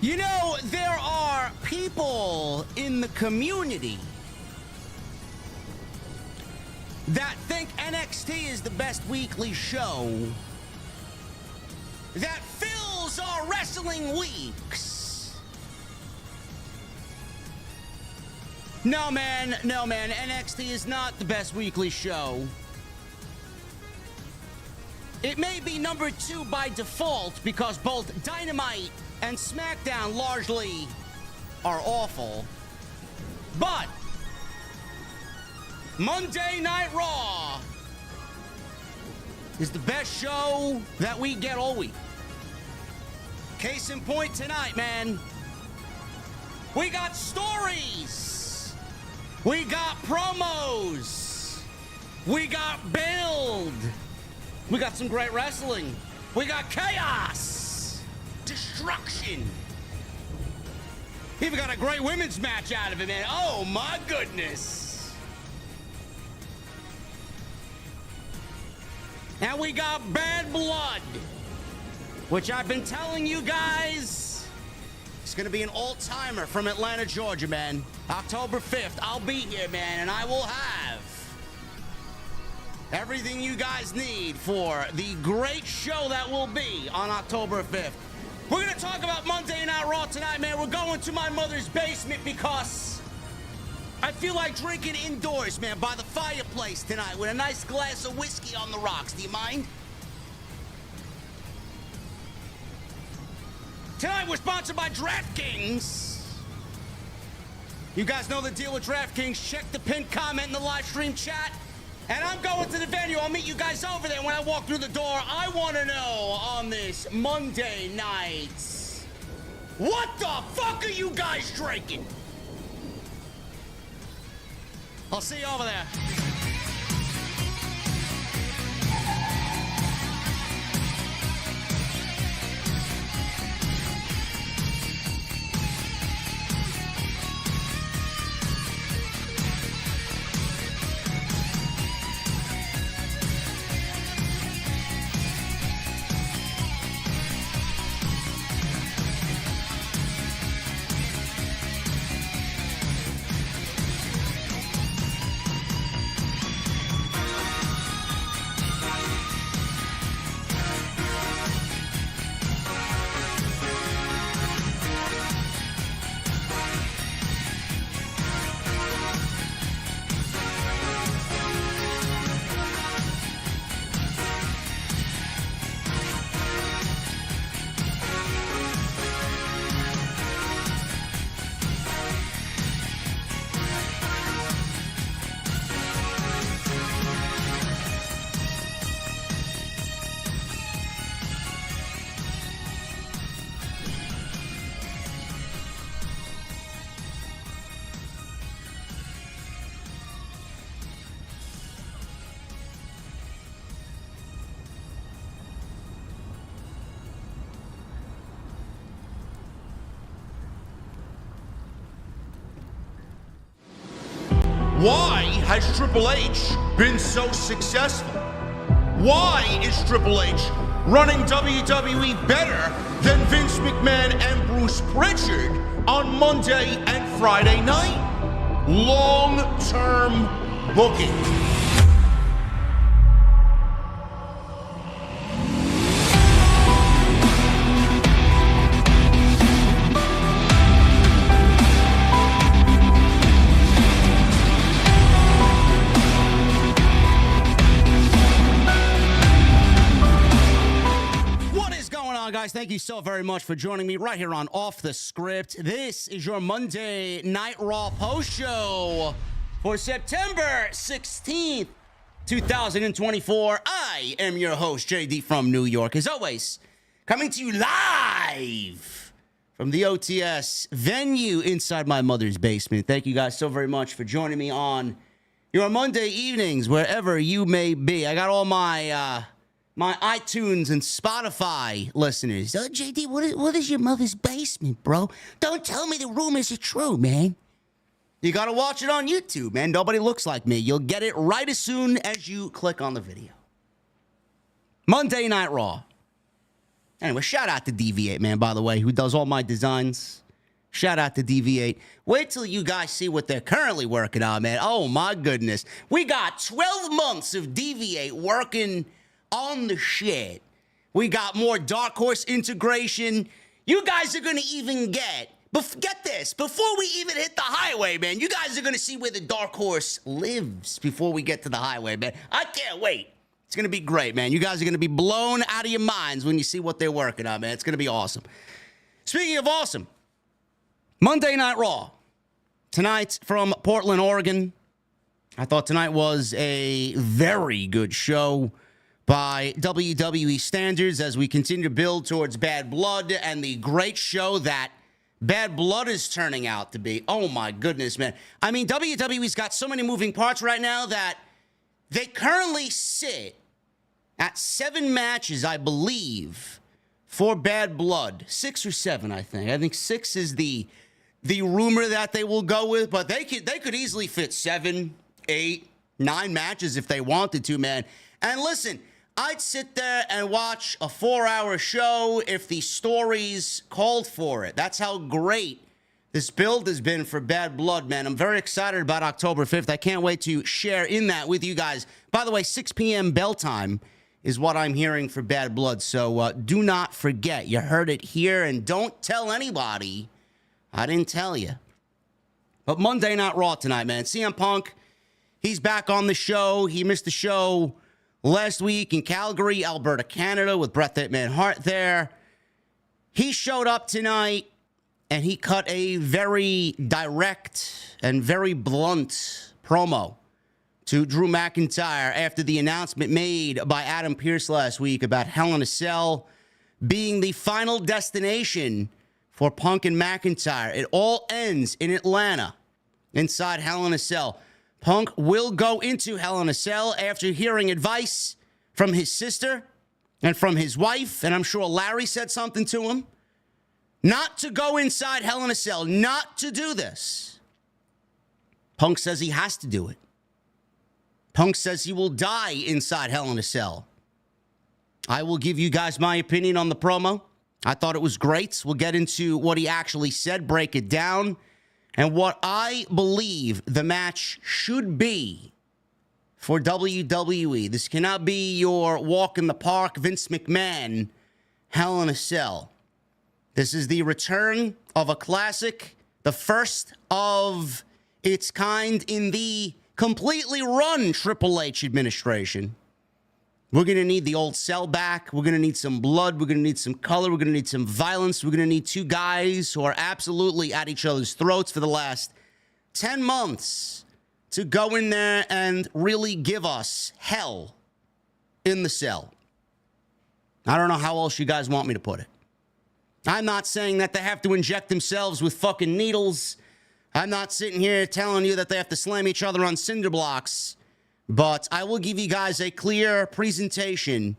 You know, there are people in the community that think NXT is the best weekly show that fills our wrestling weeks. No, man. NXT is not the best weekly show. It may be number 2 by default because both Dynamite and SmackDown largely are awful. But Monday Night Raw is the best show that we get all week. Case in point tonight, man. We got stories. We got promos. We got build. We got some great wrestling. We got chaos. Destruction. Even got a great women's match out of it, man. Oh, my goodness. And we got Bad Blood, which I've been telling you guys, it's going to be an all-timer from Atlanta, Georgia, man. October 5th, I'll be here, man, and I will have everything you guys need for the great show that will be on October 5th. We're going to talk about Monday Night Raw tonight, man. We're going to my mother's basement because I feel like drinking indoors, man, by the fireplace tonight with a nice glass of whiskey on the rocks. Do you mind? Tonight we're sponsored by DraftKings. You guys know the deal with DraftKings. Check the pinned comment in the live stream chat. And I'm going to the venue. I'll meet you guys over there when I walk through the door. I want to know on this Monday night, what the fuck are you guys drinking? I'll see you over there. Why has Triple H been so successful? Why is Triple H running WWE better than Vince McMahon and Bruce Pritchard on Monday and Friday night? Long-term booking. Guys, thank you so very much for joining me right here on Off the Script. This is your Monday Night Raw post show for September 16th, 2024. I am your host, JD from New York. As always, coming to you live from the OTS venue inside my mother's basement. Thank you guys so very much for joining me on your Monday evenings, wherever you may be. I got all my my iTunes and Spotify listeners. Oh, JD, what is your mother's basement, bro? Don't tell me the rumors are true, man. You got to watch it on YouTube, man. Nobody looks like me. You'll get it right as soon as you click on the video. Monday Night Raw. Anyway, shout out to DV8, man, by the way, who does all my designs. Shout out to DV8. Wait till you guys see what they're currently working on, man. Oh, my goodness. We got 12 months of DV8 working on the shit. We got more Dark Horse integration. You guys are going to even get this, before we even hit the highway, man, you guys are going to see where the Dark Horse lives before we get to the highway, man. I can't wait. It's going to be great, man. You guys are going to be blown out of your minds when you see what they're working on, man. It's going to be awesome. Speaking of awesome, Monday Night Raw. Tonight from Portland, Oregon. I thought tonight was a very good show by WWE standards as we continue to build towards Bad Blood and the great show that Bad Blood is turning out to be. Oh, my goodness, man. I mean, WWE's got so many moving parts right now that they currently sit at 7 matches, I believe, for Bad Blood. 6 or 7, I think. I think 6 is the rumor that they will go with, but they could easily fit 7, 8, 9 matches if they wanted to, man. And listen, I'd sit there and watch a 4-hour show if the stories called for it. That's how great this build has been for Bad Blood, man. I'm very excited about October 5th. I can't wait to share in that with you guys. By the way, 6 p.m. bell time is what I'm hearing for Bad Blood. So do not forget. You heard it here, and don't tell anybody I didn't tell you. But Monday Night Raw tonight, man. CM Punk, he's back on the show. He missed the show last week in Calgary, Alberta, Canada, with Bret the Hitman Hart there. He showed up tonight, and he cut a very direct and very blunt promo to Drew McIntyre after the announcement made by Adam Pearce last week about Hell in a Cell being the final destination for Punk and McIntyre. It all ends in Atlanta inside Hell in a Cell. Punk will go into Hell in a Cell after hearing advice from his sister and from his wife, and I'm sure Larry said something to him, not to go inside Hell in a Cell, not to do this. Punk says he has to do it. Punk says he will die inside Hell in a Cell. I will give you guys my opinion on the promo. I thought it was great. We'll get into what he actually said, break it down, and what I believe the match should be for WWE. This cannot be your walk in the park, Vince McMahon, Hell in a Cell. This is the return of a classic, the first of its kind in the completely run Triple H administration. We're going to need the old cell back. We're going to need some blood. We're going to need some color. We're going to need some violence. We're going to need 2 guys who are absolutely at each other's throats for the last 10 months to go in there and really give us hell in the cell. I don't know how else you guys want me to put it. I'm not saying that they have to inject themselves with fucking needles. I'm not sitting here telling you that they have to slam each other on cinder blocks. But I will give you guys a clear presentation,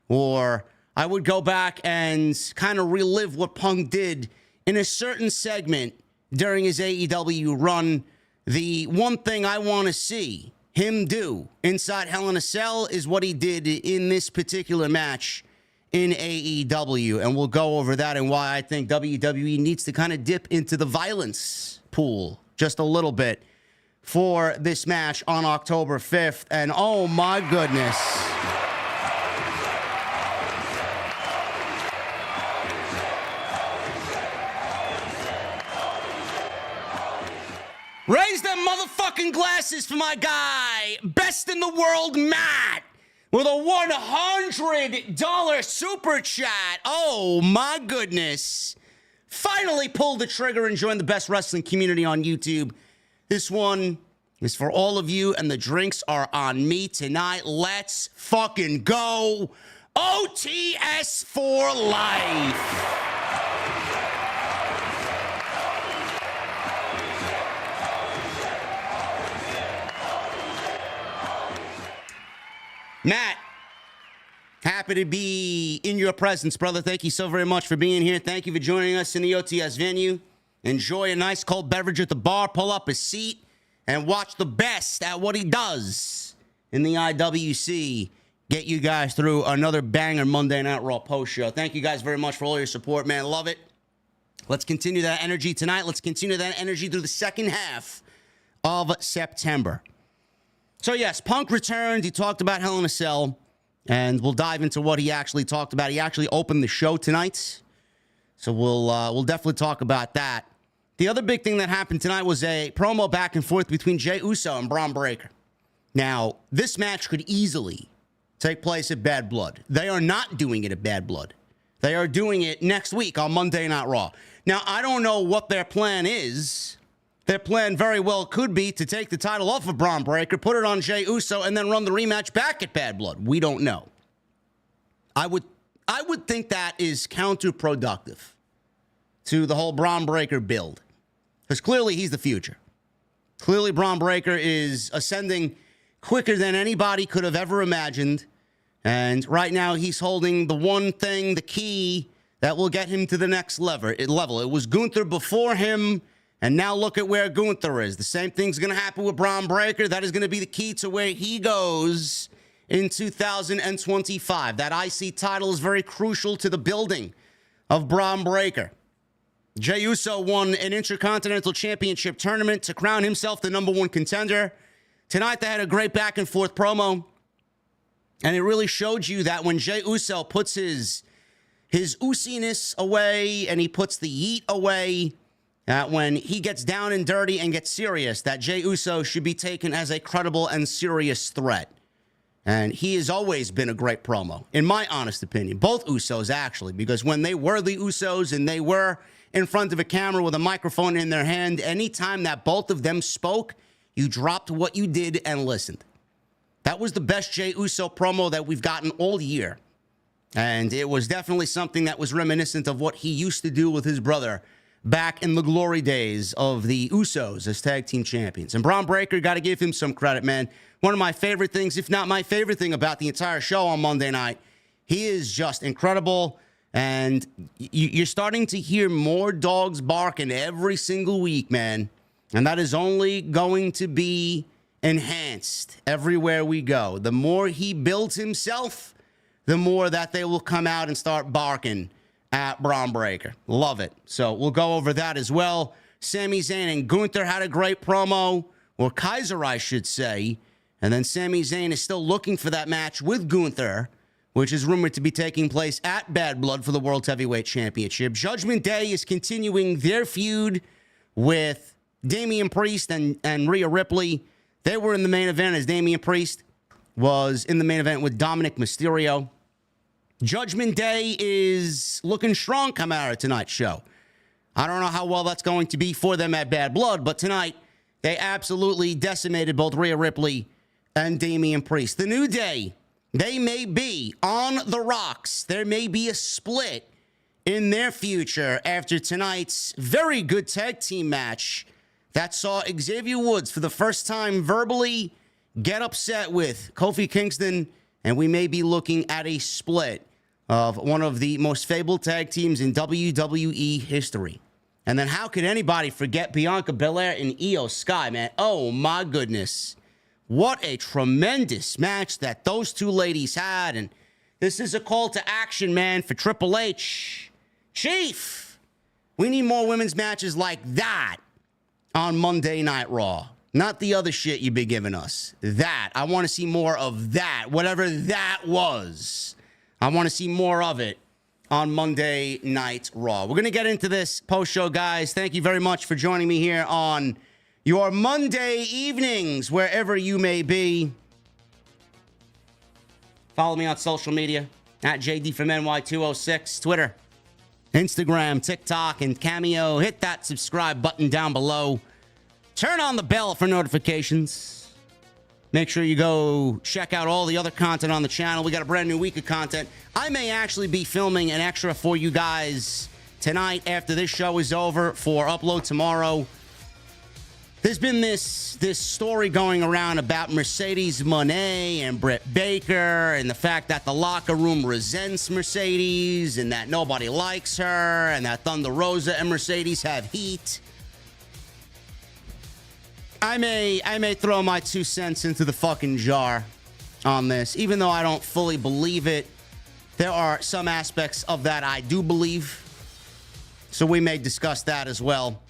or I would go back and kind of relive what Punk did in a certain segment during his AEW run. The one thing I want to see him do inside Hell in a Cell is what he did in this particular match in AEW. And we'll go over that and why I think WWE needs to kind of dip into the violence pool just a little bit for this match on October 5th. And oh my goodness. Raise them motherfucking glasses for my guy, best in the world, Matt, with a $100 super chat. Oh my goodness. Finally pulled the trigger and joined the best wrestling community on YouTube. This one is for all of you, and the drinks are on me tonight. Let's fucking go. OTS for life. Matt, happy to be in your presence, brother. Thank you so very much for being here. Thank you for joining us in the OTS venue. Enjoy a nice cold beverage at the bar, pull up a seat, and watch the best at what he does in the IWC get you guys through another banger Monday Night Raw post show. Thank you guys very much for all your support, man. Love it. Let's continue that energy tonight. Let's continue that energy through the second half of September. So, yes, Punk returned. He talked about Hell in a Cell, and we'll dive into what he actually talked about. He actually opened the show tonight, so we'll definitely talk about that. The other big thing that happened tonight was a promo back and forth between Jey Uso and Bron Breakker. Now, this match could easily take place at Bad Blood. They are not doing it at Bad Blood. They are doing it next week on Monday Night Raw. Now, I don't know what their plan is. Their plan very well could be to take the title off of Bron Breakker, put it on Jey Uso, and then run the rematch back at Bad Blood. We don't know. I would think that is counterproductive to the whole Bron Breakker build. Because clearly he's the future. Clearly Bron Breakker is ascending quicker than anybody could have ever imagined. And right now he's holding the one thing, the key, that will get him to the next level. It was Gunther before him, and now look at where Gunther is. The same thing's going to happen with Bron Breakker. That is going to be the key to where he goes in 2025. That IC title is very crucial to the building of Bron Breakker. Jey Uso won an Intercontinental Championship tournament to crown himself the number one contender. Tonight, they had a great back-and-forth promo, and it really showed you that when Jey Uso puts his oosiness away and he puts the yeet away, that when he gets down and dirty and gets serious, that Jey Uso should be taken as a credible and serious threat. And he has always been a great promo, in my honest opinion. Both Usos, actually, because when they were the Usos and they were in front of a camera with a microphone in their hand, anytime that both of them spoke, you dropped what you did and listened. That was the best Jey Uso promo that we've gotten all year. And it was definitely something that was reminiscent of what he used to do with his brother back in the glory days of the Usos as tag team champions. And Bron Breakker, got to give him some credit, man. One of my favorite things, if not my favorite thing about the entire show on Monday night, he is just incredible. And you're starting to hear more dogs barking every single week, man. And that is only going to be enhanced everywhere we go. The more he builds himself, the more that they will come out and start barking at Bron Breakker. Love it. So we'll go over that as well. Sami Zayn and Gunther had a great promo, or Kaiser, I should say. And then Sami Zayn is still looking for that match with Gunther, which is rumored to be taking place at Bad Blood for the World Heavyweight Championship. Judgment Day is continuing their feud with Damian Priest and Rhea Ripley. They were in the main event as Damian Priest was in the main event with Dominik Mysterio. Judgment Day is looking strong coming out of tonight's show. I don't know how well that's going to be for them at Bad Blood, but tonight they absolutely decimated both Rhea Ripley and Damian Priest. The New Day, they may be on the rocks. There may be a split in their future after tonight's very good tag team match that saw Xavier Woods for the first time verbally get upset with Kofi Kingston, and we may be looking at a split of one of the most fabled tag teams in WWE history. And then how could anybody forget Bianca Belair and Io Sky, man? Oh, my goodness. What a tremendous match that those two ladies had. And this is a call to action, man, for Triple H. Chief, we need more women's matches like that on Monday Night Raw. Not the other shit you've been giving us. That. I want to see more of that. Whatever that was. I want to see more of it on Monday Night Raw. We're going to get into this post-show, guys. Thank you very much for joining me here on your Monday evenings, wherever you may be. Follow me on social media, at JD from NY206, Twitter, Instagram, TikTok, and Cameo. Hit that subscribe button down below. Turn on the bell for notifications. Make sure you go check out all the other content on the channel. We got a brand new week of content. I may actually be filming an extra for you guys tonight after this show is over for upload tomorrow. There's been this story going around about Mercedes Moné and Britt Baker and the fact that the locker room resents Mercedes and that nobody likes her and that Thunder Rosa and Mercedes have heat. I may throw my 2 cents into the fucking jar on this. Even though I don't fully believe it, there are some aspects of that I do believe. So we may discuss that as well.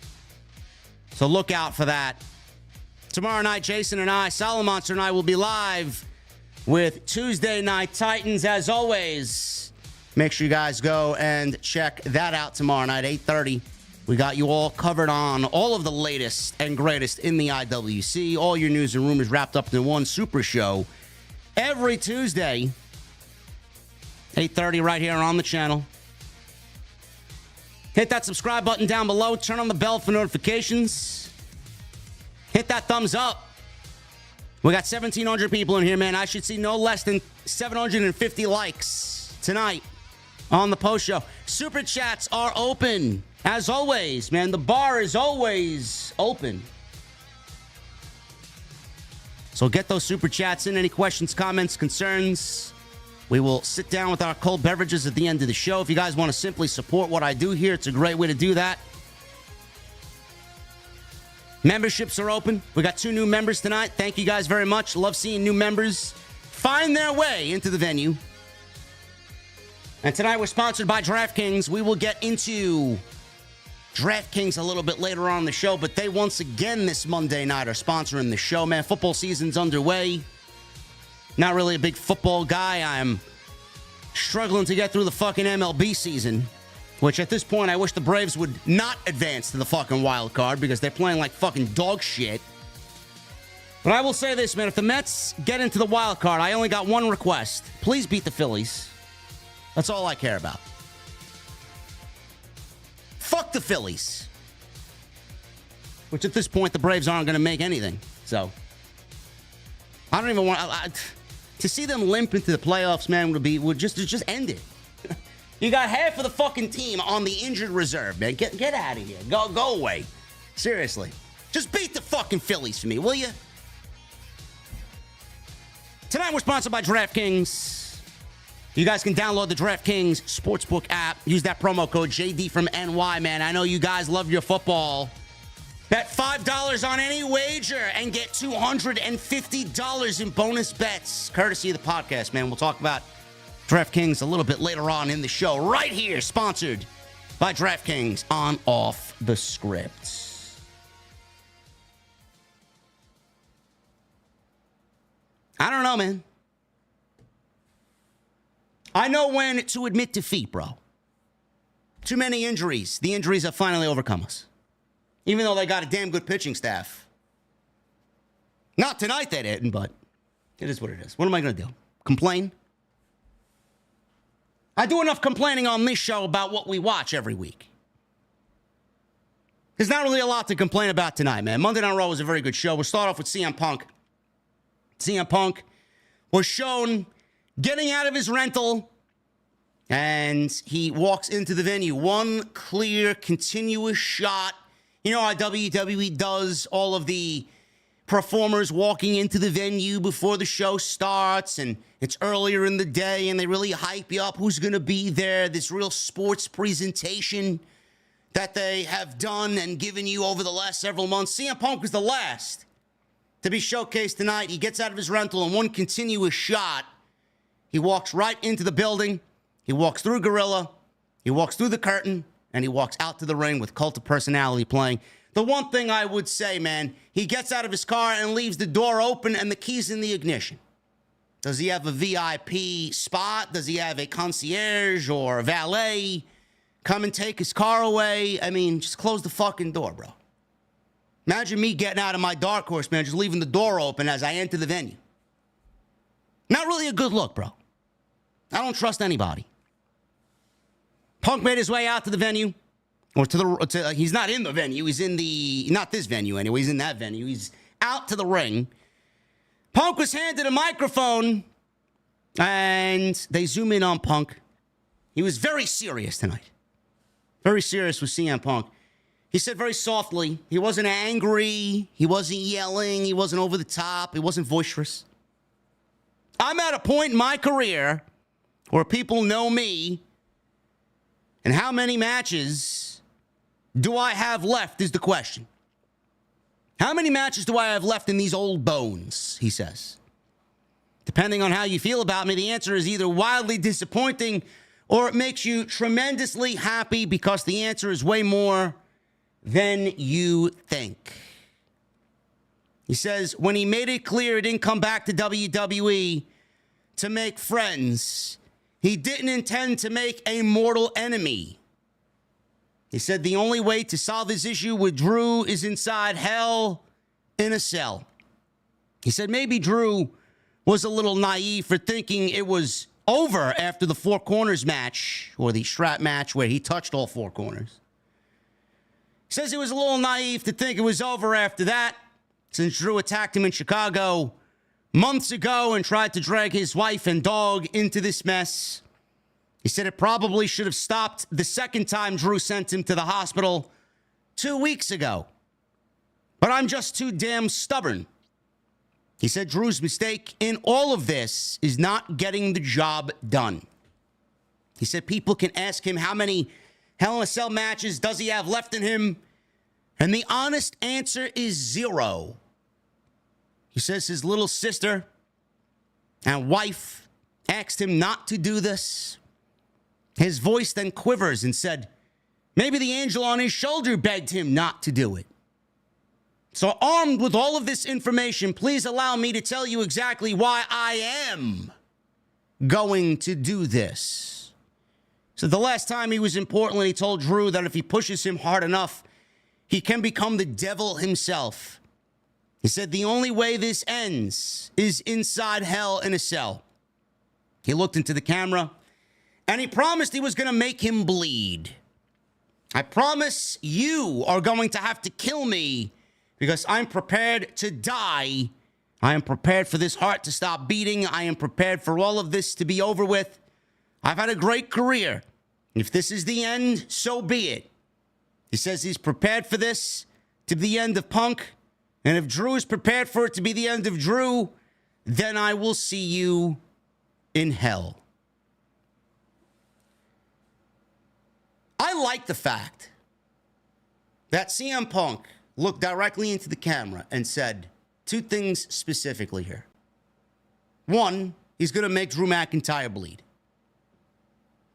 So look out for that. Tomorrow night, Jason and I, Solomonster and I will be live with Tuesday Night Titans. As always, make sure you guys go and check that out tomorrow night, 8:30. We got you all covered on all of the latest and greatest in the IWC. All your news and rumors wrapped up in one super show every Tuesday, 8:30 right here on the channel. Hit that subscribe button down below. Turn on the bell for notifications. Hit that thumbs up. We got 1,700 people in here, man. I should see no less than 750 likes tonight on the post show. Super chats are open. As always, man, the bar is always open. So get those super chats in. Any questions, comments, concerns? We will sit down with our cold beverages at the end of the show. If you guys want to simply support what I do here, it's a great way to do that. Memberships are open. We got 2 new members tonight. Thank you guys very much. Love seeing new members find their way into the venue. And tonight we're sponsored by DraftKings. We will get into DraftKings a little bit later on in the show, but they once again this Monday night are sponsoring the show, man. Football season's underway. Not really a big football guy. I'm struggling to get through the fucking MLB season, which at this point I wish the Braves would not advance to the fucking wild card because they're playing like fucking dog shit. But I will say this, man. If the Mets get into the wild card, I only got one request. Please beat the Phillies. That's all I care about. Fuck the Phillies. Which at this point, the Braves aren't going to make anything. So, I don't even want... to see them limp into the playoffs, man, would just end it. You got half of the fucking team on the injured reserve, man. Get out of here. Go away. Seriously. Just beat the fucking Phillies for me, will you? Tonight we're sponsored by DraftKings. You guys can download the DraftKings Sportsbook app. Use that promo code JD from NY, man. I know you guys love your football. Bet $5 on any wager and get $250 in bonus bets, courtesy of the podcast, man. We'll talk about DraftKings a little bit later on in the show, right here, sponsored by DraftKings on Off the Script. I don't know, man. I know when to admit defeat, bro. Too many injuries. The injuries have finally overcome us. Even though they got a damn good pitching staff. Not tonight they didn't, but it is what it is. What am I going to do? Complain? I do enough complaining on this show about what we watch every week. There's not really a lot to complain about tonight, man. Monday Night Raw was a very good show. We'll start off with CM Punk. CM Punk was shown getting out of his rental, and he walks into the venue. One clear, continuous shot. You know how WWE does all of the performers walking into the venue before the show starts, and it's earlier in the day, and they really hype you up who's going to be there. This real sports presentation that they have done and given you over the last several months. CM Punk was the last to be showcased tonight. He gets out of his rental in one continuous shot. He walks right into the building. He walks through Gorilla. He walks through the curtain. And he walks out to the ring with Cult of Personality playing. The one thing I would say, man, he gets out of his car and leaves the door open and the keys in the ignition. Does he have a VIP spot? Does he have a concierge or a valet come and take his car away? I mean, just close the fucking door, bro. Imagine me getting out of my dark horse, man, just leaving the door open as I enter the venue. Not really a good look, bro. I don't trust anybody. Punk made his way out to the venue, or he's not in the venue. He's in not this venue anyway. He's in that venue. He's out to the ring. Punk was handed a microphone, and they zoom in on Punk. He was very serious tonight. Very serious with CM Punk. He said very softly. He wasn't angry. He wasn't yelling. He wasn't over the top. He wasn't boisterous. I'm at a point in my career where people know me. And how many matches do I have left is the question. How many matches do I have left in these old bones, he says. Depending on how you feel about me, the answer is either wildly disappointing or it makes you tremendously happy, because the answer is way more than you think. He says, when he made it clear he didn't come back to WWE to make friends, he didn't intend to make a mortal enemy. He said the only way to solve his issue with Drew is inside hell in a cell. He said maybe Drew was a little naive for thinking it was over after the Four Corners match, or the strap match where he touched all four corners. He says he was a little naive to think it was over after that, since Drew attacked him in Chicago months ago and tried to drag his wife and dog into this mess. He said it probably should have stopped the second time Drew sent him to the hospital 2 weeks ago. But I'm just too damn stubborn. He said Drew's mistake in all of this is not getting the job done. He said people can ask him how many Hell in a Cell matches does he have left in him, and the honest answer is 0. He says his little sister and wife asked him not to do this. His voice then quivers and said, maybe the angel on his shoulder begged him not to do it. So armed with all of this information, please allow me to tell you exactly why I am going to do this. So the last time he was in Portland, he told Drew that if he pushes him hard enough, he can become the devil himself. He said the only way this ends is inside hell in a cell. He looked into the camera and he promised he was going to make him bleed. I promise you are going to have to kill me, because I'm prepared to die. I am prepared for this heart to stop beating. I am prepared for all of this to be over with. I've had a great career. If this is the end, so be it. He says he's prepared for this to be the end of Punk. And if Drew is prepared for it to be the end of Drew, then I will see you in hell. I like the fact that CM Punk looked directly into the camera and said 2 things specifically here. 1, he's going to make Drew McIntyre bleed.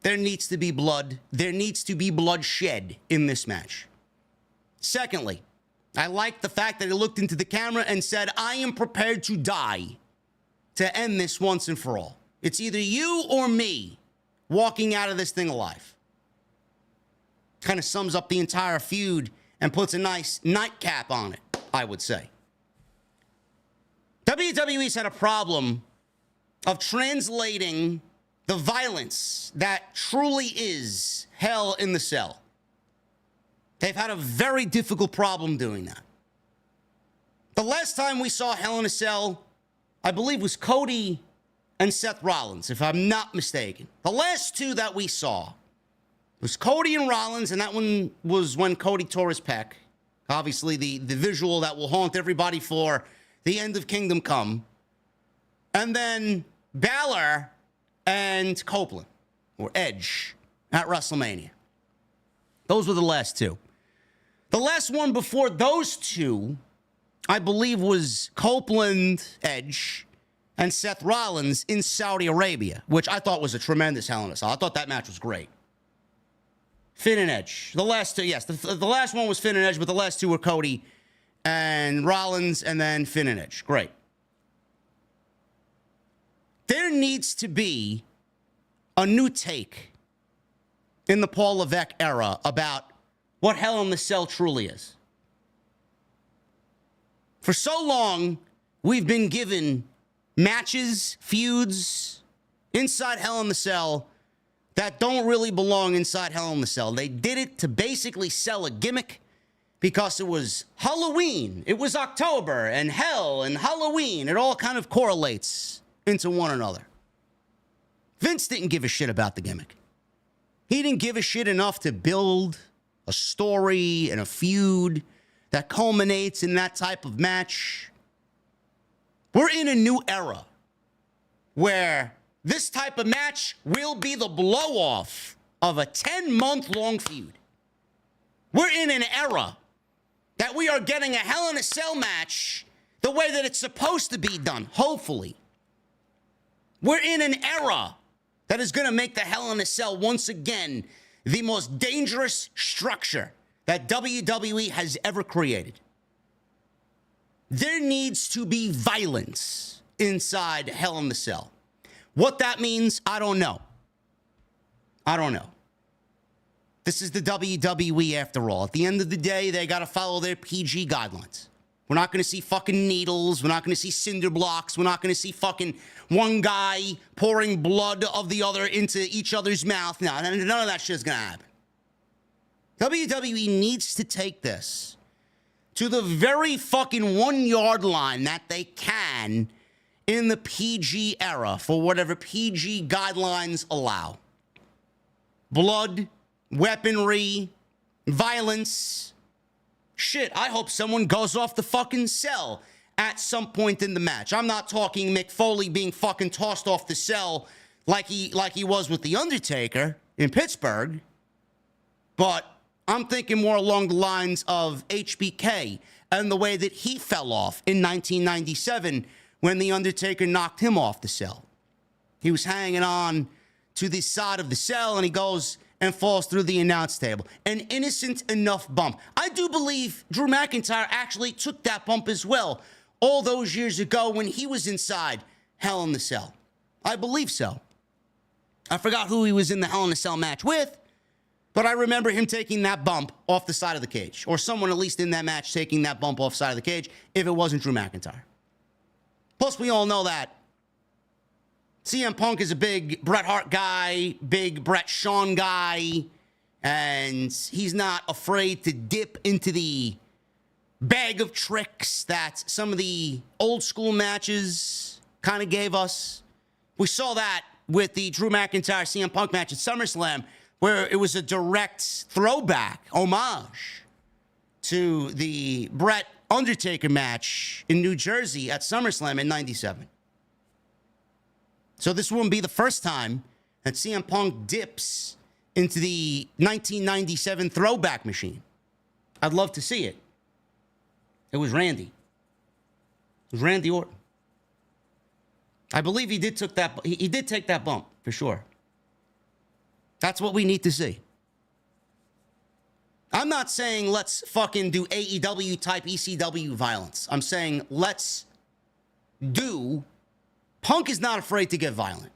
There needs to be blood. There needs to be bloodshed in this match. Secondly, I like the fact that he looked into the camera and said, I am prepared to die to end this once and for all. It's either you or me walking out of this thing alive. Kind of sums up the entire feud and puts a nice nightcap on it, I would say. WWE's had a problem of translating the violence that truly is Hell in the Cell. They've had a very difficult problem doing that. The last time we saw Hell in a Cell, I believe, was Cody and Seth Rollins, if I'm not mistaken. The last 2 that we saw was Cody and Rollins, and that one was when Cody tore his pec. Obviously, the visual that will haunt everybody for the end of Kingdom Come. And then Balor and Copeland, or Edge, at WrestleMania. Those were the last 2. The last one before those 2, I believe, was Copeland, Edge, and Seth Rollins in Saudi Arabia, which I thought was a tremendous Hell in a Cell. I thought that match was great. Finn and Edge. The last 2, yes. The last one was Finn and Edge, but the last 2 were Cody and Rollins, and then Finn and Edge. Great. There needs to be a new take in the Paul Levesque era about what Hell in the Cell truly is. For so long, we've been given matches, feuds, inside Hell in the Cell that don't really belong inside Hell in the Cell. They did it to basically sell a gimmick because it was Halloween. It was October, and Hell and Halloween. It all kind of correlates into one another. Vince didn't give a shit about the gimmick. He didn't give a shit enough to build a story and a feud that culminates in that type of match. We're in a new era where this type of match will be the blow-off of a 10-month-long feud. We're in an era that we are getting a Hell in a Cell match the way that it's supposed to be done, hopefully. We're in an era that is going to make the Hell in a Cell once again the most dangerous structure that WWE has ever created. There needs to be violence inside Hell in the Cell. What that means, I don't know. I don't know. This is the WWE after all. At the end of the day, they got to follow their PG guidelines. We're not going to see fucking needles. We're not going to see cinder blocks. We're not going to see fucking one guy pouring blood of the other into each other's mouth. No, none of that shit's going to happen. WWE needs to take this to the very fucking 1 yard line that they can in the PG era for whatever PG guidelines allow. Blood, weaponry, violence. Shit, I hope someone goes off the fucking cell at some point in the match. I'm not talking Mick Foley being fucking tossed off the cell like he was with The Undertaker in Pittsburgh. But I'm thinking more along the lines of HBK and the way that he fell off in 1997 when The Undertaker knocked him off the cell. He was hanging on to the side of the cell and he goes and falls through the announce table. An innocent enough bump. I do believe Drew McIntyre actually took that bump as well all those years ago when he was inside Hell in the Cell. I believe so. I forgot who he was in the Hell in a Cell match with, but I remember him taking that bump off the side of the cage, or someone at least in that match taking that bump off the side of the cage if it wasn't Drew McIntyre. Plus, we all know that CM Punk is a big Bret Hart guy, big Bret Shawn guy, and he's not afraid to dip into the bag of tricks that some of the old school matches kind of gave us. We saw that with the Drew McIntyre CM Punk match at SummerSlam, where it was a direct throwback, homage to the Bret Undertaker match in New Jersey at SummerSlam in '97. So this wouldn't be the first time that CM Punk dips into the 1997 throwback machine. I'd love to see it. It was Randy. It was Randy Orton. I believe he did take that bump for sure. That's what we need to see. I'm not saying let's fucking do AEW type ECW violence. I'm saying let's do. Punk is not afraid to get violent.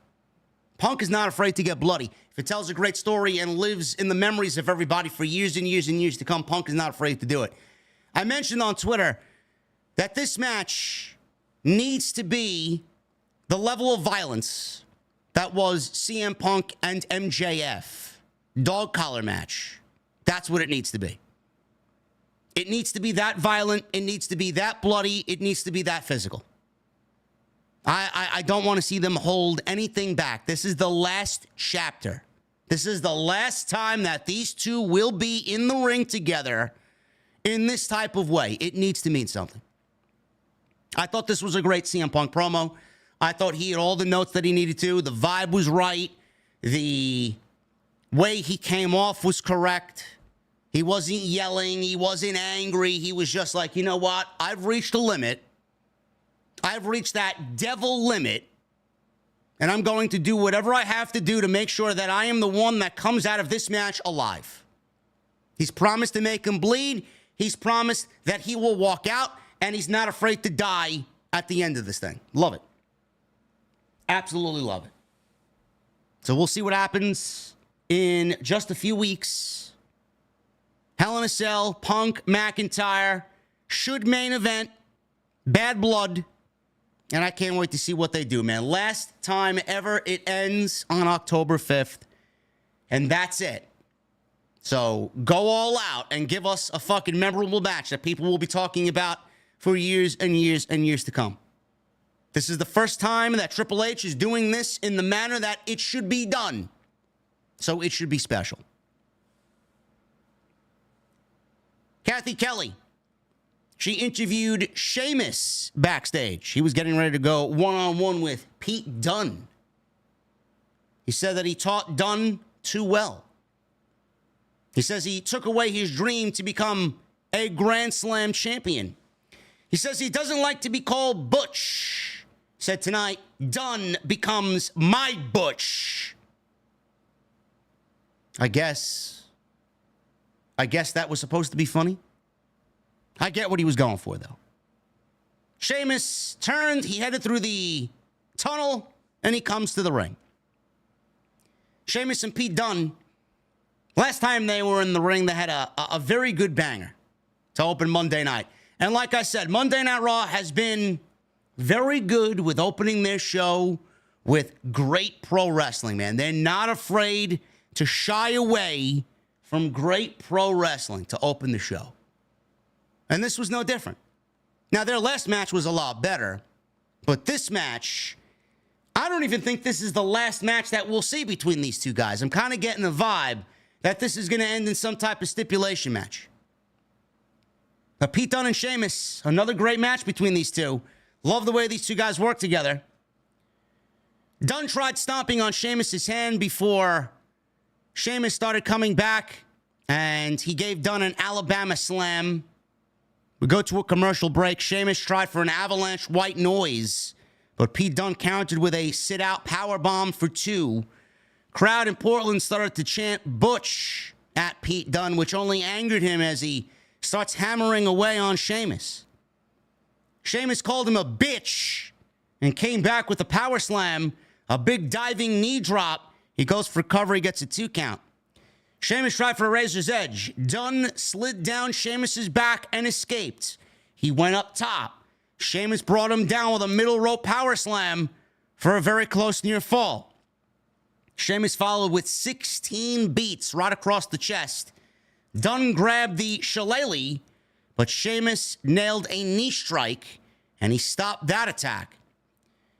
Punk is not afraid to get bloody. If it tells a great story and lives in the memories of everybody for years and years and years to come, Punk is not afraid to do it. I mentioned on Twitter that this match needs to be the level of violence that was CM Punk and MJF. Dog collar match. That's what it needs to be. It needs to be that violent. It needs to be that bloody. It needs to be that physical. I don't want to see them hold anything back. This is the last chapter. This is the last time that these two will be in the ring together in this type of way. It needs to mean something. I thought this was a great CM Punk promo. I thought he had all the notes that he needed to. The vibe was right. The way he came off was correct. He wasn't yelling. He wasn't angry. He was just like, you know what? I've reached a limit. I've reached that devil limit, and I'm going to do whatever I have to do to make sure that I am the one that comes out of this match alive. He's promised to make him bleed. He's promised that he will walk out, and he's not afraid to die at the end of this thing. Love it. Absolutely love it. So we'll see what happens in just a few weeks. Hell in a Cell, Punk, McIntyre, should main event, Bad Blood. And I can't wait to see what they do, man. Last time ever, it ends on October 5th. And that's it. So go all out and give us a fucking memorable match that people will be talking about for years and years and years to come. This is the first time that Triple H is doing this in the manner that it should be done. So it should be special. Kathy Kelly. She interviewed Sheamus backstage. He was getting ready to go one-on-one with Pete Dunn. He said that he taught Dunn too well. He says he took away his dream to become a Grand Slam champion. He says he doesn't like to be called Butch. said tonight, Dunn becomes my Butch. I guess that was supposed to be funny. I get what he was going for, though. Sheamus turned, he headed through the tunnel, and he comes to the ring. Sheamus and Pete Dunne, last time they were in the ring, they had a very good banger to open Monday night. And like I said, Monday Night Raw has been very good with opening their show with great pro wrestling, man. They're not afraid to shy away from great pro wrestling to open the show. And this was no different. Now, their last match was a lot better, but this match, I don't even think this is the last match that we'll see between these two guys. I'm kind of getting the vibe that this is going to end in some type of stipulation match. But Pete Dunne and Sheamus, another great match between these two. Love the way these two guys work together. Dunne tried stomping on Sheamus' hand before Sheamus started coming back, and he gave Dunne an Alabama slam. We go to a commercial break. Sheamus tried for an avalanche white noise, but Pete Dunne countered with a sit-out powerbomb for 2. Crowd in Portland started to chant Butch at Pete Dunne, which only angered him as he starts hammering away on Sheamus. Sheamus called him a bitch and came back with a power slam, a big diving knee drop. He goes for cover. He gets a 2 count. Sheamus tried for a razor's edge. Dunne slid down Sheamus' back and escaped. He went up top. Sheamus brought him down with a middle rope power slam for a very close near fall. Sheamus followed with 16 beats right across the chest. Dunne grabbed the shillelagh, but Sheamus nailed a knee strike, and he stopped that attack.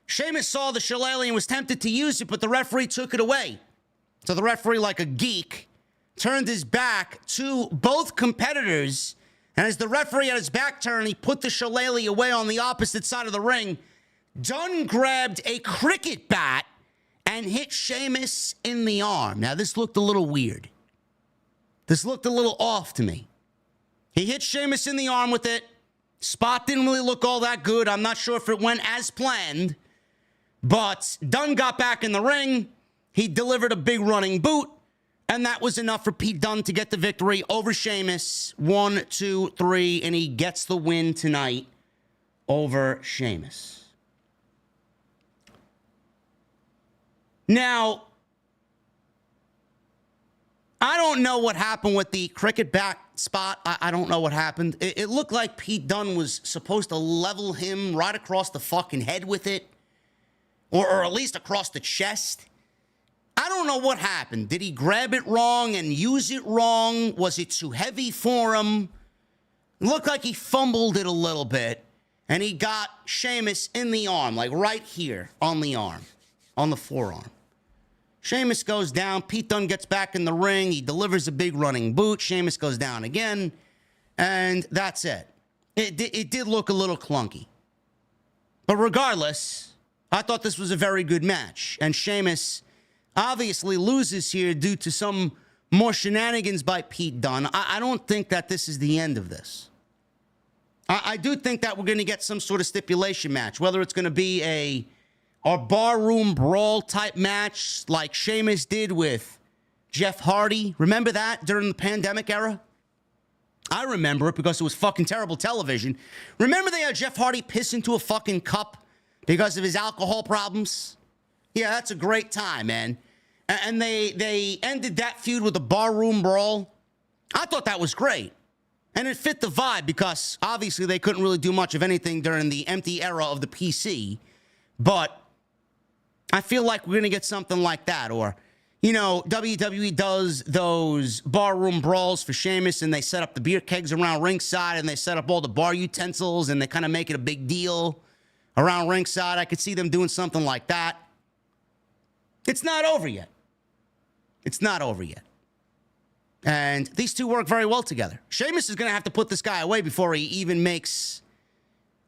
Sheamus saw the shillelagh and was tempted to use it, but the referee took it away. So the referee, like a geek, turned his back to both competitors, and as the referee had his back turned, he put the shillelagh away on the opposite side of the ring. Dunne grabbed a cricket bat and hit Sheamus in the arm. Now, this looked a little weird. This looked a little off to me. He hit Sheamus in the arm with it. Spot didn't really look all that good. I'm not sure if it went as planned, but Dunne got back in the ring. He delivered a big running boot, and that was enough for Pete Dunne to get the victory over Sheamus. 1, 2, 3, and he gets the win tonight over Sheamus. Now, I don't know what happened with the cricket bat spot. I don't know what happened. It looked like Pete Dunne was supposed to level him right across the fucking head with it, or at least across the chest. I don't know what happened. Did he grab it wrong and use it wrong? Was it too heavy for him? It looked like he fumbled it a little bit, and he got Sheamus in the arm, like right here on the arm, on the forearm. Sheamus goes down. Pete Dunne gets back in the ring. He delivers a big running boot. Sheamus goes down again, and that's it. It did look a little clunky. But regardless, I thought this was a very good match, and Sheamus obviously loses here due to some more shenanigans by Pete Dunne. I don't think that this is the end of this. I do think that we're going to get some sort of stipulation match, whether it's going to be a barroom brawl type match like Sheamus did with Jeff Hardy. Remember that during the pandemic era? I remember it because it was fucking terrible television. Remember they had Jeff Hardy piss into a fucking cup because of his alcohol problems? Yeah, that's a great time, man. And they ended that feud with a barroom brawl. I thought that was great. And it fit the vibe because obviously they couldn't really do much of anything during the empty era of the PC. But I feel like we're going to get something like that. Or, you know, WWE does those barroom brawls for Sheamus, and they set up the beer kegs around ringside, and they set up all the bar utensils, and they kind of make it a big deal around ringside. I could see them doing something like that. It's not over yet. It's not over yet. And these two work very well together. Sheamus is going to have to put this guy away before he even makes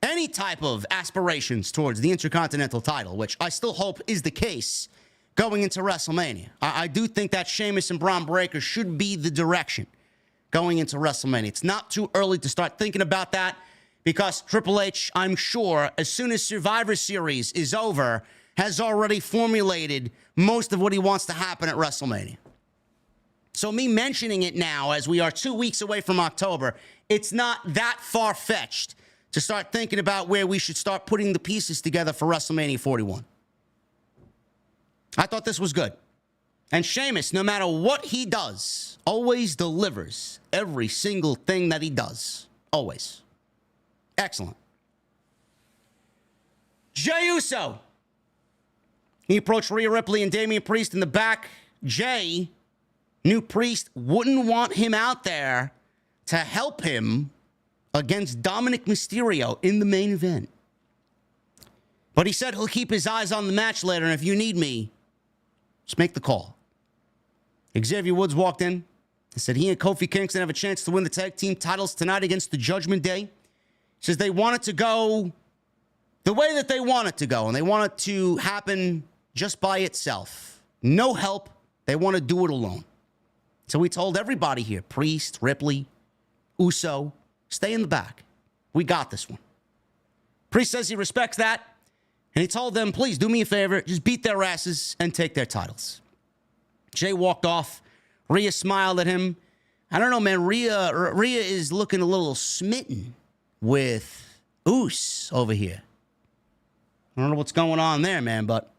any type of aspirations towards the Intercontinental title, which I still hope is the case going into WrestleMania. I do think that Sheamus and Bron Breakker should be the direction going into WrestleMania. It's not too early to start thinking about that Because Triple H, I'm sure, as soon as Survivor Series is over, has already formulated most of what he wants to happen at WrestleMania. So me mentioning it now, as we are 2 weeks away from October, it's not that far-fetched to start thinking about where we should start putting the pieces together for WrestleMania 41. I thought this was good. And Sheamus, no matter what he does, always delivers every single thing that he does. Always. Excellent. Jey Uso. He approached Rhea Ripley and Damian Priest in the back. Jey knew Priest wouldn't want him out there to help him against Dominik Mysterio in the main event. But he said he'll keep his eyes on the match later, and if you need me, just make the call. Xavier Woods walked in and said he and Kofi Kingston have a chance to win the tag team titles tonight against the Judgment Day. He says they want it to go the way that they want it to go, and they want it to happen just by itself. No help. They want to do it alone. So we told everybody here, Priest, Ripley, Uso, stay in the back. We got this one. Priest says he respects that, and he told them, please do me a favor, just beat their asses and take their titles. Jey walked off. Rhea smiled at him. I don't know, man. Rhea is looking a little smitten with Uso over here. I don't know what's going on there, man, but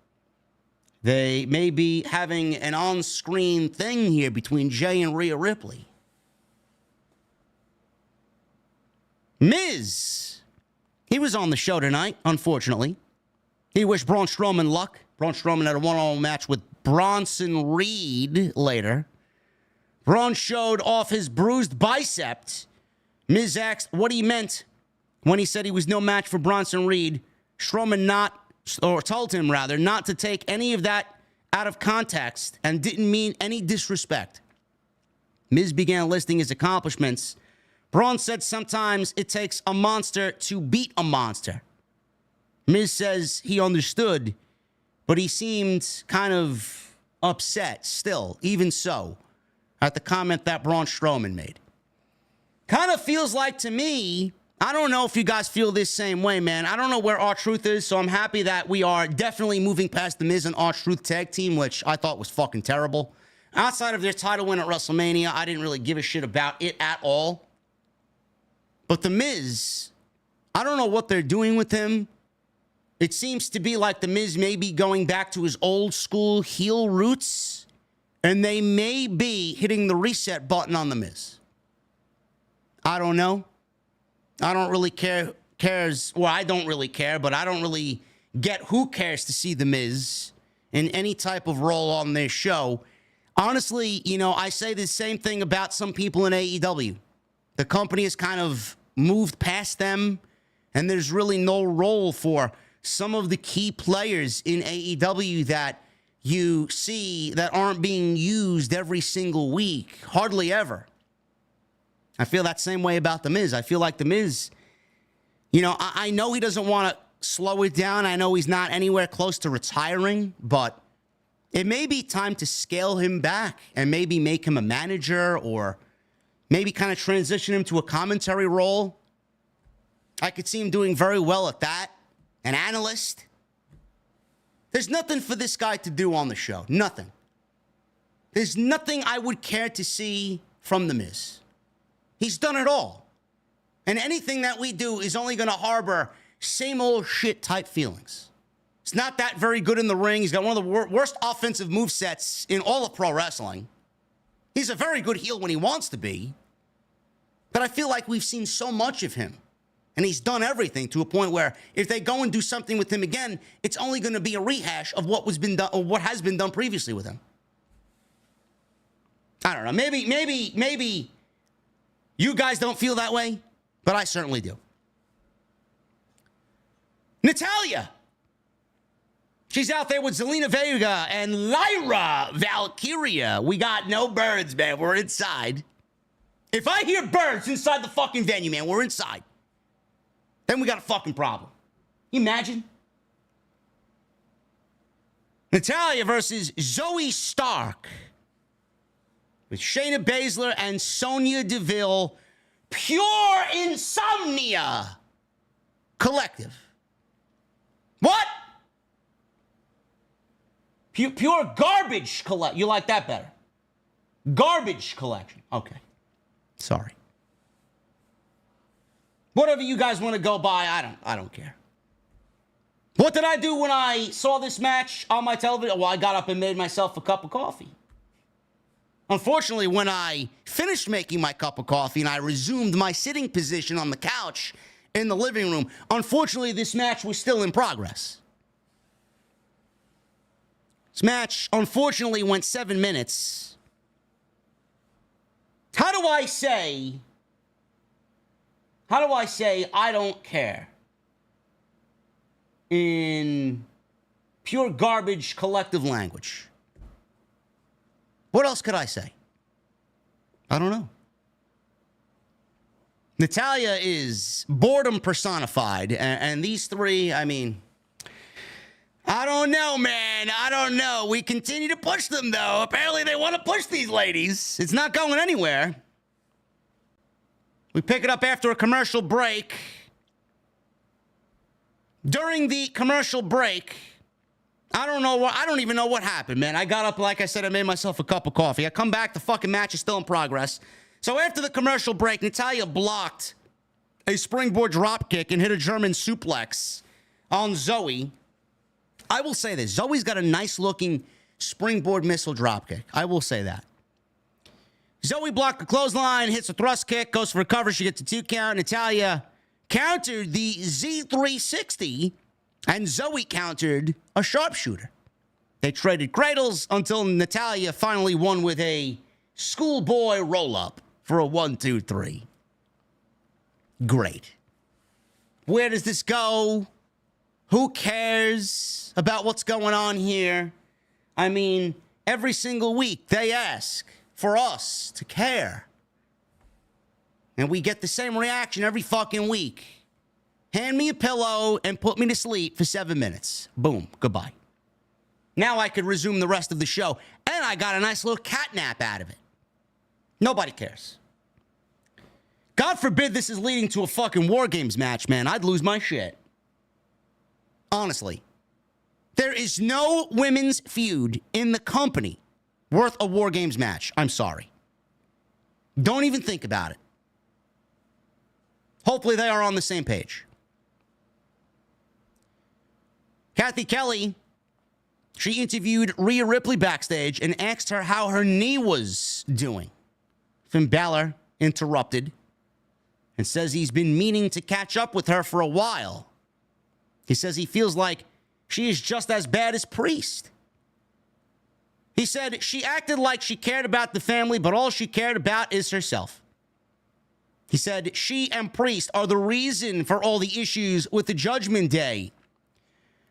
they may be having an on-screen thing here between Jey and Rhea Ripley. Miz. He was on the show tonight, unfortunately. He wished Braun Strowman luck. Braun Strowman had a one-on-one match with Bronson Reed later. Braun showed off his bruised bicep. Miz asked what he meant when he said he was no match for Bronson Reed. Strowman told him not to take any of that out of context and didn't mean any disrespect. Miz began listing his accomplishments. Braun said sometimes it takes a monster to beat a monster. Miz says he understood, but he seemed kind of upset still, even so, at the comment that Braun Strowman made. Kind of feels like to me, I don't know if you guys feel this same way, man. I don't know where R-Truth is, so I'm happy that we are definitely moving past the Miz and R-Truth tag team, which I thought was fucking terrible. Outside of their title win at WrestleMania, I didn't really give a shit about it at all. But the Miz, I don't know what they're doing with him. It seems to be like the Miz may be going back to his old school heel roots, and they may be hitting the reset button on the Miz. I don't know. I don't really cares. Well, I don't really care, but I don't really get who cares to see the Miz in any type of role on this show. Honestly, I say the same thing about some people in AEW. The company has kind of moved past them, and there's really no role for some of the key players in AEW that you see that aren't being used every single week, hardly ever. I feel that same way about The Miz. I feel like The Miz, I know he doesn't want to slow it down. I know he's not anywhere close to retiring, but it may be time to scale him back and maybe make him a manager or maybe kind of transition him to a commentary role. I could see him doing very well at that. An analyst. There's nothing for this guy to do on the show. Nothing. There's nothing I would care to see from The Miz. He's done it all. And anything that we do is only going to harbor same old shit type feelings. He's not that very good in the ring. He's got one of the worst offensive movesets in all of pro wrestling. He's a very good heel when he wants to be. But I feel like we've seen so much of him. And he's done everything to a point where if they go and do something with him again, it's only going to be a rehash of what was been done or what has been done previously with him. I don't know. Maybe you guys don't feel that way, but I certainly do. Natalya. She's out there with Zelina Vega and Lyra Valkyria. We got no birds, man. We're inside. If I hear birds inside the fucking venue, man, we're inside. Then we got a fucking problem. You imagine? Natalya versus Zoe Stark. With Shayna Baszler and Sonya Deville. Pure insomnia Collective. What? Pure garbage collect. You like that better? Garbage collection. Okay. Sorry. Whatever you guys want to go by, I don't care. What did I do when I saw this match on my television? Well, I got up and made myself a cup of coffee. Unfortunately, when I finished making my cup of coffee and I resumed my sitting position on the couch in the living room, unfortunately, this match was still in progress. This match, unfortunately, went 7 minutes. How do I say I don't care in pure garbage collective language? What else could I say? I don't know. Natalya is boredom personified, and these three, I mean, I don't know, man. I don't know. We continue to push them, though. Apparently, they want to push these ladies. It's not going anywhere. We pick it up after a commercial break. During the commercial break, I don't even know what happened, man. I got up, like I said, I made myself a cup of coffee. I come back, the fucking match is still in progress. So after the commercial break, Natalya blocked a springboard dropkick and hit a German suplex on Zoe. I will say this. Zoe's got a nice-looking springboard missile dropkick. I will say that. Zoe blocked the clothesline, hits a thrust kick, goes for a cover. She gets a 2 count. Natalya countered the Z360, and Zoe countered a sharpshooter. They traded cradles until Natalya finally won with a schoolboy roll-up for a 1, 2, 3. Great. Where does this go? Who cares about what's going on here? I mean, every single week they ask for us to care. And we get the same reaction every fucking week. Hand me a pillow and put me to sleep for 7 minutes. Boom. Goodbye. Now I could resume the rest of the show. And I got a nice little cat nap out of it. Nobody cares. God forbid this is leading to a fucking War Games match, man. I'd lose my shit. Honestly. There is no women's feud in the company worth a War Games match. I'm sorry. Don't even think about it. Hopefully they are on the same page. Kathy Kelly, she interviewed Rhea Ripley backstage and asked her how her knee was doing. Finn Balor interrupted and says he's been meaning to catch up with her for a while. He says he feels like she is just as bad as Priest. He said she acted like she cared about the family, but all she cared about is herself. He said she and Priest are the reason for all the issues with the Judgment Day.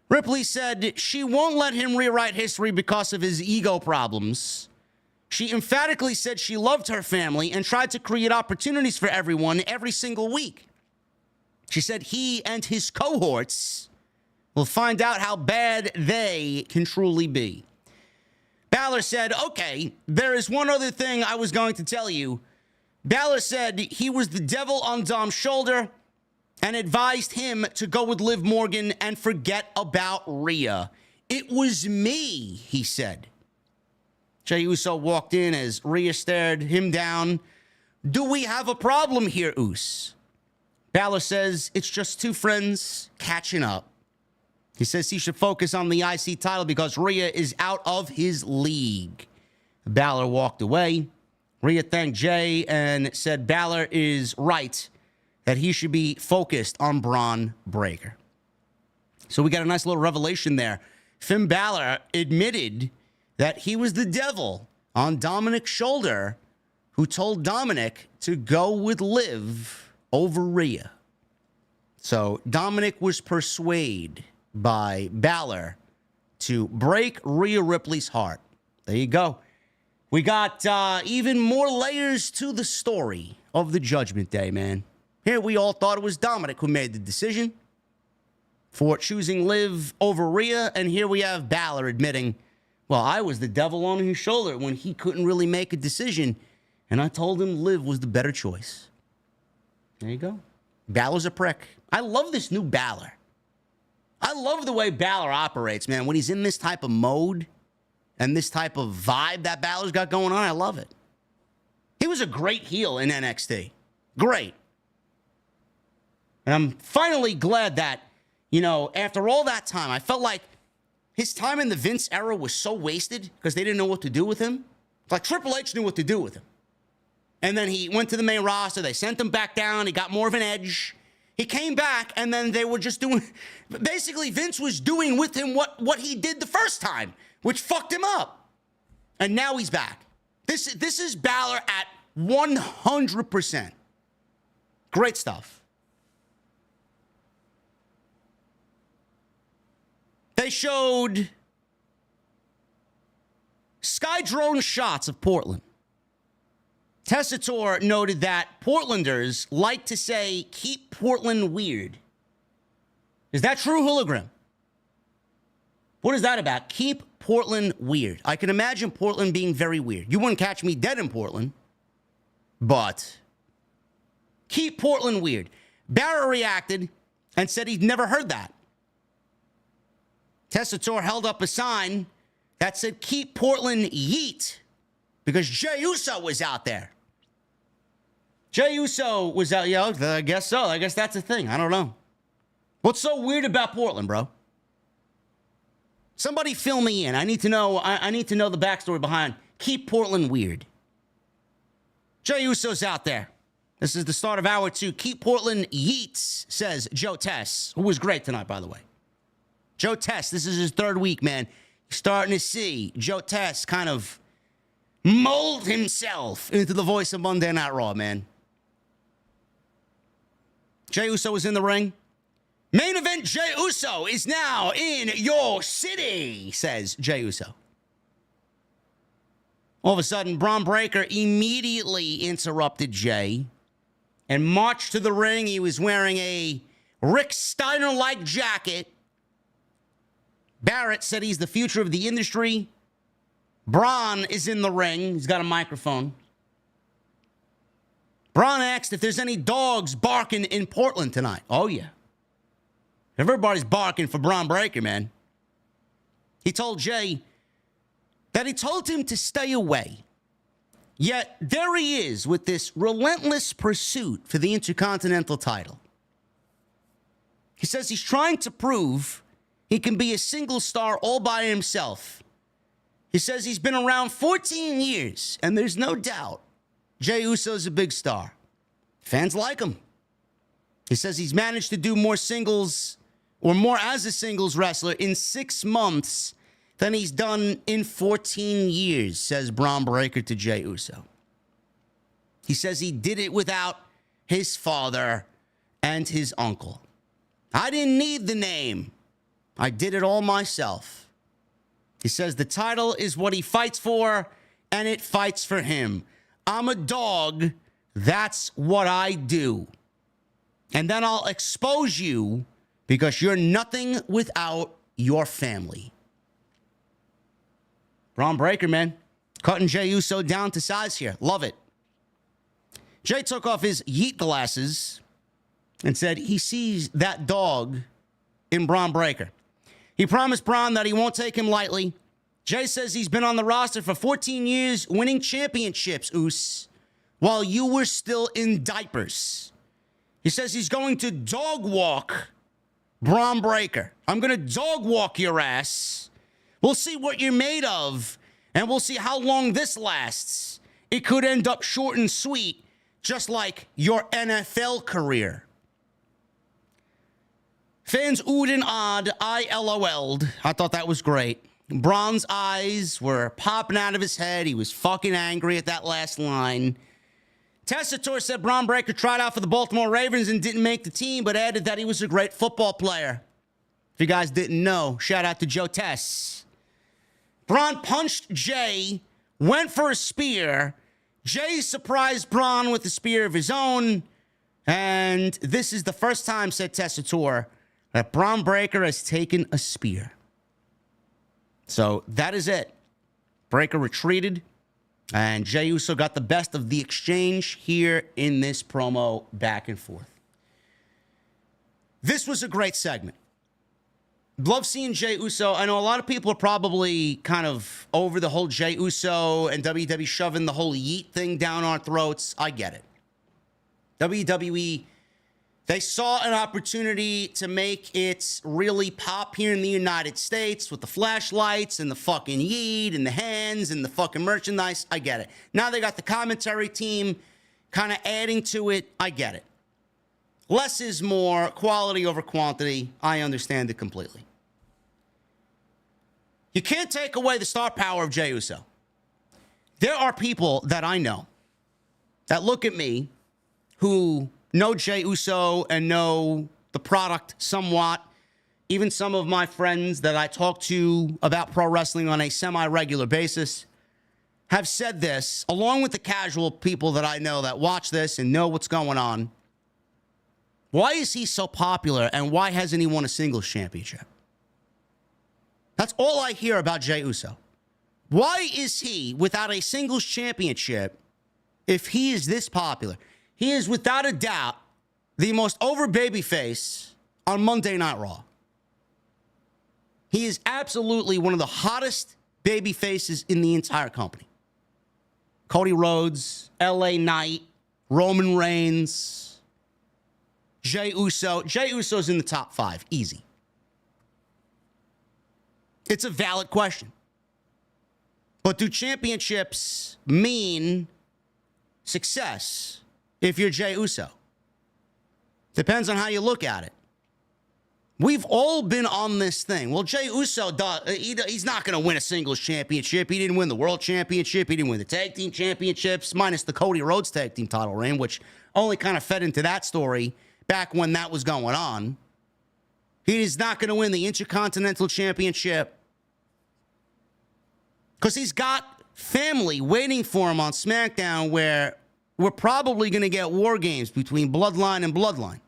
Ripley said she won't let him rewrite history because of his ego problems. She emphatically said she loved her family and tried to create opportunities for everyone every single week. She said he and his cohorts will find out how bad they can truly be. Balor said, okay, there is one other thing I was going to tell you. Balor said he was the devil on Dom's shoulder and advised him to go with Liv Morgan and forget about Rhea. It was me, he said. Jey Uso walked in as Rhea stared him down. Do we have a problem here, Us? Balor says it's just two friends catching up. He says he should focus on the IC title because Rhea is out of his league. Balor walked away. Rhea thanked Jey and said Balor is right, that he should be focused on Bron Breakker. So we got a nice little revelation there. Finn Balor admitted that he was the devil on Dominik's shoulder who told Dominik to go with Liv over Rhea. So Dominik was persuaded by Balor to break Rhea Ripley's heart. There you go. We got even more layers to the story of the Judgment Day, man. Here we all thought it was Dominik who made the decision for choosing Liv over Rhea, and here we have Balor admitting, well, I was the devil on his shoulder when he couldn't really make a decision, and I told him Liv was the better choice. There you go. Balor's a prick. I love this new Balor. I love the way Balor operates, man. When he's in this type of mode and this type of vibe that Balor's got going on, I love it. He was a great heel in NXT. Great. And I'm finally glad that, you know, after all that time, I felt like his time in the Vince era was so wasted because they didn't know what to do with him. Like Triple H knew what to do with him. And then he went to the main roster. They sent him back down. He got more of an edge. He came back, and then they were just doing... Basically, Vince was doing with him what he did the first time, which fucked him up. And now he's back. This is Balor at 100%. Great stuff. They showed sky drone shots of Portland. Tessitore noted that Portlanders like to say, keep Portland weird. Is that true, Hologram? What is that about? Keep Portland weird. I can imagine Portland being very weird. You wouldn't catch me dead in Portland, but keep Portland weird. Barra reacted and said he'd never heard that. Tessitore held up a sign that said, keep Portland yeet, because Jey Uso was out there. Jey Uso was out. Yeah, I guess so. I guess that's a thing. I don't know. What's so weird about Portland, bro? Somebody fill me in. I need to know. I need to know the backstory behind keep Portland weird. Jey Uso's out there. This is the start of hour 2. Keep Portland yeets, says Joe Tess, who was great tonight, by the way. Joe Tess, this is his 3rd week, man. You're starting to see Joe Tess kind of mold himself into the voice of Monday Night Raw, man. Jey Uso is in the ring. Main event Jey Uso is now in your city, says Jey Uso. All of a sudden, Bron Breakker immediately interrupted Jey and marched to the ring. He was wearing a Rick Steiner-like jacket. Barrett said he's the future of the industry. Braun is in the ring. He's got a microphone. Braun asked if there's any dogs barking in Portland tonight. Oh, yeah. Everybody's barking for Bron Breakker, man. He told Jey that he told him to stay away. Yet there he is with this relentless pursuit for the Intercontinental title. He says he's trying to prove he can be a single star all by himself. He says he's been around 14 years, and there's no doubt Jey Uso's a big star. Fans like him. He says he's managed to do more singles or more as a singles wrestler in 6 months than he's done in 14 years, says Bron Breakker to Jey Uso. He says he did it without his father and his uncle. I didn't need the name. I did it all myself. He says the title is what he fights for, and it fights for him. I'm a dog. That's what I do. And then I'll expose you because you're nothing without your family. Bron Breakker, man. Cutting Jey Uso down to size here. Love it. Jey took off his yeet glasses and said he sees that dog in Bron Breakker. He promised Braun that he won't take him lightly. Jey says he's been on the roster for 14 years, winning championships, Oos, while you were still in diapers. He says he's going to dog walk Bron Breakker. I'm going to dog walk your ass. We'll see what you're made of, and we'll see how long this lasts. It could end up short and sweet, just like your NFL career. Fans oohed and awed. I LOL'd. I thought that was great. Braun's eyes were popping out of his head. He was fucking angry at that last line. Tessitore said Bron Breakker tried out for the Baltimore Ravens and didn't make the team, but added that he was a great football player. If you guys didn't know, shout out to Joe Tess. Braun punched Jey, went for a spear. Jey surprised Braun with a spear of his own. And this is the first time, said Tessitore, that Bron Breakker has taken a spear. So that is it. Breakker retreated, and Jey Uso got the best of the exchange here in this promo back and forth. This was a great segment. Love seeing Jey Uso. I know a lot of people are probably kind of over the whole Jey Uso and WWE shoving the whole yeet thing down our throats. I get it. WWE, they saw an opportunity to make it really pop here in the United States with the flashlights and the fucking yeet and the hands and the fucking merchandise. I get it. Now they got the commentary team kind of adding to it. I get it. Less is more, quality over quantity. I understand it completely. You can't take away the star power of Jey Uso. There are people that I know that look at me who know Jey Uso and know the product somewhat. Even some of my friends that I talk to about pro wrestling on a semi-regular basis have said this, along with the casual people that I know that watch this and know what's going on. Why is he so popular and why hasn't he won a singles championship? That's all I hear about Jey Uso. Why is he without a singles championship if he is this popular? He is without a doubt the most over babyface on Monday Night Raw. He is absolutely one of the hottest babyfaces in the entire company. Cody Rhodes, LA Knight, Roman Reigns, Jey Uso. Jey Uso's in the top 5. Easy. It's a valid question. But do championships mean success if you're Jey Uso? Depends on how you look at it. We've all been on this thing. Well, Jey Uso, he's not going to win a singles championship. He didn't win the world championship. He didn't win the tag team championships, minus the Cody Rhodes tag team title reign, which only kind of fed into that story back when that was going on. He is not going to win the Intercontinental Championship because he's got family waiting for him on SmackDown, where we're probably going to get war games between Bloodline and Bloodline.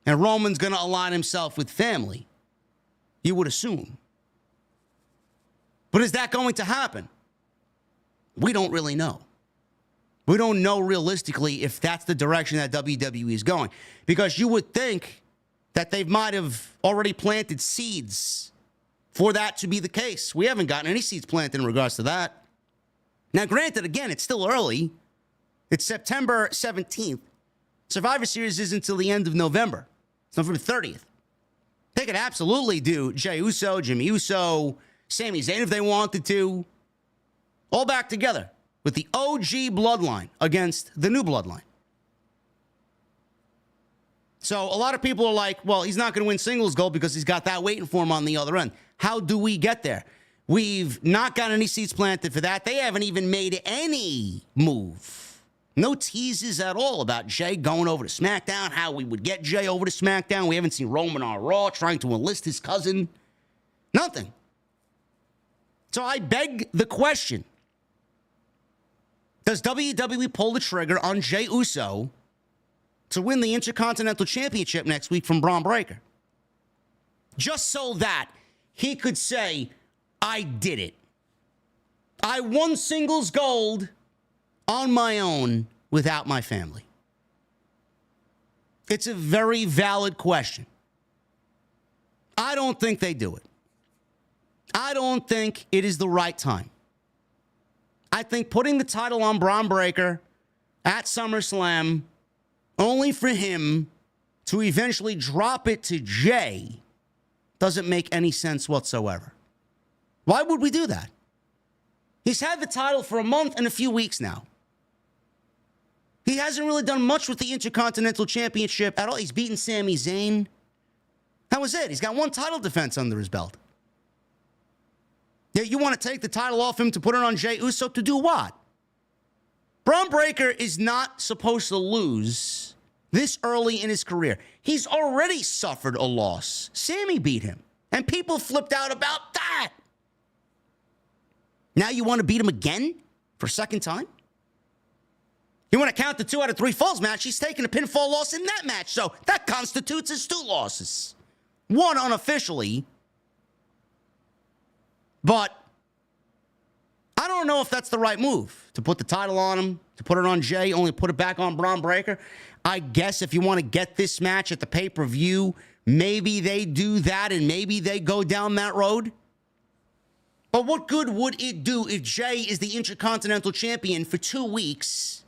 And Roman's going to align himself with family, you would assume. But is that going to happen? We don't really know. We don't know realistically if that's the direction that WWE is going. Because you would think that they might have already planted seeds for that to be the case. We haven't gotten any seeds planted in regards to that. Now, granted, again, it's still early. It's September 17th. Survivor Series is until the end of November. It's November 30th. They could absolutely do Jey Uso, Jimmy Uso, Sami Zayn if they wanted to. All back together with the OG bloodline against the new bloodline. So a lot of people are like, well, he's not going to win singles gold because he's got that waiting for him on the other end. How do we get there? We've not got any seeds planted for that. They haven't even made any move. No teases at all about Jey going over to SmackDown, how we would get Jey over to SmackDown. We haven't seen Roman on Raw trying to enlist his cousin. Nothing. So I beg the question. Does WWE pull the trigger on Jey Uso to win the Intercontinental Championship next week from Bron Breakker? Just so that he could say, I did it. I won singles gold on my own without my family. It's a very valid question. I don't think they do it. I don't think it is the right time. I think putting the title on Bron Breakker at SummerSlam only for him to eventually drop it to Jey doesn't make any sense whatsoever. Why would we do that? He's had the title for a month and a few weeks now. He hasn't really done much with the Intercontinental Championship at all. He's beaten Sami Zayn. That was it. He's got one title defense under his belt. Yet you want to take the title off him to put it on Jey Uso to do what? Bron Breakker is not supposed to lose this early in his career. He's already suffered a loss. Sami beat him, and people flipped out about that. Now you want to beat him again for a second time? You want to count the 2 out of 3 falls match? He's taking a pinfall loss in that match, so that constitutes his 2 losses. 1 unofficially. But I don't know if that's the right move, to put the title on him, to put it on Jey, only put it back on Bron Breakker. I guess if you want to get this match at the pay-per-view, maybe they do that and maybe they go down that road. But what good would it do if Jey is the Intercontinental Champion for 2 weeks,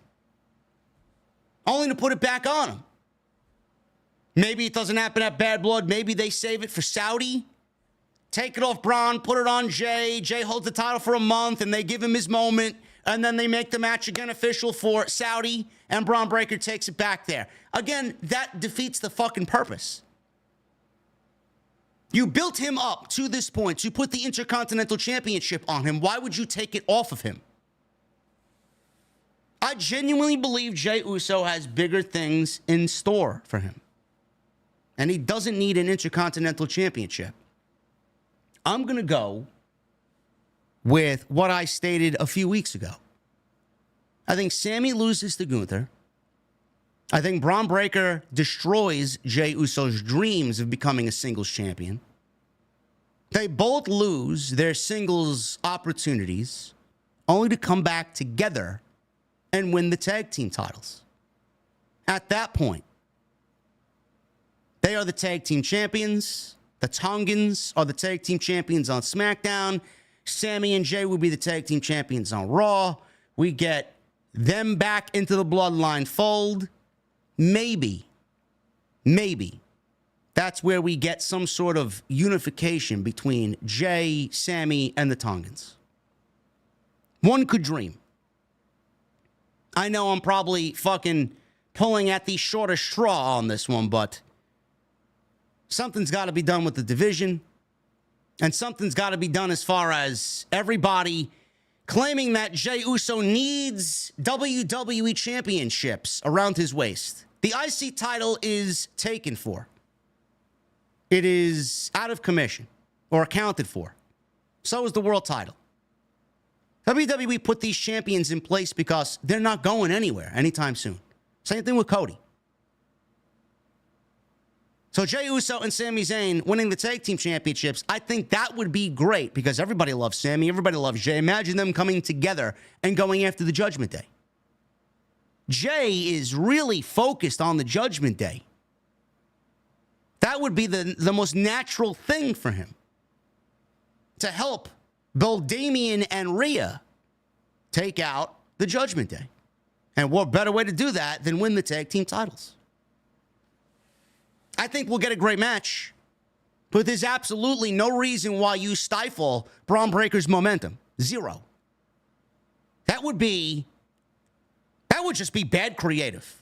only to put it back on him? Maybe it doesn't happen at Bad Blood. Maybe they save it for Saudi. Take it off Braun, put it on Jey. Jey holds the title for a month, and they give him his moment. And then they make the match again official for Saudi, and Bron Breakker takes it back there. Again, that defeats the fucking purpose. You built him up to this point. You put the Intercontinental Championship on him. Why would you take it off of him? I genuinely believe Jey Uso has bigger things in store for him. And he doesn't need an Intercontinental Championship. I'm going to go with what I stated a few weeks ago. I think Sami loses to Gunther. I think Bron Breakker destroys Jey Uso's dreams of becoming a singles champion. They both lose their singles opportunities, only to come back together and win the tag team titles. At that point, they are the tag team champions. The Tongans are the tag team champions on SmackDown. Sami and Jey will be the tag team champions on Raw. We get them back into the Bloodline fold. Maybe that's where we get some sort of unification between Jey, Sami, and the Tongans. One could dream. I know I'm probably fucking pulling at the shortest straw on this one, but something's got to be done with the division. And something's got to be done as far as everybody claiming that Jey Uso needs WWE championships around his waist. The IC title is taken for. It is out of commission or accounted for. So is the world title. WWE put these champions in place because they're not going anywhere anytime soon. Same thing with Cody. So Jey Uso and Sami Zayn winning the tag team championships, I think that would be great because everybody loves Sami, everybody loves Jey. Imagine them coming together and going after the Judgment Day. Jey is really focused on the Judgment Day. That would be the most natural thing for him. To help both Damian and Rhea take out the Judgment Day. And what better way to do that than win the tag team titles? I think we'll get a great match, but there's absolutely no reason why you stifle Bron Breakker's momentum. Zero. That would just be bad creative.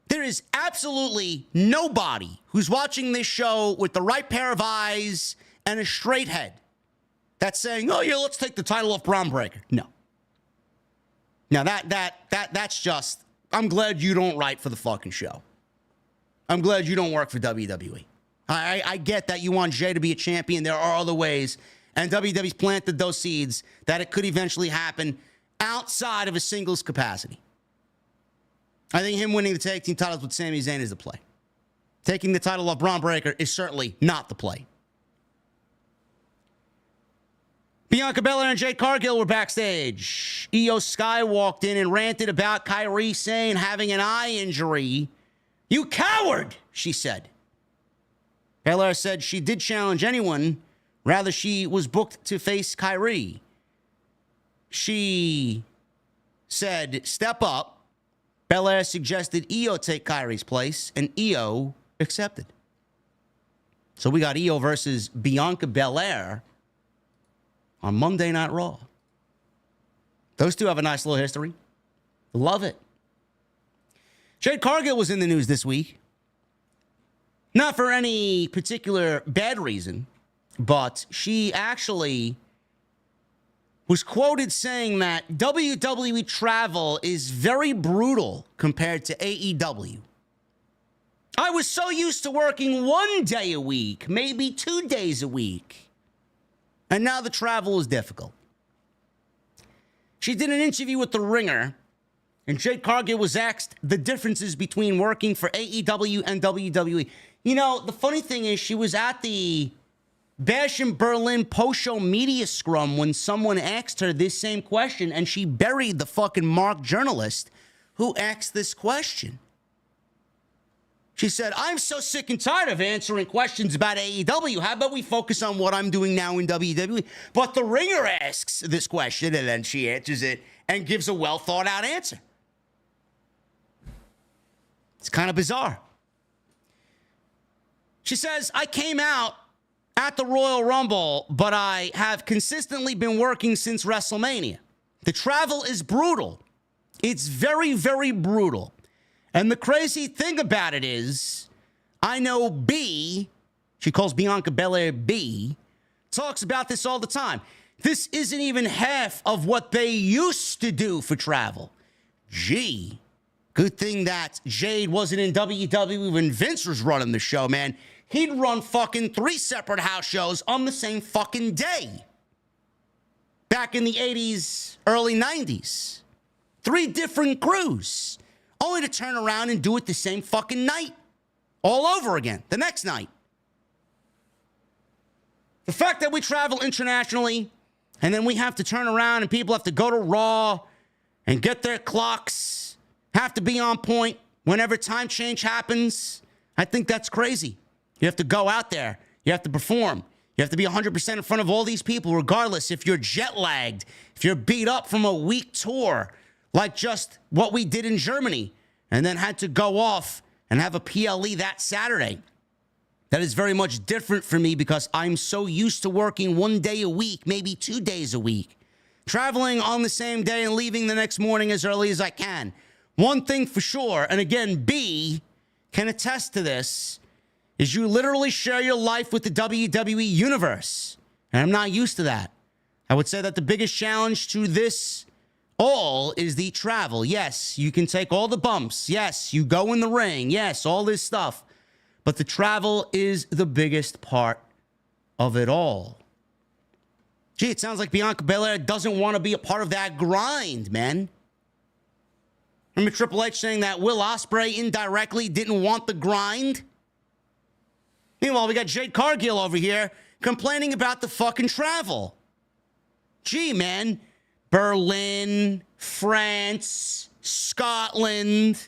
There is absolutely nobody who's watching this show with the right pair of eyes and a straight head that's saying, oh yeah, let's take the title off Bron Breakker. No. Now that's just, I'm glad you don't write for the fucking show. I'm glad you don't work for WWE. I get that you want Jey to be a champion. There are other ways. And WWE's planted those seeds that it could eventually happen outside of a singles capacity. I think him winning the tag team titles with Sami Zayn is the play. Taking the title off Bron Breakker is certainly not the play. Bianca Belair and Jade Cargill were backstage. Io Sky walked in and ranted about Kairi Sane having an eye injury. You coward, she said. Belair said she did challenge anyone. Rather, she was booked to face Kairi. She said, step up. Belair suggested Io take Kairi's place, and Io accepted. So we got Io versus Bianca Belair on Monday Night Raw. Those two have a nice little history. Love it. Jade Cargill was in the news this week. Not for any particular bad reason, but she actually was quoted saying that WWE travel is very brutal compared to AEW. I was so used to working 1 day a week, maybe 2 days a week, and now the travel is difficult. She did an interview with The Ringer, and Jade Cargill was asked the differences between working for AEW and WWE. You know, the funny thing is she was at the Bash in Berlin post-show media scrum when someone asked her this same question, and she buried the fucking Mark journalist who asked this question. She said, I'm so sick and tired of answering questions about AEW. How about we focus on what I'm doing now in WWE? But the ringer asks this question, and then she answers it and gives a well-thought-out answer. It's kind of bizarre. She says, I came out at the Royal Rumble, but I have consistently been working since WrestleMania. The travel is brutal. It's very, very brutal. And the crazy thing about it is, I know B, she calls Bianca Belair B, talks about this all the time. This isn't even half of what they used to do for travel. Gee, good thing that Jade wasn't in WWE when Vince was running the show, man. He'd run fucking 3 separate house shows on the same fucking day. Back in the 80s, early 90s. 3 different crews. Only to turn around and do it the same fucking night. All over again, the next night. The fact that we travel internationally, and then we have to turn around and people have to go to Raw and get their clocks, have to be on point whenever time change happens, I think that's crazy. You have to go out there. You have to perform. You have to be 100% in front of all these people, regardless if you're jet lagged, if you're beat up from a week tour, like just what we did in Germany, and then had to go off and have a PLE that Saturday. That is very much different for me because I'm so used to working 1 day a week, maybe 2 days a week, traveling on the same day and leaving the next morning as early as I can. One thing for sure, and again, B can attest to this, is you literally share your life with the WWE Universe. And I'm not used to that. I would say that the biggest challenge to this all is the travel. Yes, you can take all the bumps. Yes, you go in the ring. Yes, all this stuff. But the travel is the biggest part of it all. Gee, it sounds like Bianca Belair doesn't want to be a part of that grind, man. Remember Triple H saying that Will Ospreay indirectly didn't want the grind? Meanwhile, we got Jade Cargill over here complaining about the fucking travel. Gee, man. Berlin, France, Scotland.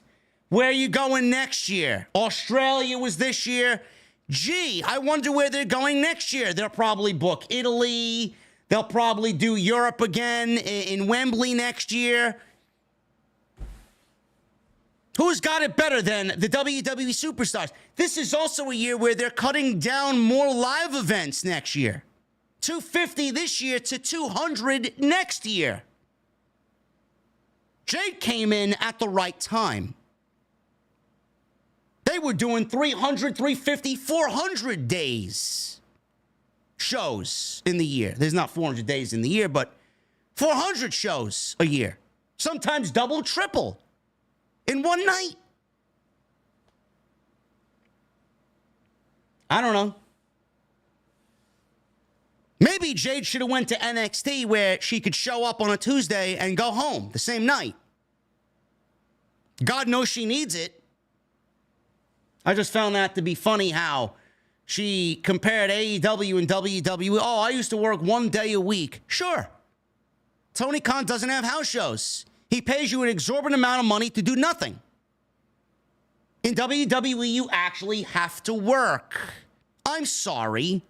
Where are you going next year? Australia was this year. Gee, I wonder where they're going next year. They'll probably book Italy. They'll probably do Europe again in Wembley next year. Who's got it better than the WWE superstars? This is also a year where they're cutting down more live events next year. 250 this year to 200 next year. Jade came in at the right time. They were doing 300, 350, 400 days shows in the year. There's not 400 days in the year, but 400 shows a year. Sometimes double, triple. In one night. I don't know. Maybe Jade should have went to NXT where she could show up on a Tuesday and go home the same night. God knows she needs it. I just found that to be funny how she compared AEW and WWE. Oh, I used to work 1 day a week. Sure. Tony Khan doesn't have house shows. He pays you an exorbitant amount of money to do nothing. In WWE, you actually have to work. I'm sorry.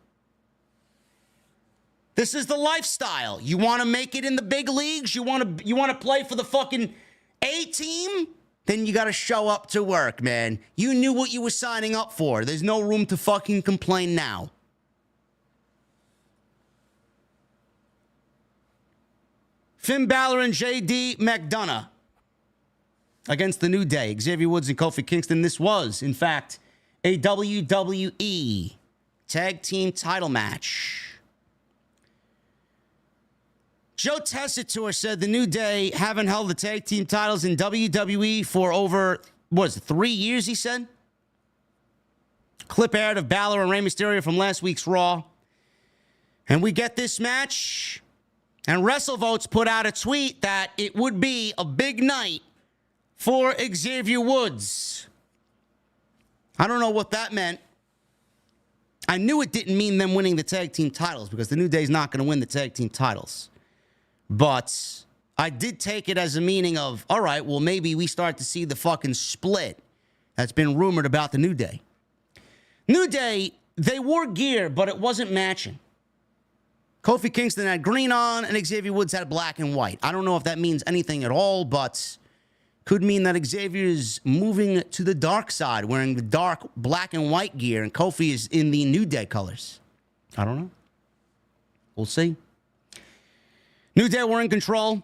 This is the lifestyle. You want to make it in the big leagues? You want to play for the fucking A team? Then you got to show up to work, man. You knew what you were signing up for. There's no room to fucking complain now. Finn Balor and J.D. McDonough against the New Day. Xavier Woods and Kofi Kingston. This was, in fact, a WWE Tag Team title match. Joe Tessitore said the New Day haven't held the Tag Team titles in WWE for over, 3 years, he said? Clip aired of Balor and Rey Mysterio from last week's Raw. And we get this match. And WrestleVotes put out a tweet that it would be a big night for Xavier Woods. I don't know what that meant. I knew it didn't mean them winning the tag team titles because the New Day's not going to win the tag team titles. But I did take it as a meaning of, all right, well, maybe we start to see the fucking split that's been rumored about the New Day. New Day, they wore gear, but it wasn't matching. Kofi Kingston had green on, and Xavier Woods had black and white. I don't know if that means anything at all, but could mean that Xavier's moving to the dark side, wearing the dark black and white gear, and Kofi is in the New Day colors. I don't know. We'll see. New Day were in control.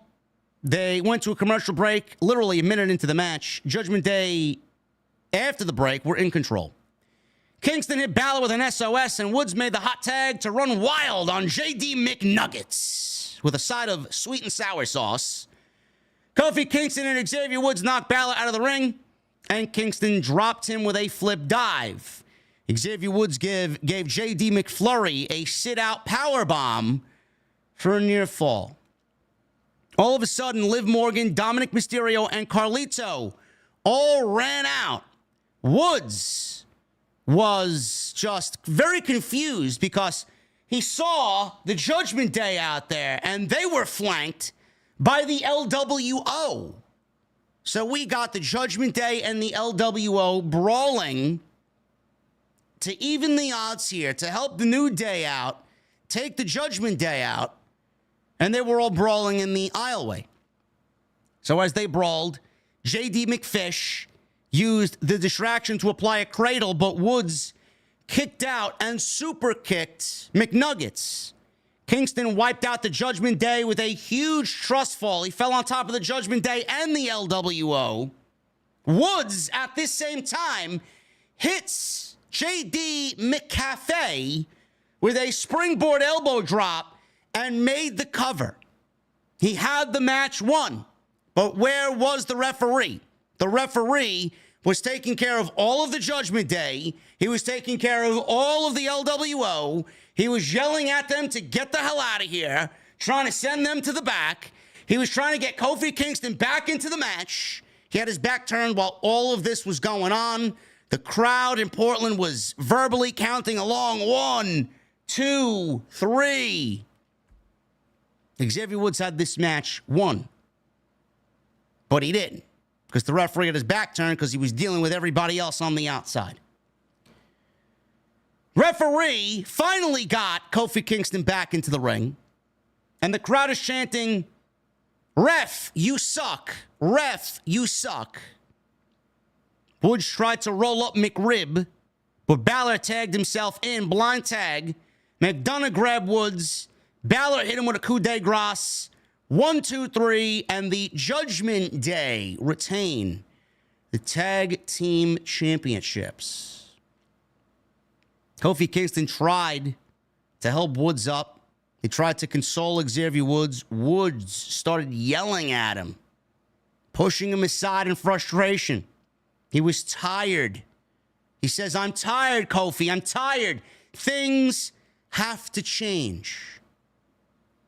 They went to a commercial break literally a minute into the match. Judgment Day, after the break, were in control. Kingston hit Balor with an SOS, and Woods made the hot tag to run wild on JD McNuggets with a side of sweet and sour sauce. Kofi Kingston and Xavier Woods knocked Balor out of the ring, and Kingston dropped him with a flip dive. Xavier Woods gave JD McFlurry a sit-out powerbomb for a near fall. All of a sudden, Liv Morgan, Dominik Mysterio, and Carlito all ran out. Woods was just very confused because he saw the Judgment Day out there, and they were flanked by the LWO. So we got the Judgment Day and the LWO brawling to even the odds here, to help the New Day out, take the Judgment Day out, and they were all brawling in the aisleway. So as they brawled, JD McFish used the distraction to apply a cradle, but Woods kicked out and super kicked McNuggets. Kingston wiped out the Judgment Day with a huge trust fall. He fell on top of the Judgment Day and the LWO. Woods, at this same time, hits JD McCafe with a springboard elbow drop and made the cover. He had the match won, but where was the referee? The referee was taking care of all of the Judgment Day. He was taking care of all of the LWO. He was yelling at them to get the hell out of here, trying to send them to the back. He was trying to get Kofi Kingston back into the match. He had his back turned while all of this was going on. The crowd in Portland was verbally counting along. 1, 2, 3. Xavier Woods had this match won, but he didn't, because the referee had his back turned because he was dealing with everybody else on the outside. Referee finally got Kofi Kingston back into the ring, and the crowd is chanting, "Ref, you suck. Ref, you suck." Woods tried to roll up McRib, but Balor tagged himself in, blind tag. McDonough grabbed Woods. Balor hit him with a coup de grace. 1, 2, 3, and the Judgment Day retain the tag team championships. Kofi Kingston tried to help Woods up. He tried to console Xavier Woods. Woods started yelling at him, pushing him aside in frustration. He was tired. He says, "I'm tired, Kofi. I'm tired. Things have to change."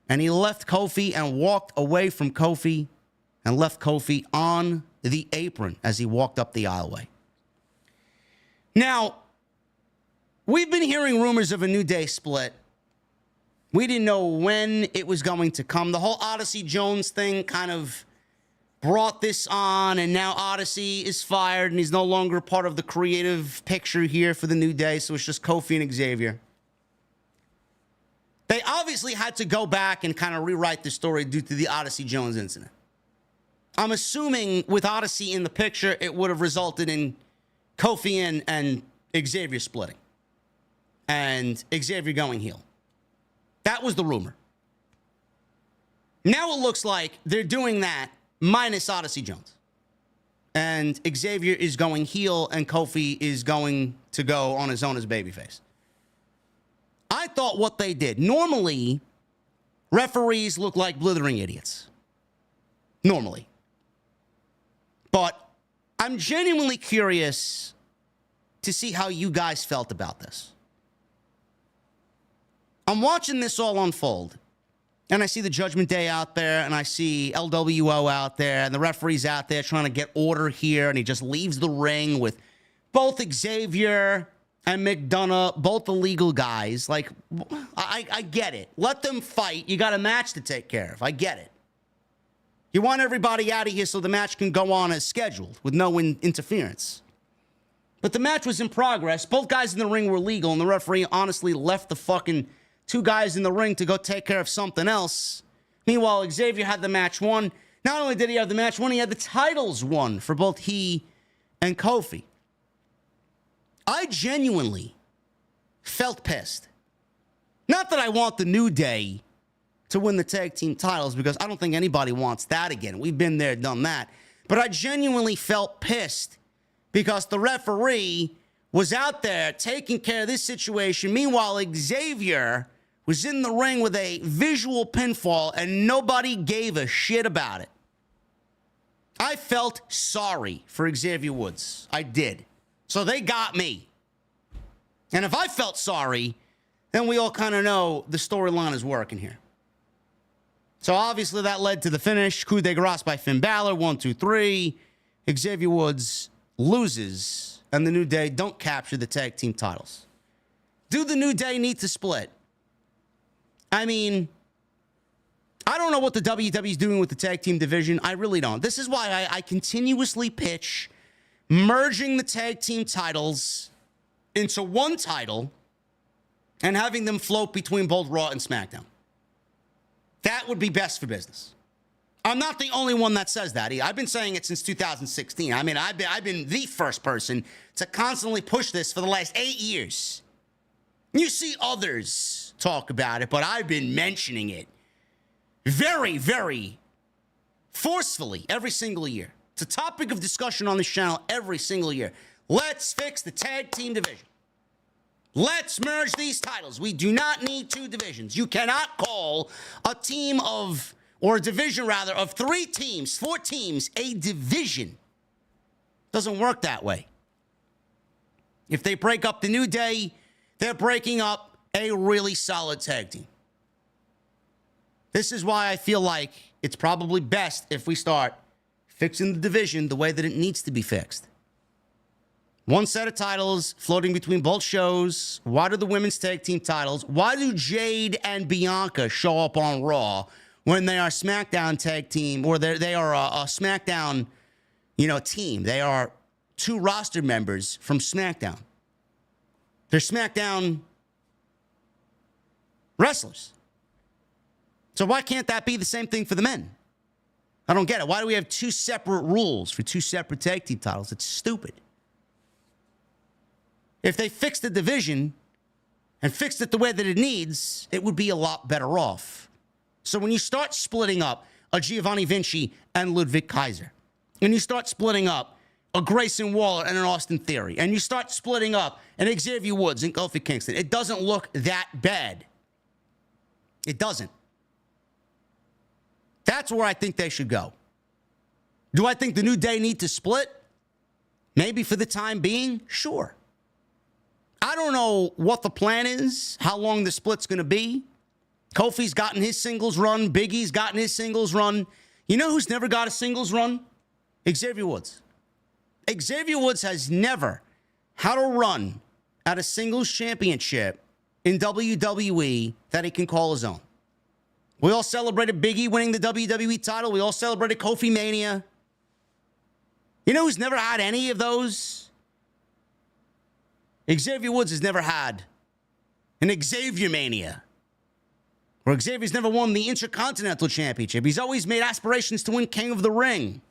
And he left Kofi and walked away from Kofi and left Kofi on the apron as he walked up the aisleway. Now, we've been hearing rumors of a New Day split. We didn't know when it was going to come. The whole Odyssey Jones thing kind of brought this on, and now Odyssey is fired, and he's no longer part of the creative picture here for the New Day, so it's just Kofi and Xavier. They obviously had to go back and kind of rewrite the story due to the Odyssey Jones incident. I'm assuming with Odyssey in the picture, it would have resulted in Kofi and Xavier splitting and Xavier going heel. That was the rumor. Now it looks like they're doing that minus Odyssey Jones. And Xavier is going heel and Kofi is going to go on his own as babyface. I thought what they did. Normally, referees look like blithering idiots. Normally. But I'm genuinely curious to see how you guys felt about this. I'm watching this all unfold, and I see the Judgment Day out there, and I see LWO out there, and the referee's out there trying to get order here, and he just leaves the ring with both Xavier and McDonough, both illegal guys. Like, I get it. Let them fight. You got a match to take care of. I get it. You want everybody out of here so the match can go on as scheduled with no interference. But the match was in progress. Both guys in the ring were legal, and the referee honestly left the fucking two guys in the ring to go take care of something else. Meanwhile, Xavier had the match won. Not only did he have the match won, he had the titles won for both he and Kofi. I genuinely felt pissed. Not that I want the New Day to win the tag team titles, because I don't think anybody wants that again. We've been there, done that. But I genuinely felt pissed because the referee was out there taking care of this situation. Meanwhile, Xavier was in the ring with a visual pinfall and nobody gave a shit about it. I felt sorry for Xavier Woods. I did. So they got me. And if I felt sorry, then we all kind of know the storyline is working here. So obviously that led to the finish. Coup de grace by Finn Balor. 1, 2, 3. Xavier Woods loses, and the New Day don't capture the tag team titles. Do the New Day need to split? I mean, I don't know what the WWE is doing with the tag team division. I really don't. This is why I continuously pitch merging the tag team titles into one title and having them float between both Raw and SmackDown. That would be best for business. I'm not the only one that says that. I've been saying it since 2016. I mean, I've been the first person to constantly push this for the last 8 years. You see others talk about it, but I've been mentioning it very, very forcefully every single year. It's a topic of discussion on this channel every single year. Let's fix the tag team division. Let's merge these titles. We do not need two divisions. You cannot call a team of, or a division rather, of 3 teams, 4 teams, a division. Doesn't work that way. If they break up the New Day, they're breaking up a really solid tag team. This is why I feel like it's probably best if we start fixing the division the way that it needs to be fixed. One set of titles floating between both shows. Why do the women's tag team titles? Why do Jade and Bianca show up on Raw when they are SmackDown tag team, or they are a SmackDown, team? They are 2 roster members from SmackDown. They're SmackDown wrestlers. So why can't that be the same thing for the men? I don't get it. Why do we have 2 separate rules for 2 separate tag team titles? It's stupid. If they fixed the division and fixed it the way that it needs, it would be a lot better off. So when you start splitting up a Giovanni Vinci and Ludwig Kaiser, and you start splitting up a Grayson Waller and an Austin Theory, and you start splitting up an Xavier Woods and Kofi Kingston, it doesn't look that bad. It doesn't. That's where I think they should go. Do I think the New Day need to split? Maybe for the time being? Sure. I don't know what the plan is, how long the split's going to be. Kofi's gotten his singles run. Big E's gotten his singles run. You know who's never got a singles run? Xavier Woods. Xavier Woods has never had a run at a singles championship in WWE that he can call his own. We all celebrated Big E winning the WWE title. We all celebrated Kofi Mania. You know who's never had any of those? Xavier Woods has never had an Xavier Mania. Or Xavier's never won the Intercontinental Championship. He's always made aspirations to win King of the Ring.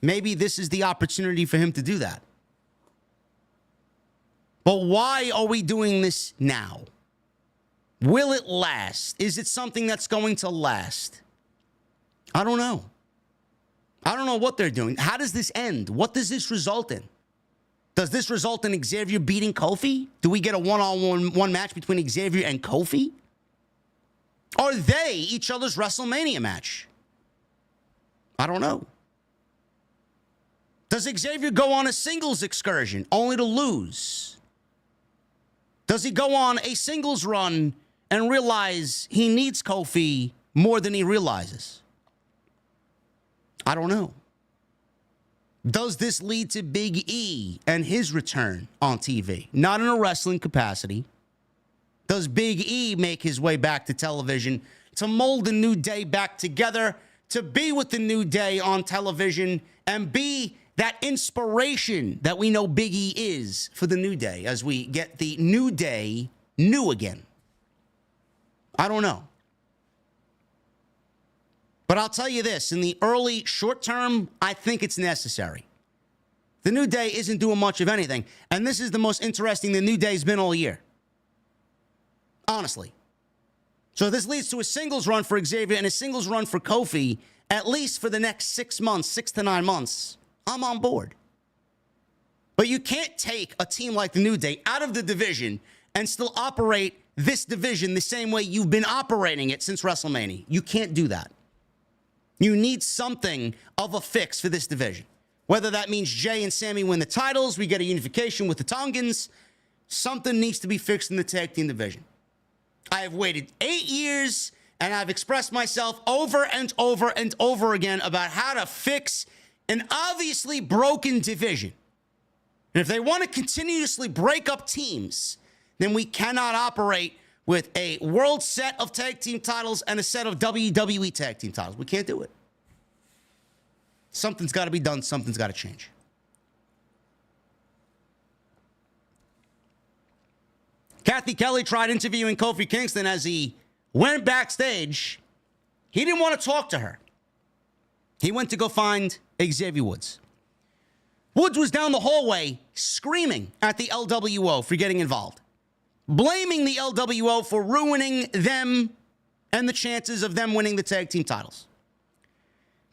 Maybe this is the opportunity for him to do that. But why are we doing this now? Will it last? Is it something that's going to last? I don't know. I don't know what they're doing. How does this end? What does this result in? Does this result in Xavier beating Kofi? Do we get a one-on-one match between Xavier and Kofi? Are they each other's WrestleMania match? I don't know. Does Xavier go on a singles excursion only to lose? Does he go on a singles run and realize he needs Kofi more than he realizes? I don't know. Does this lead to Big E and his return on TV? Not in a wrestling capacity. Does Big E make his way back to television to mold the New Day back together, to be with the New Day on television and be that inspiration that we know Big E is for the New Day as we get the New Day new again? I don't know. But I'll tell you this, in the early short term, I think it's necessary. The New Day isn't doing much of anything, and this is the most interesting the New Day's been all year. Honestly. So this leads to a singles run for Xavier and a singles run for Kofi, at least for the next 6 months, 6 to 9 months. I'm on board. But you can't take a team like the New Day out of the division and still operate this division the same way you've been operating it since WrestleMania. You can't do that. You need something of a fix for this division. Whether that means Jey and Sami win the titles, we get a unification with the Tongans, something needs to be fixed in the tag team division. I have waited 8 years, and I've expressed myself over and over and over again about how to fix an obviously broken division. And if they want to continuously break up teams, then we cannot operate with a world set of tag team titles and a set of WWE tag team titles. We can't do it. Something's got to be done. Something's got to change. Kathy Kelly tried interviewing Kofi Kingston. As he went backstage, he didn't want to talk to her. He went to go find Xavier Woods. Woods was down the hallway screaming at the LWO for getting involved, blaming the LWO for ruining them and the chances of them winning the tag team titles.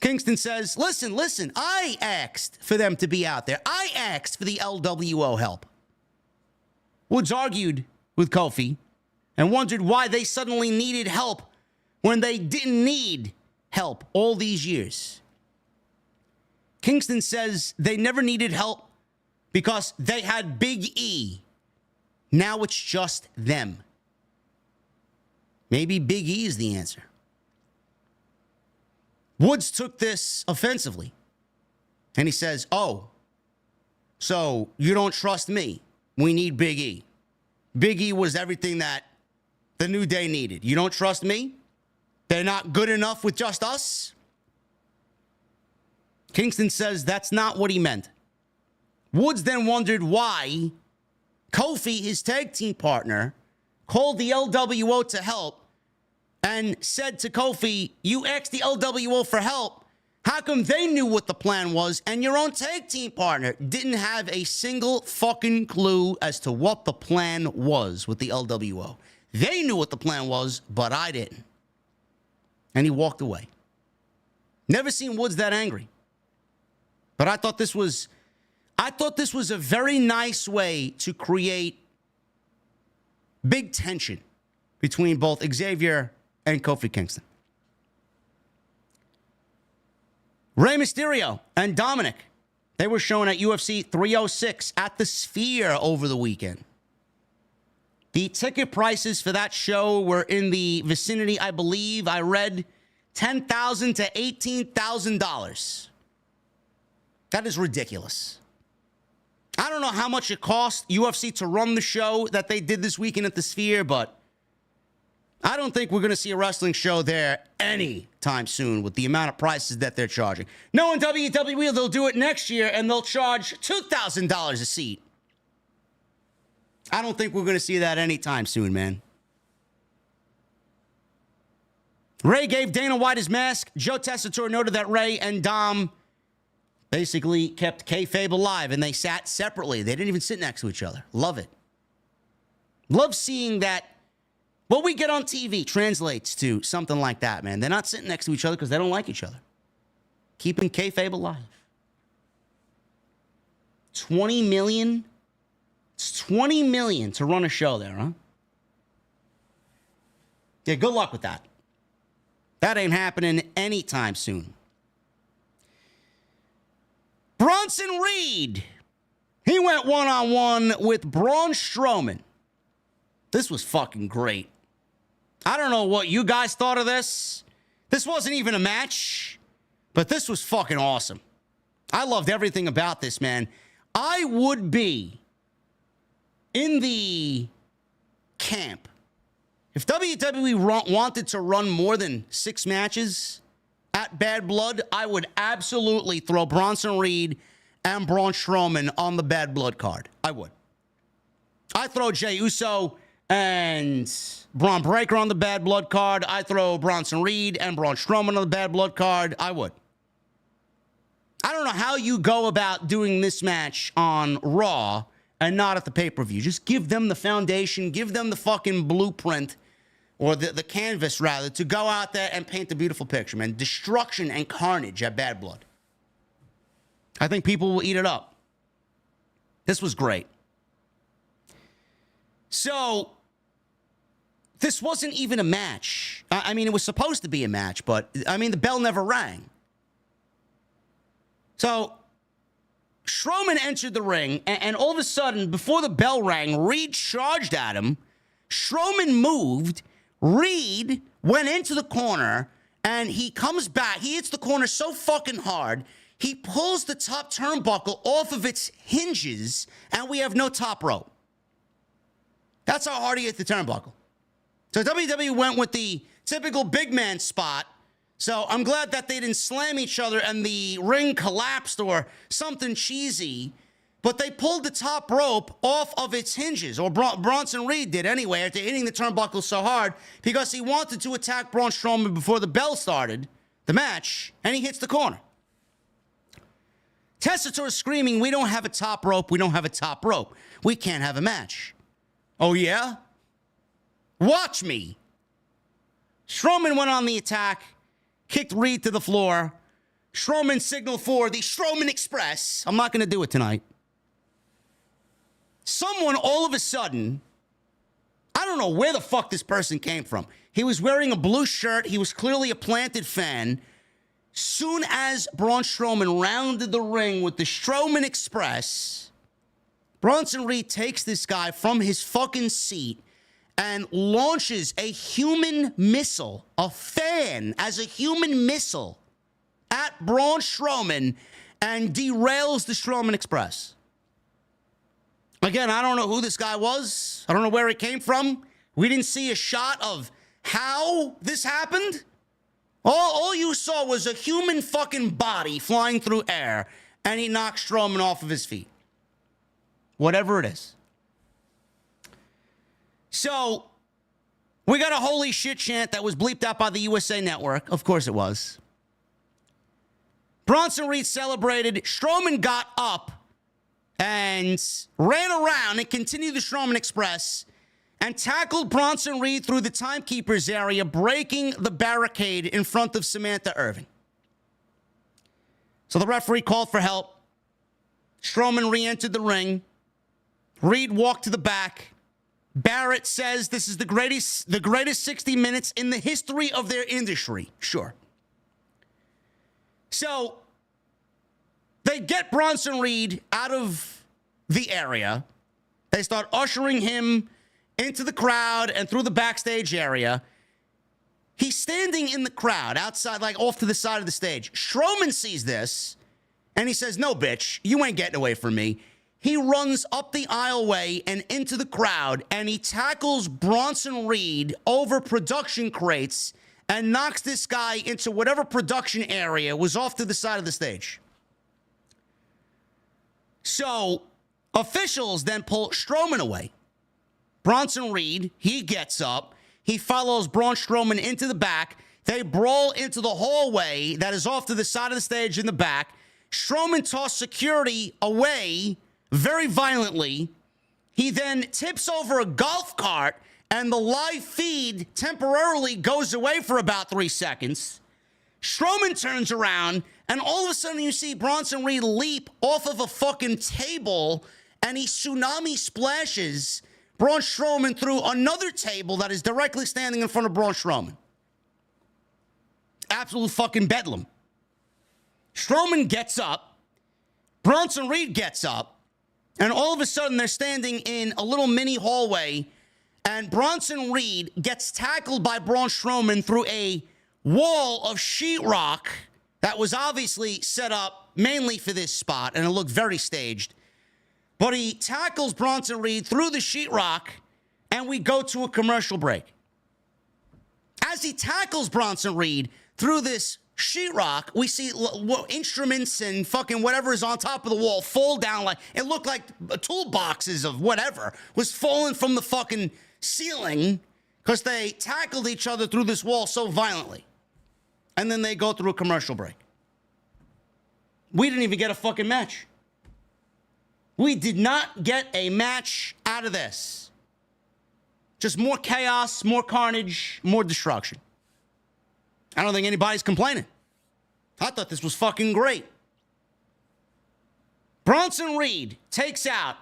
Kingston says, listen, I asked for them to be out there. I asked for the LWO help. Woods argued with Kofi and wondered why they suddenly needed help when they didn't need help all these years. Kingston says they never needed help because they had Big E. Now it's just them. Maybe Big E is the answer. Woods took this offensively. And he says, oh, so you don't trust me? We need Big E. Big E was everything that the New Day needed. You don't trust me? They're not good enough with just us? Kingston says that's not what he meant. Woods then wondered why Kofi, his tag team partner, called the LWO to help and said to Kofi, you asked the LWO for help. How come they knew what the plan was and your own tag team partner didn't have a single fucking clue as to what the plan was with the LWO? They knew what the plan was, but I didn't. And he walked away. Never seen Woods that angry. But I thought this was a very nice way to create big tension between both Xavier and Kofi Kingston. Rey Mysterio and Dominik, they were shown at UFC 306 at the Sphere over the weekend. The ticket prices for that show were in the vicinity, I believe, I read $10,000 to $18,000. That is ridiculous. I don't know how much it cost UFC to run the show that they did this weekend at the Sphere, but I don't think we're going to see a wrestling show there anytime soon with the amount of prices that they're charging. No, in WWE, they'll do it next year, and they'll charge $2,000 a seat. I don't think we're going to see that anytime soon, man. Rey gave Dana White his mask. Joe Tessitore noted that Rey and Dom basically kept kayfabe alive, and they sat separately. They didn't even sit next to each other. Love it. Love seeing that what we get on TV translates to something like that, man. They're not sitting next to each other because they don't like each other. Keeping kayfabe alive. $20 million? It's $20 million to run a show there, huh? Yeah, good luck with that. That ain't happening anytime soon. Bronson Reed. He went one-on-one with Braun Strowman. This was fucking great. I don't know what you guys thought of this. This wasn't even a match, but this was fucking awesome. I loved everything about this, man. I would be in the camp. If WWE wanted to run more than 6 matches at Bad Blood, I would absolutely throw Bronson Reed and Braun Strowman on the Bad Blood card. I would. I'd throw Jey Uso and Bron Breakker on the Bad Blood card. I'd throw Bronson Reed and Braun Strowman on the Bad Blood card. I would. I don't know how you go about doing this match on Raw and not at the pay-per-view. Just give them the foundation, give them the fucking blueprint, or the canvas, rather, to go out there and paint a beautiful picture, man. Destruction and carnage at Bad Blood. I think people will eat it up. This was great. So, this wasn't even a match. I mean, it was supposed to be a match, but, I mean, the bell never rang. So, Strowman entered the ring, and all of a sudden, before the bell rang, Reed charged at him. Strowman moved. Reed went into the corner, and he comes back. He hits the corner so fucking hard, he pulls the top turnbuckle off of its hinges, and we have no top rope. That's how hard he hit the turnbuckle. So WWE went with the typical big man spot. So I'm glad that they didn't slam each other and the ring collapsed or something cheesy. But they pulled the top rope off of its hinges, or Bronson Reed did anyway, after hitting the turnbuckle so hard, because he wanted to attack Braun Strowman before the bell started, the match, and he hits the corner. Tessitore is screaming, "We don't have a top rope, we don't have a top rope. We can't have a match." Oh, yeah? Watch me. Strowman went on the attack, kicked Reed to the floor. Strowman signaled for the Strowman Express. I'm not going to do it tonight. Someone all of a sudden, I don't know where the fuck this person came from. He was wearing a blue shirt. He was clearly a planted fan. Soon as Braun Strowman rounded the ring with the Strowman Express, Bronson Reed takes this guy from his fucking seat and launches a human missile, a fan as a human missile, at Braun Strowman and derails the Strowman Express. Again, I don't know who this guy was. I don't know where he came from. We didn't see a shot of how this happened. All you saw was a human fucking body flying through air, and he knocked Strowman off of his feet. Whatever it is. So, we got a holy shit chant that was bleeped out by the USA Network. Of course it was. Bronson Reed celebrated. Strowman got up and ran around and continued the Strowman Express and tackled Bronson Reed through the timekeeper's area, breaking the barricade in front of Samantha Irvin. So the referee called for help. Strowman re-entered the ring. Reed walked to the back. Barrett says this is the greatest 60 minutes in the history of their industry. Sure. So they get Bronson Reed out of the area. They start ushering him into the crowd and through the backstage area. He's standing in the crowd outside, like off to the side of the stage. Strowman sees this and he says, "No, bitch, you ain't getting away from me." He runs up the aisleway and into the crowd, and he tackles Bronson Reed over production crates and knocks this guy into whatever production area was off to the side of the stage. So, officials then pull Strowman away. Bronson Reed, he gets up. He follows Braun Strowman into the back. They brawl into the hallway that is off to the side of the stage in the back. Strowman tossed security away very violently. He then tips over a golf cart, and the live feed temporarily goes away for about 3 seconds. Strowman turns around, and all of a sudden you see Bronson Reed leap off of a fucking table, and he tsunami splashes Braun Strowman through another table that is directly standing in front of Braun Strowman. Absolute fucking bedlam. Strowman gets up. Bronson Reed gets up. And all of a sudden, they're standing in a little mini hallway, and Bronson Reed gets tackled by Braun Strowman through a wall of sheetrock that was obviously set up mainly for this spot, and it looked very staged. But he tackles Bronson Reed through the sheetrock, and we go to a commercial break. As he tackles Bronson Reed through this sheetrock, we see instruments and fucking whatever is on top of the wall fall down. Like it looked like toolboxes of whatever was falling from the fucking ceiling because they tackled each other through this wall so violently. And then they go through a commercial break. We didn't even get a fucking match. We did not get a match out of this. Just more chaos, more carnage, more destruction. I don't think anybody's complaining. I thought this was fucking great. Bronson Reed takes out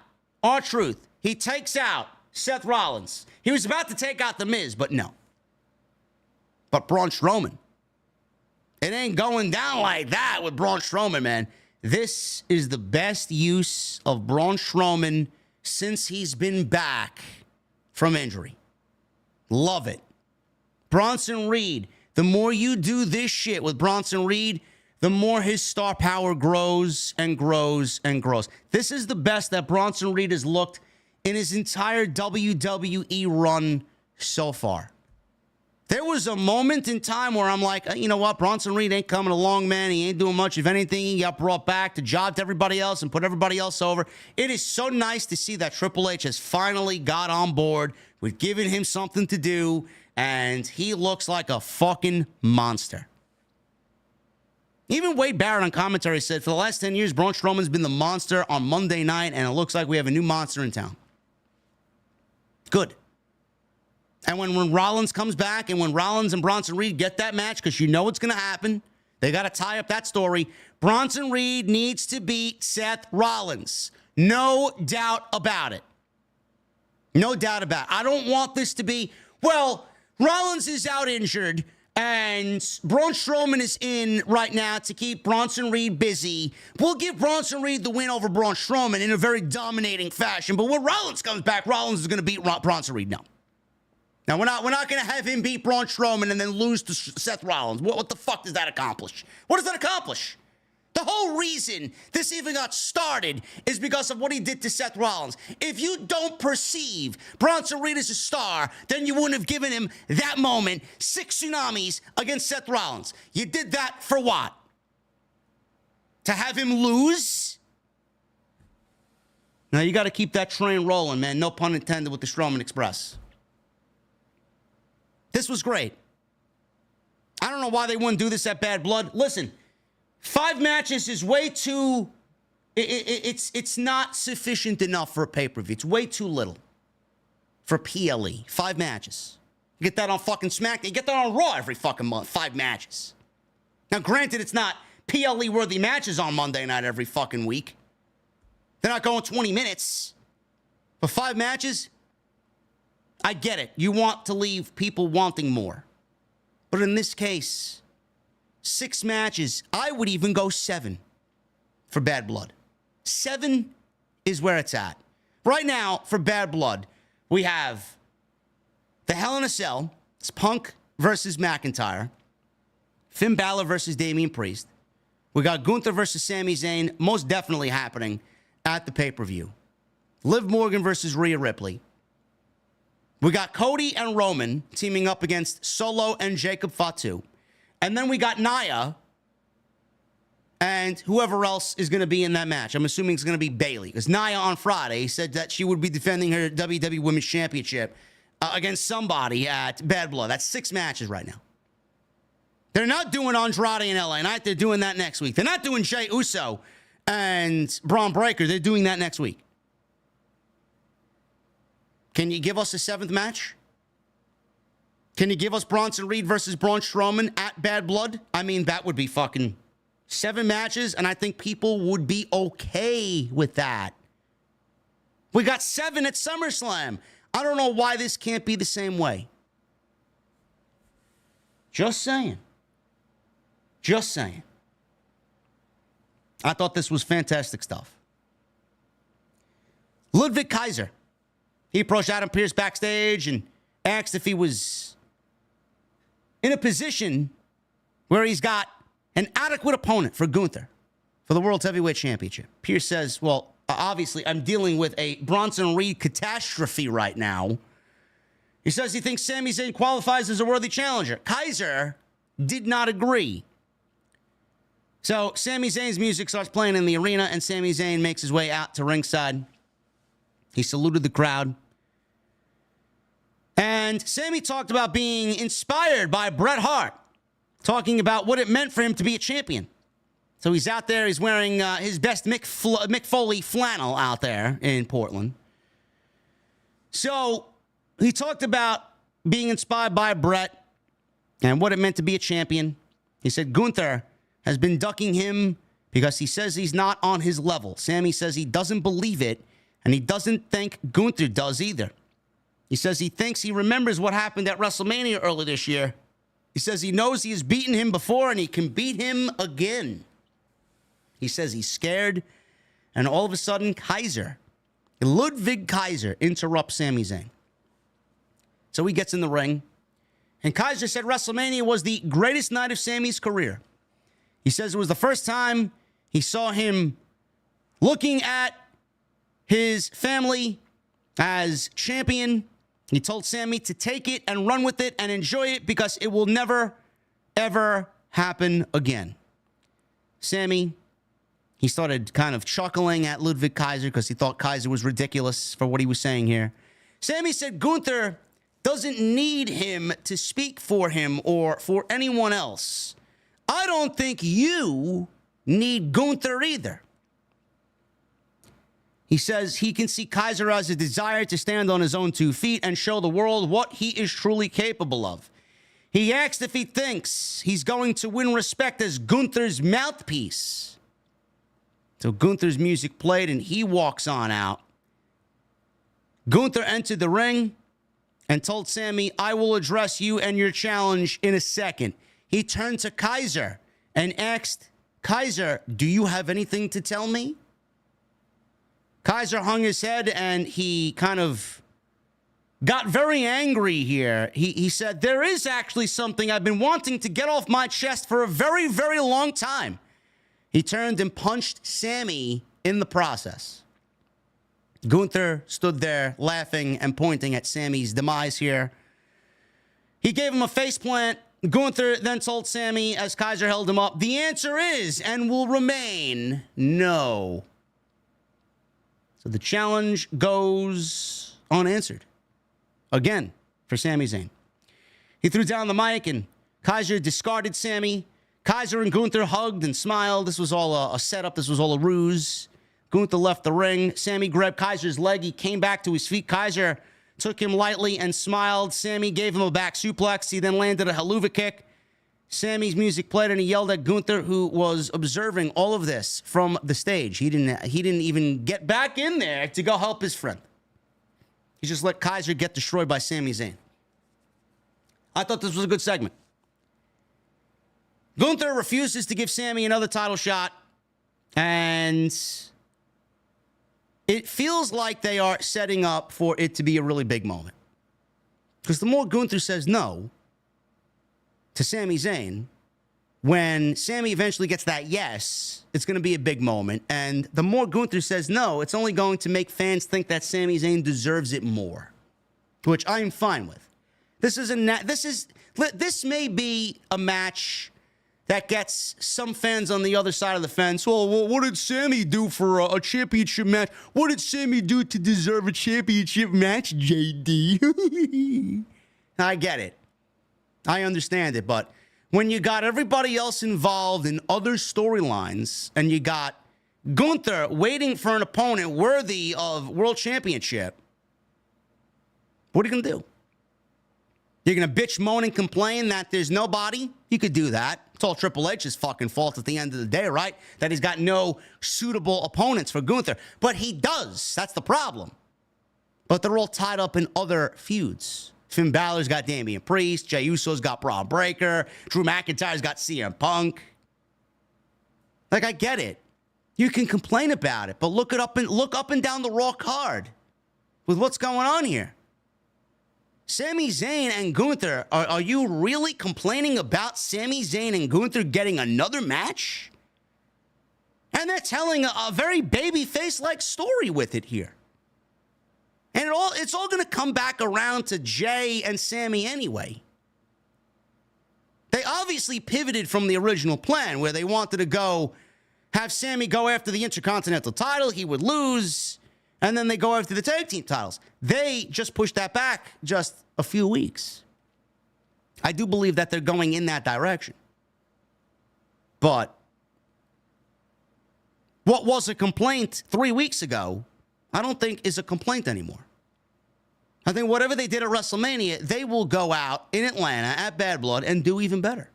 R-Truth. He takes out Seth Rollins. He was about to take out The Miz, but no. But Braun Strowman. It ain't going down like that with Braun Strowman, man. This is the best use of Braun Strowman since he's been back from injury. Love it. Bronson Reed. The more you do this shit with Bronson Reed, the more his star power grows and grows and grows. This is the best that Bronson Reed has looked in his entire WWE run so far. There was a moment in time where I'm like, you know what? Bronson Reed ain't coming along, man. He ain't doing much. If anything, he got brought back to job to everybody else and put everybody else over. It is so nice to see that Triple H has finally got on board with giving him something to do. And he looks like a fucking monster. Even Wade Barrett on commentary said, for the last 10 years, Braun Strowman's been the monster on Monday night, and it looks like we have a new monster in town. Good. And when Rollins comes back, and when Rollins and Bronson Reed get that match, because you know it's going to happen, they got to tie up that story. Bronson Reed needs to beat Seth Rollins. No doubt about it. No doubt about it. I don't want this to be, well, Rollins is out injured, and Braun Strowman is in right now to keep Bronson Reed busy. We'll give Bronson Reed the win over Braun Strowman in a very dominating fashion. But when Rollins comes back, Rollins is going to beat Bronson Reed. No. Now, we're not going to have him beat Braun Strowman and then lose to Seth Rollins. What the fuck does that accomplish? What does that accomplish? The whole reason this even got started is because of what he did to Seth Rollins. If you don't perceive Bronson Reed as a star, then you wouldn't have given him that moment 6 tsunamis against Seth Rollins. You did that for what? To have him lose? Now, you got to keep that train rolling, man. No pun intended with the Strowman Express. This was great. I don't know why they wouldn't do this at Bad Blood. Listen. 5 matches is way too... It's not sufficient enough for a pay-per-view. It's way too little for PLE. 5 matches. You get that on fucking SmackDown. You get that on Raw every fucking month. 5 matches. Now, granted, it's not PLE-worthy matches on Monday night every fucking week. They're not going 20 minutes. But 5 matches, I get it. You want to leave people wanting more. But in this case... 6 matches. I would even go 7 for Bad Blood. 7 is where it's at. Right now, for Bad Blood, we have the Hell in a Cell. It's Punk versus McIntyre. Finn Balor versus Damian Priest. We got Gunther versus Sami Zayn, most definitely happening at the pay-per-view. Liv Morgan versus Rhea Ripley. We got Cody and Roman teaming up against Solo and Jacob Fatu. And then we got Nia and whoever else is going to be in that match. I'm assuming it's going to be Bayley. Because Nia on Friday said that she would be defending her WWE Women's Championship against somebody at Bad Blood. That's 6 matches right now. They're not doing Andrade in LA Knight. They're doing that next week. They're not doing Jey Uso and Bron Breakker. They're doing that next week. Can you give us a 7th match? Can you give us Bronson Reed versus Braun Strowman at Bad Blood? I mean, that would be fucking 7 matches, and I think people would be okay with that. We got 7 at SummerSlam. I don't know why this can't be the same way. Just saying. Just saying. I thought this was fantastic stuff. Ludwig Kaiser. He approached Adam Pearce backstage and asked if he was in a position where he's got an adequate opponent for Gunther for the World Heavyweight Championship. Pierce says, well, obviously, I'm dealing with a Bronson Reed catastrophe right now. He says he thinks Sami Zayn qualifies as a worthy challenger. Kaiser did not agree. So Sami Zayn's music starts playing in the arena, and Sami Zayn makes his way out to ringside. He saluted the crowd. And Sami talked about being inspired by Bret Hart, talking about what it meant for him to be a champion. So he's out there, he's wearing his best Mick Foley flannel out there in Portland. So he talked about being inspired by Bret and what it meant to be a champion. He said Gunther has been ducking him because he says he's not on his level. Sami says he doesn't believe it, and he doesn't think Gunther does either. He says he thinks he remembers what happened at WrestleMania early this year. He says he knows he has beaten him before and he can beat him again. He says he's scared, and all of a sudden, Ludwig Kaiser interrupts Sami Zayn. So he gets in the ring, and Kaiser said WrestleMania was the greatest night of Sami's career. He says it was the first time he saw him looking at his family as champion. He told Sami to take it and run with it and enjoy it because it will never, ever happen again. Sami, he started kind of chuckling at Ludwig Kaiser because he thought Kaiser was ridiculous for what he was saying here. Sami said Gunther doesn't need him to speak for him or for anyone else. I don't think you need Gunther either. He says he can see Kaiser as a desire to stand on his own 2 feet and show the world what he is truly capable of. He asked if he thinks he's going to win respect as Gunther's mouthpiece. So Gunther's music played and he walks on out. Gunther entered the ring and told Sami, I will address you and your challenge in a second. He turned to Kaiser and asked, Kaiser, do you have anything to tell me? Kaiser hung his head and he kind of got very angry here. He said, there is actually something I've been wanting to get off my chest for a very, very long time. He turned and punched Sami in the process. Gunther stood there laughing and pointing at Sami's demise here. He gave him a faceplant. Gunther then told Sami as Kaiser held him up, the answer is and will remain no. So the challenge goes unanswered. Again, for Sami Zayn. He threw down the mic and Kaiser discarded Sami. Kaiser and Gunther hugged and smiled. This was all a setup. This was all a ruse. Gunther left the ring. Sami grabbed Kaiser's leg. He came back to his feet. Kaiser took him lightly and smiled. Sami gave him a back suplex. He then landed a haluva kick. Sami's music played and he yelled at Gunther, who was observing all of this from the stage. He didn't even get back in there to go help his friend. He just let Kaiser get destroyed by Sami Zayn. I thought this was a good segment. Gunther refuses to give Sami another title shot, and it feels like they are setting up for it to be a really big moment. Because the more Gunther says no to Sami Zayn, when Sami eventually gets that yes, it's going to be a big moment. And the more Gunther says no, it's only going to make fans think that Sami Zayn deserves it more, which I'm fine with. This may be a match that gets some fans on the other side of the fence. Well, what did Sami do for a championship match? What did Sami do to deserve a championship match, JD? I get it. I understand it. But when you got everybody else involved in other storylines and you got Gunther waiting for an opponent worthy of world championship, what are you going to do? You're going to bitch, moan, and complain that there's nobody? You could do that. It's all Triple H's fucking fault at the end of the day, right? That he's got no suitable opponents for Gunther. But he does. That's the problem. But they're all tied up in other feuds. Finn Balor's got Damian Priest. Jey Uso's got Bron Breakker. Drew McIntyre's got CM Punk. Like, I get it. You can complain about it, but look up and down the Raw card with what's going on here. Sami Zayn and Gunther, are you really complaining about Sami Zayn and Gunther getting another match? And they're telling a very babyface-like story with it here. And it's all going to come back around to Jey and Sami anyway. They obviously pivoted from the original plan where they wanted to have Sami go after the Intercontinental title. He would lose. And then they go after the tag team titles. They just pushed that back just a few weeks. I do believe that they're going in that direction. But what was a complaint 3 weeks ago, I don't think is a complaint anymore. I think whatever they did at WrestleMania, they will go out in Atlanta at Bad Blood and do even better.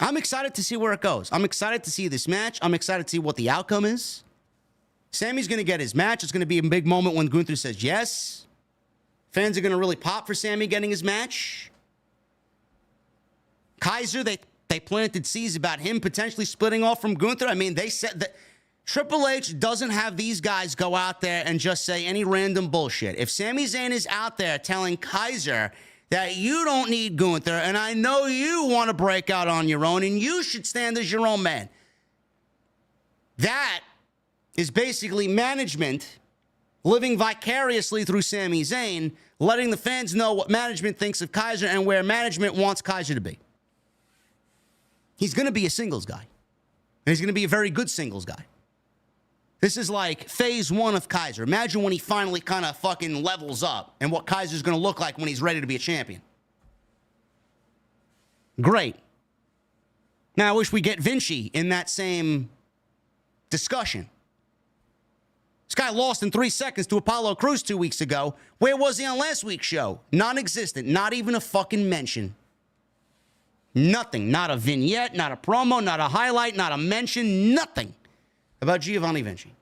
I'm excited to see where it goes. I'm excited to see this match. I'm excited to see what the outcome is. Sami's going to get his match. It's going to be a big moment when Gunther says yes. Fans are going to really pop for Sami getting his match. Kaiser, they planted seeds about him potentially splitting off from Gunther. I mean, they said that Triple H doesn't have these guys go out there and just say any random bullshit. If Sami Zayn is out there telling Kaiser that you don't need Gunther, and I know you want to break out on your own, and you should stand as your own man, that is basically management living vicariously through Sami Zayn, letting the fans know what management thinks of Kaiser and where management wants Kaiser to be. He's going to be a singles guy. And he's going to be a very good singles guy. This is like phase one of Kaiser. Imagine when he finally kind of fucking levels up and what Kaiser's going to look like when he's ready to be a champion. Great. Now, I wish we get Vinci in that same discussion. This guy lost in 3 seconds to Apollo Crews 2 weeks ago. Where was he on last week's show? Non-existent. Not even a fucking mention. Nothing. Not a vignette, not a promo, not a highlight, not a mention, nothing about Giovanni Vinci.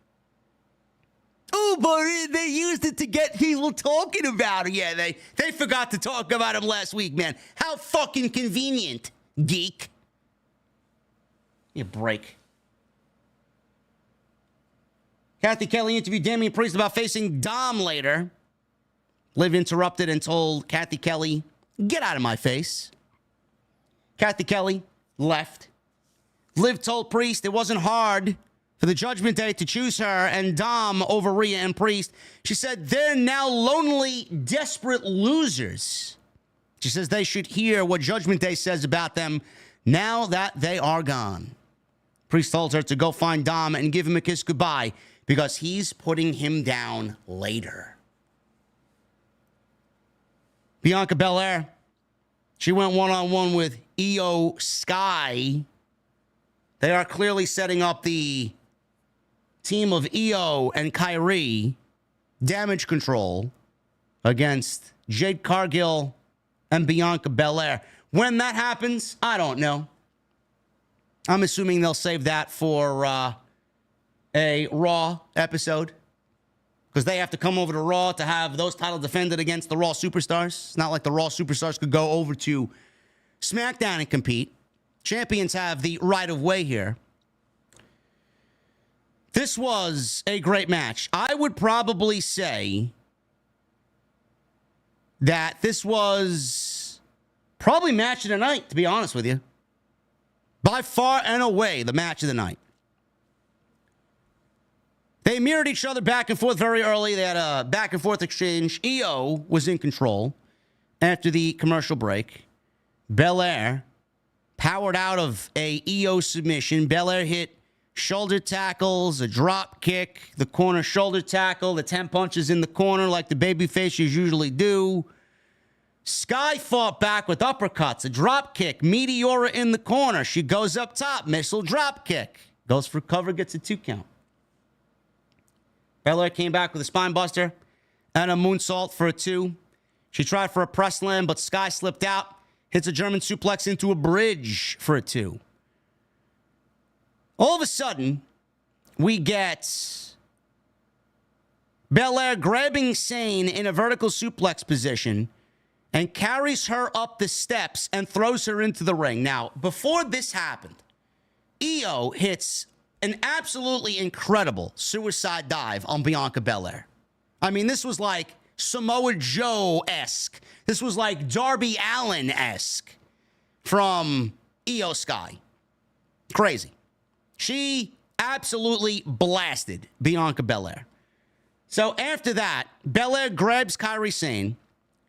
Oh, but they used it to get people talking about it. Yeah, they forgot to talk about him last week, man. How fucking convenient, geek. Give me a break. Kathy Kelly interviewed Damian Priest about facing Dom later. Liv interrupted and told Kathy Kelly, get out of my face. Kathy Kelly left. Liv told Priest it wasn't hard for the Judgment Day to choose her and Dom over Rhea and Priest. She said they're now lonely, desperate losers. She says they should hear what Judgment Day says about them now that they are gone. Priest told her to go find Dom and give him a kiss goodbye because he's putting him down later. Bianca Belair, she went one-on-one with Io Sky. They are clearly setting up the team of Io and Kyrie, Damage Control, against Jade Cargill and Bianca Belair. When that happens, I don't know. I'm assuming they'll save that for a Raw episode, because they have to come over to Raw to have those titles defended against the Raw Superstars. It's not like the Raw Superstars could go over to SmackDown and compete. Champions have the right of way here. This was a great match. I would probably say that this was probably match of the night, to be honest with you. By far and away, the match of the night. They mirrored each other back and forth very early. They had a back and forth exchange. Io was in control after the commercial break. Belair powered out of a Io submission. Belair hit shoulder tackles, a drop kick, the corner shoulder tackle, the 10 punches in the corner like the babyfaces usually do. Sky fought back with uppercuts, a drop kick, Meteora in the corner. She goes up top, missile drop kick. Goes for cover, gets a 2 count. Belair came back with a spine buster and a moonsault for a 2. She tried for a press slam, but Sky slipped out. Hits a German suplex into a bridge for a 2. All of a sudden, we get Belair grabbing Sane in a vertical suplex position and carries her up the steps and throws her into the ring. Now, before this happened, Io hits an absolutely incredible suicide dive on Bianca Belair. I mean, this was like Samoa Joe-esque. This was like Darby Allin-esque from Io Sky. Crazy. She absolutely blasted Bianca Belair. So after that, Belair grabs Kairi Sane.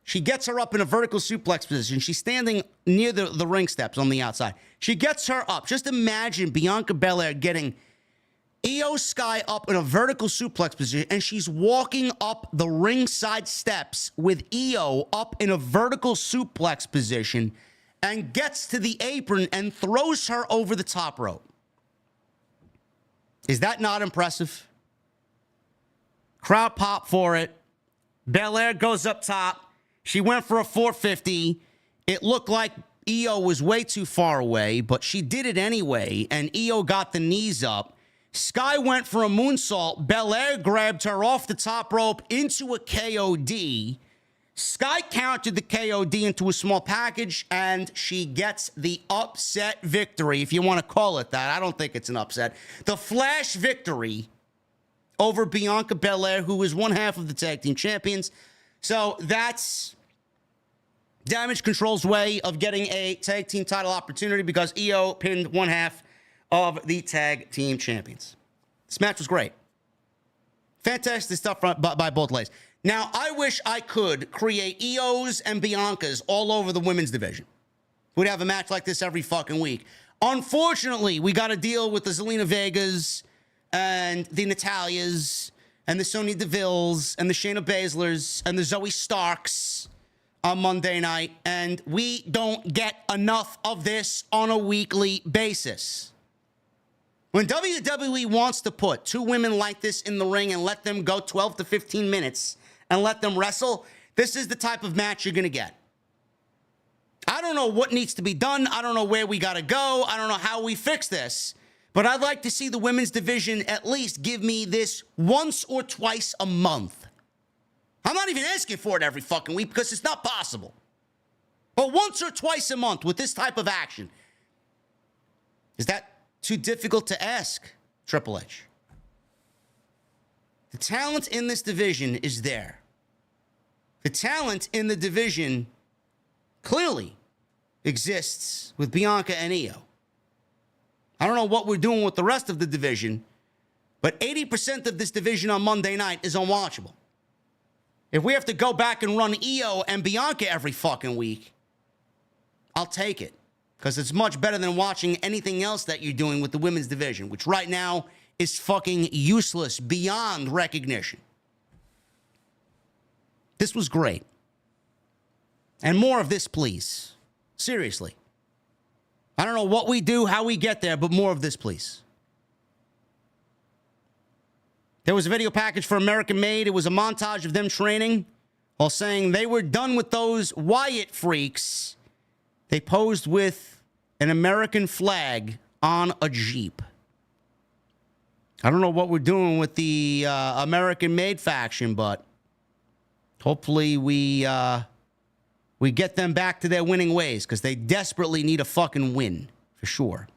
She gets her up in a vertical suplex position. She's standing near the ring steps on the outside. She gets her up. Just imagine Bianca Belair getting Io Sky up in a vertical suplex position, and she's walking up the ringside steps with Io up in a vertical suplex position and gets to the apron and throws her over the top rope. Is that not impressive? Crowd pop for it. Belair goes up top. She went for a 450. It looked like Io was way too far away, but she did it anyway, and Io got the knees up. Sky went for a moonsault. Belair grabbed her off the top rope into a KOD. Sky countered the KOD into a small package, and she gets the upset victory, if you want to call it that. I don't think it's an upset. The flash victory over Bianca Belair, who is one half of the tag team champions. So that's Damage Control's way of getting a tag team title opportunity because Io pinned one half of the tag team champions. This match was great. Fantastic stuff by both ladies. Now, I wish I could create Ios and Biancas all over the women's division. We'd have a match like this every fucking week. Unfortunately, we got to deal with the Zelina Vegas and the Natalias and the Sonya Devilles and the Shayna Baszlers and the Zoe Starks on Monday night, and we don't get enough of this on a weekly basis. When WWE wants to put two women like this in the ring and let them go 12 to 15 minutes and let them wrestle, this is the type of match you're going to get. I don't know what needs to be done. I don't know where we got to go. I don't know how we fix this. But I'd like to see the women's division at least give me this once or twice a month. I'm not even asking for it every fucking week because it's not possible. But once or twice a month with this type of action. Is that too difficult to ask, Triple H? The talent in this division is there. The talent in the division clearly exists with Bianca and Io. I don't know what we're doing with the rest of the division, but 80% of this division on Monday night is unwatchable. If we have to go back and run Io and Bianca every fucking week, I'll take it. Because it's much better than watching anything else that you're doing with the women's division, which right now is fucking useless beyond recognition. This was great. And more of this, please. Seriously. I don't know what we do, how we get there, but more of this, please. There was a video package for American Made. It was a montage of them training while saying they were done with those Wyatt freaks. They posed with an American flag on a Jeep. I don't know what we're doing with the American Made faction, but hopefully we get them back to their winning ways because they desperately need a fucking win, for sure.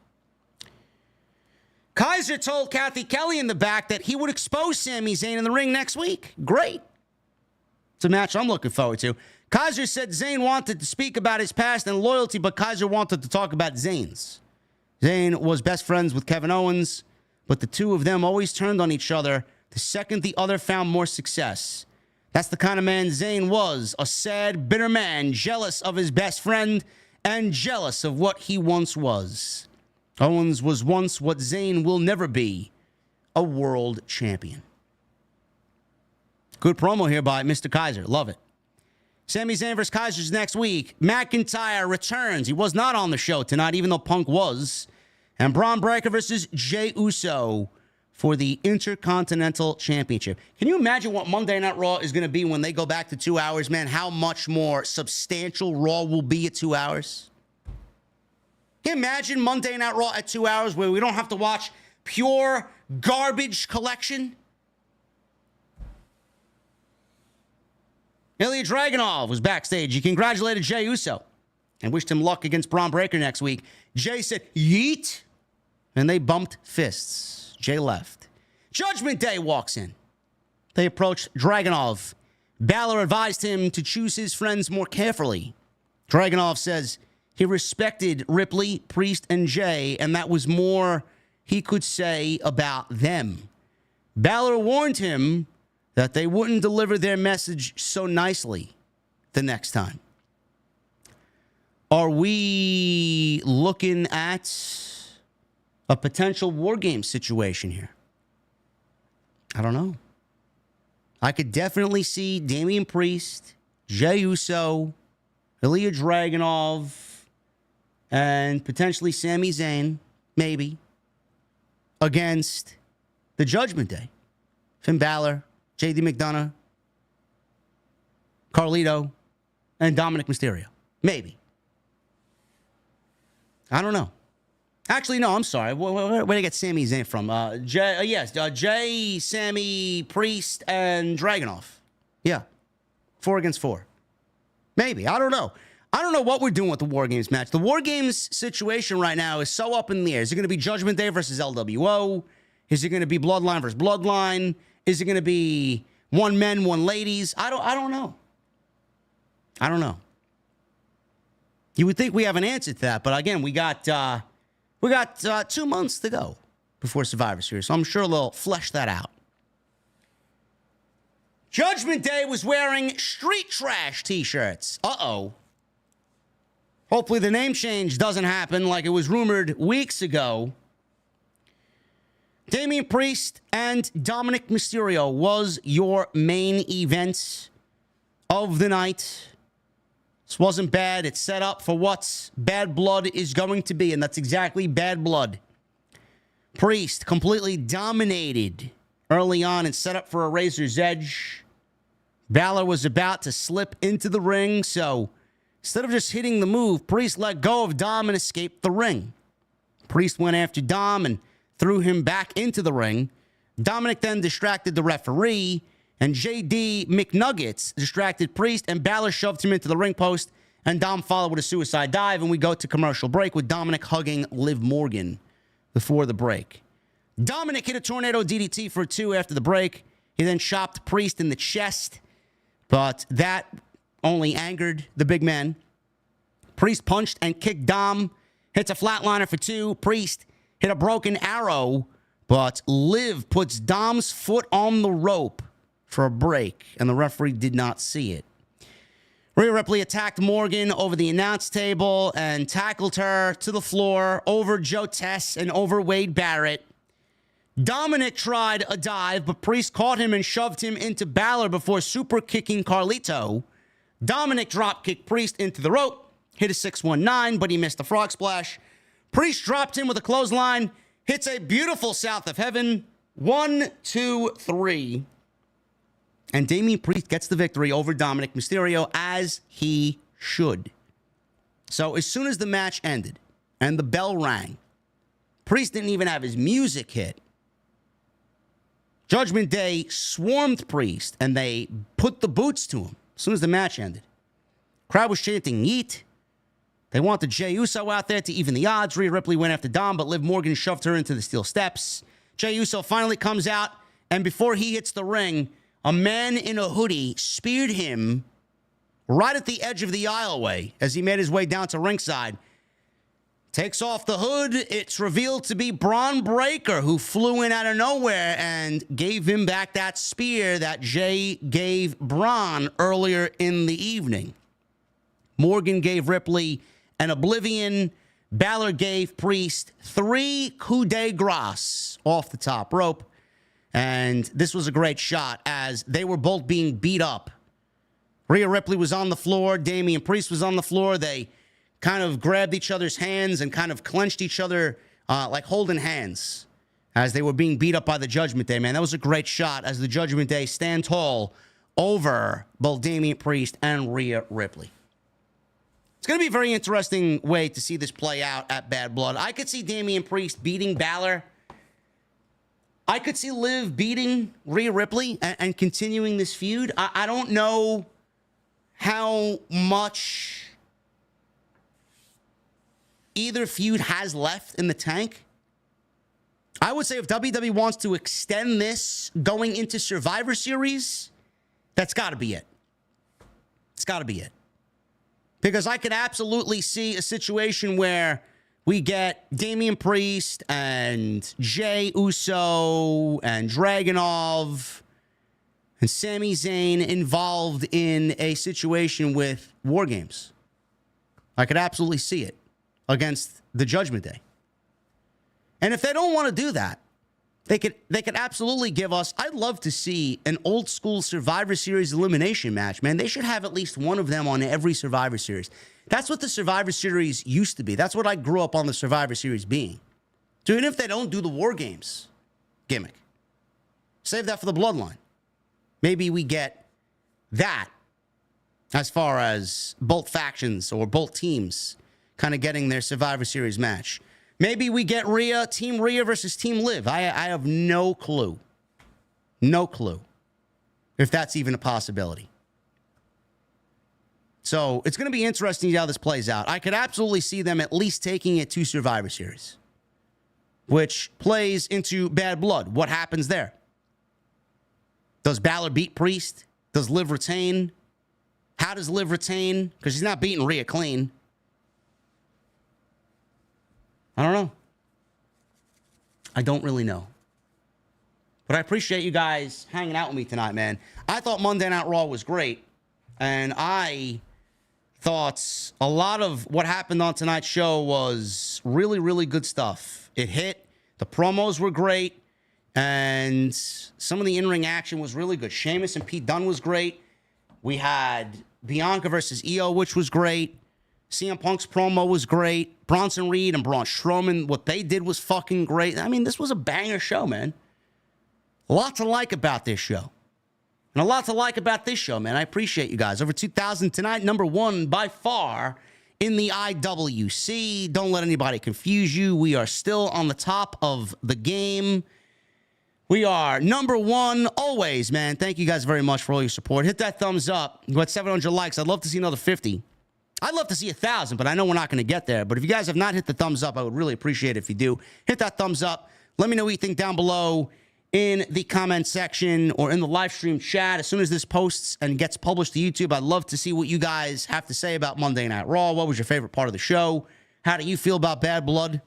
Kaiser told Kathy Kelly in the back that he would expose Sami Zayn in the ring next week. Great. It's a match I'm looking forward to. Kaiser said Zayn wanted to speak about his past and loyalty, but Kaiser wanted to talk about Zayn's. Zayn was best friends with Kevin Owens, but the two of them always turned on each other the second the other found more success. That's the kind of man Zayn was, a sad, bitter man, jealous of his best friend and jealous of what he once was. Owens was once what Zayn will never be, a world champion. Good promo here by Mr. Kaiser. Love it. Sami Zayn vs. Kaiser's next week. McIntyre returns. He was not on the show tonight, even though Punk was. And Bron Breakker versus Jey Uso for the Intercontinental Championship. Can you imagine what Monday Night Raw is going to be when they go back to 2 hours, man? How much more substantial Raw will be at 2 hours? Can you imagine Monday Night Raw at 2 hours where we don't have to watch pure garbage collection? Ilya Dragunov was backstage. He congratulated Jey Uso and wished him luck against Bron Breakker next week. Jey said, yeet, and they bumped fists. Jey left. Judgment Day walks in. They approached Dragunov Balor advised him to choose his friends more carefully. Dragunov says he respected Ripley, Priest, and Jey, and that was more he could say about them. Balor warned him that they wouldn't deliver their message so nicely the next time. Are we looking at a potential War Games situation here? I don't know. I could definitely see Damian Priest, Jey Uso, Ilya Dragunov, and potentially Sami Zayn, maybe, against the Judgment Day. Finn Balor, J.D. McDonough, Carlito, and Dominik Mysterio. Maybe. I don't know. Actually, no, I'm sorry. Where did I get Sami Zayn from? Jey, Sami, Priest, and Dragunov. Yeah. 4 against 4. Maybe. I don't know. I don't know what we're doing with the War Games match. The War Games situation right now is so up in the air. Is it going to be Judgment Day versus LWO? Is it going to be Bloodline versus Bloodline? Is it going to be one men, one ladies? I don't know. I don't know. You would think we have an answer to that, but again, we got 2 months to go before Survivor Series, so I'm sure they'll flesh that out. Judgment Day was wearing Street Trash t-shirts. Uh-oh. Hopefully the name change doesn't happen like it was rumored weeks ago. Damian Priest and Dominik Mysterio was your main event of the night. This wasn't bad. It's set up for what Bad Blood is going to be, and that's exactly Bad Blood. Priest completely dominated early on and set up for a razor's edge. Balor was about to slip into the ring, so instead of just hitting the move, Priest let go of Dom and escaped the ring. Priest went after Dom and threw him back into the ring. Dominik then distracted the referee, and J.D. McNuggets distracted Priest, and Balor shoved him into the ring post, and Dom followed with a suicide dive, and we go to commercial break with Dominik hugging Liv Morgan before the break. Dominik hit a tornado DDT for 2 after the break. He then chopped Priest in the chest, but that only angered the big man. Priest punched and kicked Dom, hits a flatliner for 2. Priest hit a broken arrow, but Liv puts Dom's foot on the rope for a break, and the referee did not see it. Rhea Ripley attacked Morgan over the announce table and tackled her to the floor over Joe Tess and over Wade Barrett. Dominik tried a dive, but Priest caught him and shoved him into Balor before super kicking Carlito. Dominik drop kicked Priest into the rope, hit a 619, but he missed the frog splash. Priest dropped him with a clothesline, hits a beautiful South of Heaven. 1, 2, 3. And Damian Priest gets the victory over Dominik Mysterio, as he should. So as soon as the match ended and the bell rang, Priest didn't even have his music hit. Judgment Day swarmed Priest, and they put the boots to him as soon as the match ended. Crowd was chanting yeet. They wanted Jey Uso out there to even the odds. Rhea Ripley went after Dom, but Liv Morgan shoved her into the steel steps. Jey Uso finally comes out, and before he hits the ring, a man in a hoodie speared him right at the edge of the aisleway as he made his way down to ringside. Takes off the hood. It's revealed to be Bron Breakker, who flew in out of nowhere and gave him back that spear that Jey gave Braun earlier in the evening. Morgan gave Ripley an Oblivion. Balor gave Priest 3 coup de grace off the top rope. And this was a great shot as they were both being beat up. Rhea Ripley was on the floor. Damian Priest was on the floor. They kind of grabbed each other's hands and kind of clenched each other like holding hands as they were being beat up by the Judgment Day, man. That was a great shot as the Judgment Day stand tall over both Damian Priest and Rhea Ripley. It's going to be a very interesting way to see this play out at Bad Blood. I could see Damian Priest beating Balor. I could see Liv beating Rhea Ripley and continuing this feud. I don't know how much either feud has left in the tank. I would say if WWE wants to extend this going into Survivor Series, that's got to be it. It's got to be it. Because I could absolutely see a situation where we get Damian Priest and Jey Uso and Dragunov and Sami Zayn involved in a situation with War Games. I could absolutely see it against the Judgment Day. And if they don't want to do that, they could absolutely give us, I'd love to see an old school Survivor Series elimination match, man. They should have at least one of them on every Survivor Series. That's what the Survivor Series used to be. That's what I grew up on the Survivor Series being. So even if they don't do the War Games gimmick, save that for the Bloodline. Maybe we get that as far as both factions or both teams kind of getting their Survivor Series match. Maybe we get Team Rhea versus Team Liv. I have no clue. No clue if that's even a possibility. So it's going to be interesting to see how this plays out. I could absolutely see them at least taking it to Survivor Series, which plays into Bad Blood. What happens there? Does Balor beat Priest? Does Liv retain? How does Liv retain? Because he's not beating Rhea clean. I don't know. I don't really know. But I appreciate you guys hanging out with me tonight, man. I thought Monday Night Raw was great. And I thought a lot of what happened on tonight's show was really, really good stuff. It hit. The promos were great. And some of the in-ring action was really good. Sheamus and Pete Dunne was great. We had Bianca versus Io, which was great. CM Punk's promo was great. Bronson Reed and Braun Strowman, what they did was fucking great. I mean, this was a banger show, man. A lot to like about this show. And a lot to like about this show, man. I appreciate you guys. Over 2,000 tonight, number one by far in the IWC. Don't let anybody confuse you. We are still on the top of the game. We are number one always, man. Thank you guys very much for all your support. Hit that thumbs up. We're at 700 likes. I'd love to see another 50. I'd love to see 1,000, but I know we're not going to get there. But if you guys have not hit the thumbs up, I would really appreciate it if you do. Hit that thumbs up. Let me know what you think down below in the comment section or in the live stream chat. As soon as this posts and gets published to YouTube, I'd love to see what you guys have to say about Monday Night Raw. What was your favorite part of the show? How do you feel about Bad Blood?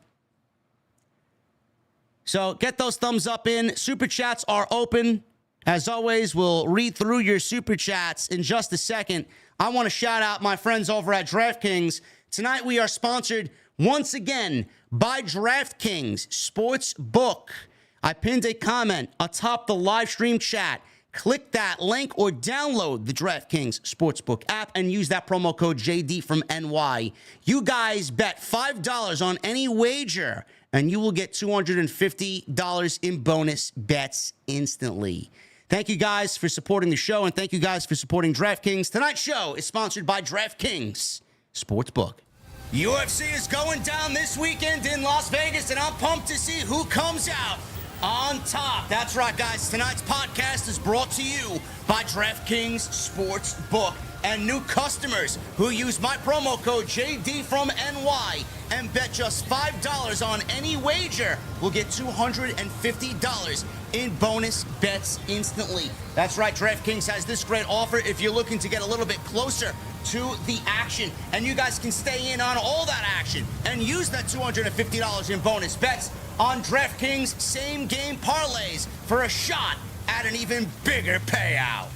So get those thumbs up in. Super chats are open. As always, we'll read through your super chats in just a second. I want to shout out my friends over at DraftKings. Tonight we are sponsored once again by DraftKings Sportsbook. I pinned a comment atop the live stream chat. Click that link or download the DraftKings Sportsbook app and use that promo code JD from NY. You guys bet $5 on any wager and you will get $250 in bonus bets instantly. Thank you guys for supporting the show, and thank you guys for supporting DraftKings. Tonight's show is sponsored by DraftKings Sportsbook. UFC is going down this weekend in Las Vegas, and I'm pumped to see who comes out on top. That's right, guys. Tonight's podcast is brought to you by DraftKings Sportsbook. And new customers who use my promo code JD from NY and bet just $5 on any wager will get $250 in bonus bets instantly. That's right, DraftKings has this great offer if you're looking to get a little bit closer to the action. And you guys can stay in on all that action and use that $250 in bonus bets on DraftKings same game parlays for a shot at an even bigger payout.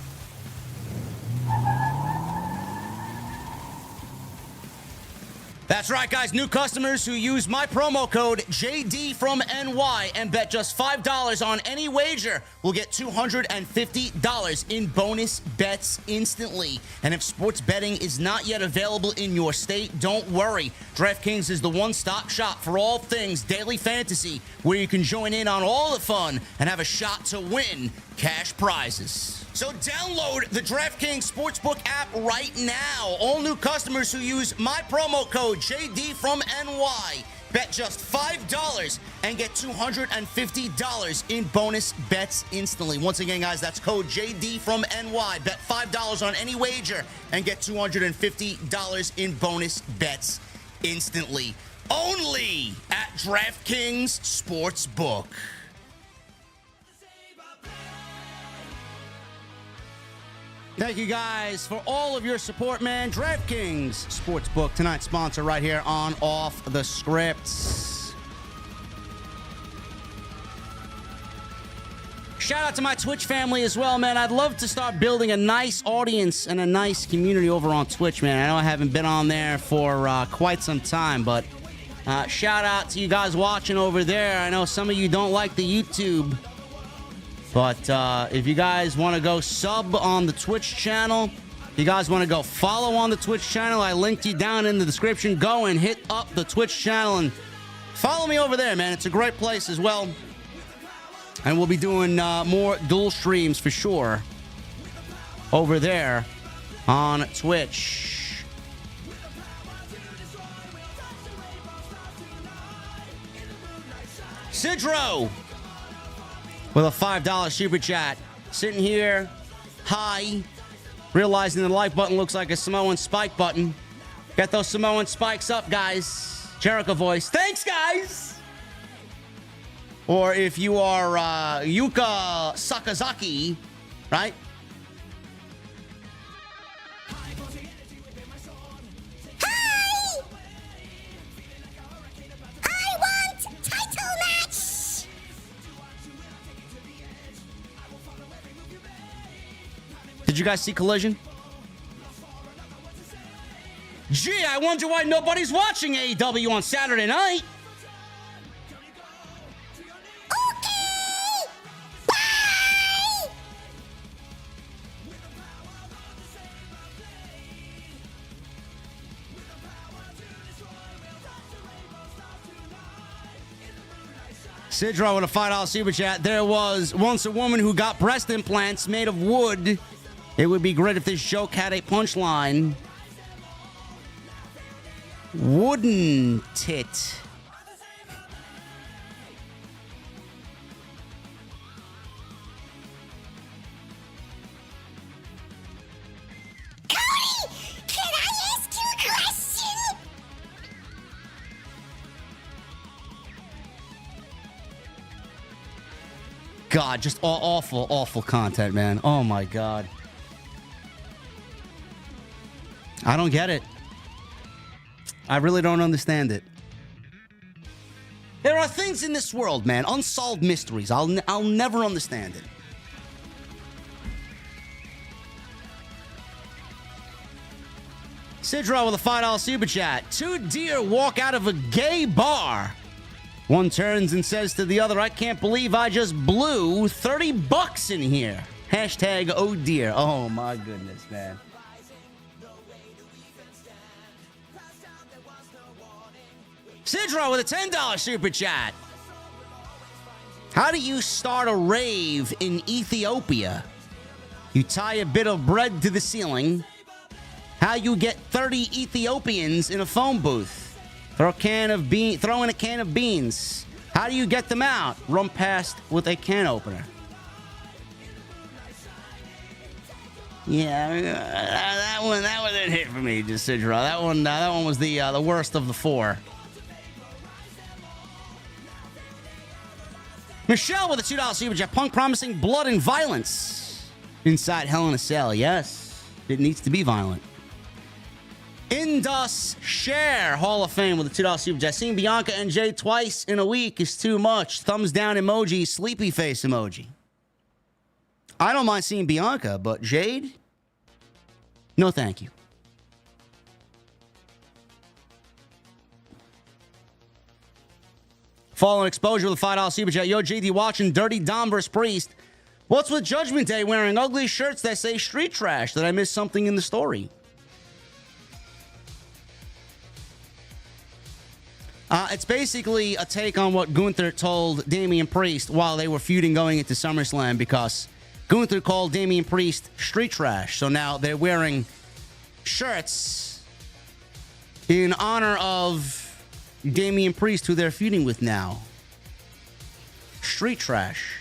That's right, guys. New customers who use my promo code JD from NY and bet just $5 on any wager will get $250 in bonus bets instantly. And if sports betting is not yet available in your state, don't worry. DraftKings is the one-stop shop for all things daily fantasy, where you can join in on all the fun and have a shot to win cash prizes. So download the DraftKings Sportsbook app right now. All new customers who use my promo code JD from NY bet just $5 and get $250 in bonus bets instantly. Once again, guys, that's code JD from NY. Bet $5 on any wager and get $250 in bonus bets instantly. Only at DraftKings Sportsbook. Thank you guys for all of your support, man. DraftKings Sportsbook, tonight's sponsor right here on Off the Scripts. Shout out to my Twitch family as well, man. I'd love to start building a nice audience and a nice community over on Twitch, man. I know I haven't been on there for quite some time, but shout out to you guys watching over there. I know some of you don't like the YouTube, but if you guys want to go sub on the Twitch channel, if you guys want to go follow on the Twitch channel, I linked you down in the description. Go and hit up the Twitch channel and follow me over there, man. It's a great place as well. And we'll be doing more dual streams for sure over there on Twitch. Sidro with a $5 super chat. Sitting here, high, realizing the like button looks like a Samoan spike button. Get those Samoan spikes up, guys. Jericho voice. Thanks, guys. Or if you are Yuka Sakazaki, right? Hi! I want title match! Did you guys see Collision? Gee, I wonder why nobody's watching AEW on Saturday night. Okay! Bye! Sidro with a $5 super chat. There was once a woman who got breast implants made of wood. It would be great if this joke had a punchline. Wouldn't it? Cody, can I ask you a question? God, just awful, awful content, man. Oh my God. I don't get it. I really don't understand it. There are things in this world, man, unsolved mysteries. I'll never understand it. Sidro with a $5 super chat. Two deer walk out of a gay bar. One turns and says to the other, I can't believe I just blew $30 in here. Hashtag oh dear. Oh my goodness, man. Sidro with a $10 super chat. How do you start a rave in Ethiopia? You tie a bit of bread to the ceiling. How you get 30 Ethiopians in a phone booth? Throw in a can of beans. How do you get them out? Run past with a can opener. Yeah, that one didn't hit for me, just Sidro. That one was the worst of the four. Michelle with a $2 super chat. Punk promising blood and violence inside Hell in a Cell. Yes, it needs to be violent. Indus Share Hall of Fame with a $2 super chat. Seeing Bianca and Jay twice in a week is too much. Thumbs down emoji, sleepy face emoji. I don't mind seeing Bianca, but Jade? No, thank you. Following exposure with a $5 super chat. Yo, JD watching Dirty Dom vs. Priest. What's with Judgment Day wearing ugly shirts that say street trash? Did I miss something in the story? It's basically a take on what Gunther told Damian Priest while they were feuding going into SummerSlam, because Gunther called Damian Priest street trash. So now they're wearing shirts in honor of Damian Priest, who they're feuding with now. Street trash.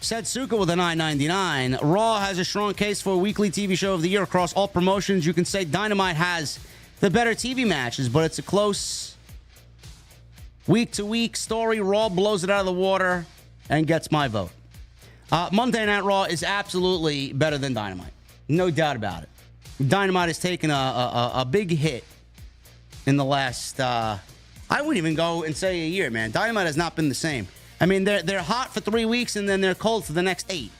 Setsuka with a $9.99. Raw has a strong case for a weekly TV show of the year across all promotions. You can say Dynamite has the better TV matches, but it's a close week-to-week story. Raw blows it out of the water and gets my vote. Monday Night Raw is absolutely better than Dynamite. No doubt about it. Dynamite has taken a big hit in the last, I wouldn't even go and say a year, man. Dynamite has not been the same. I mean, they're hot for 3 weeks and then they're cold for the next 8.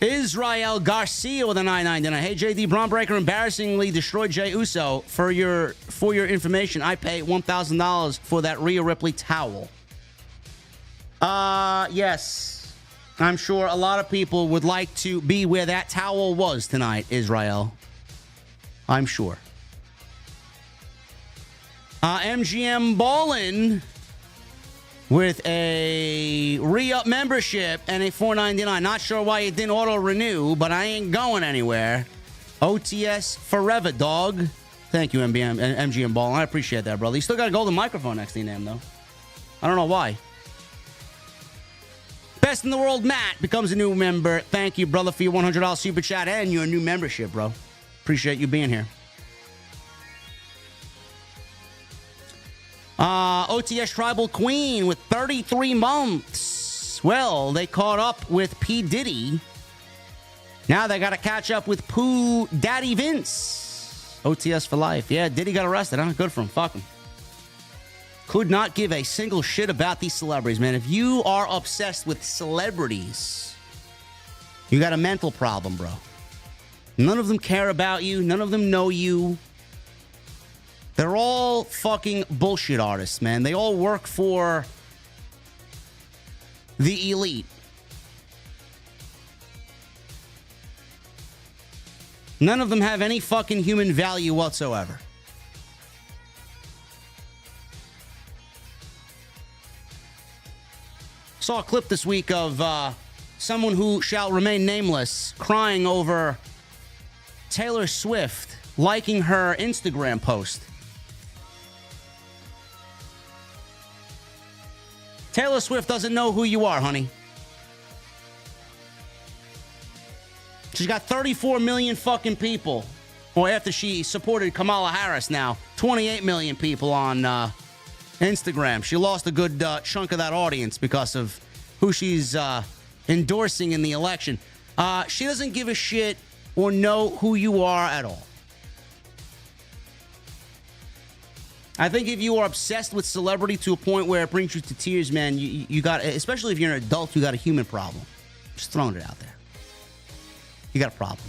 Israel Garcia with a $9.99. Hey, JD, Bron Breakker embarrassingly destroyed Jey Uso. For your information, I pay $1,000 for that Rhea Ripley towel. Yes. I'm sure a lot of people would like to be where that towel was tonight, Israel. I'm sure. MGM Ballin with a re-up membership and a $4.99. Not sure why it didn't auto-renew, but I ain't going anywhere. OTS forever, dog. Thank you, MGM Ballin. I appreciate that, brother. You still got a golden microphone next to your name, though. I don't know why. Best in the world, Matt, becomes a new member. Thank you, brother, for your $100 super chat and your new membership, bro. Appreciate you being here. OTS Tribal Queen with 33 months. Well, they caught up with P. Diddy. Now they got to catch up with Pooh Daddy Vince. OTS for life. Yeah, Diddy got arrested, huh? Good for him. Fuck him. Could not give a single shit about these celebrities, man. If you are obsessed with celebrities, you got a mental problem, bro. None of them care about you. None of them know you. They're all fucking bullshit artists, man. They all work for the elite. None of them have any fucking human value whatsoever. Saw a clip this week of someone who shall remain nameless crying over Taylor Swift liking her Instagram post. Taylor Swift doesn't know who you are, honey. She's got 34 million fucking people. Or after she supported Kamala Harris now, 28 million people on Instagram. She lost a good chunk of that audience because of who she's endorsing in the election. She doesn't give a shit or know who you are at all. I think if you are obsessed with celebrity to a point where it brings you to tears, man, you got, especially if you're an adult, you got a human problem. Just throwing it out there. You got a problem.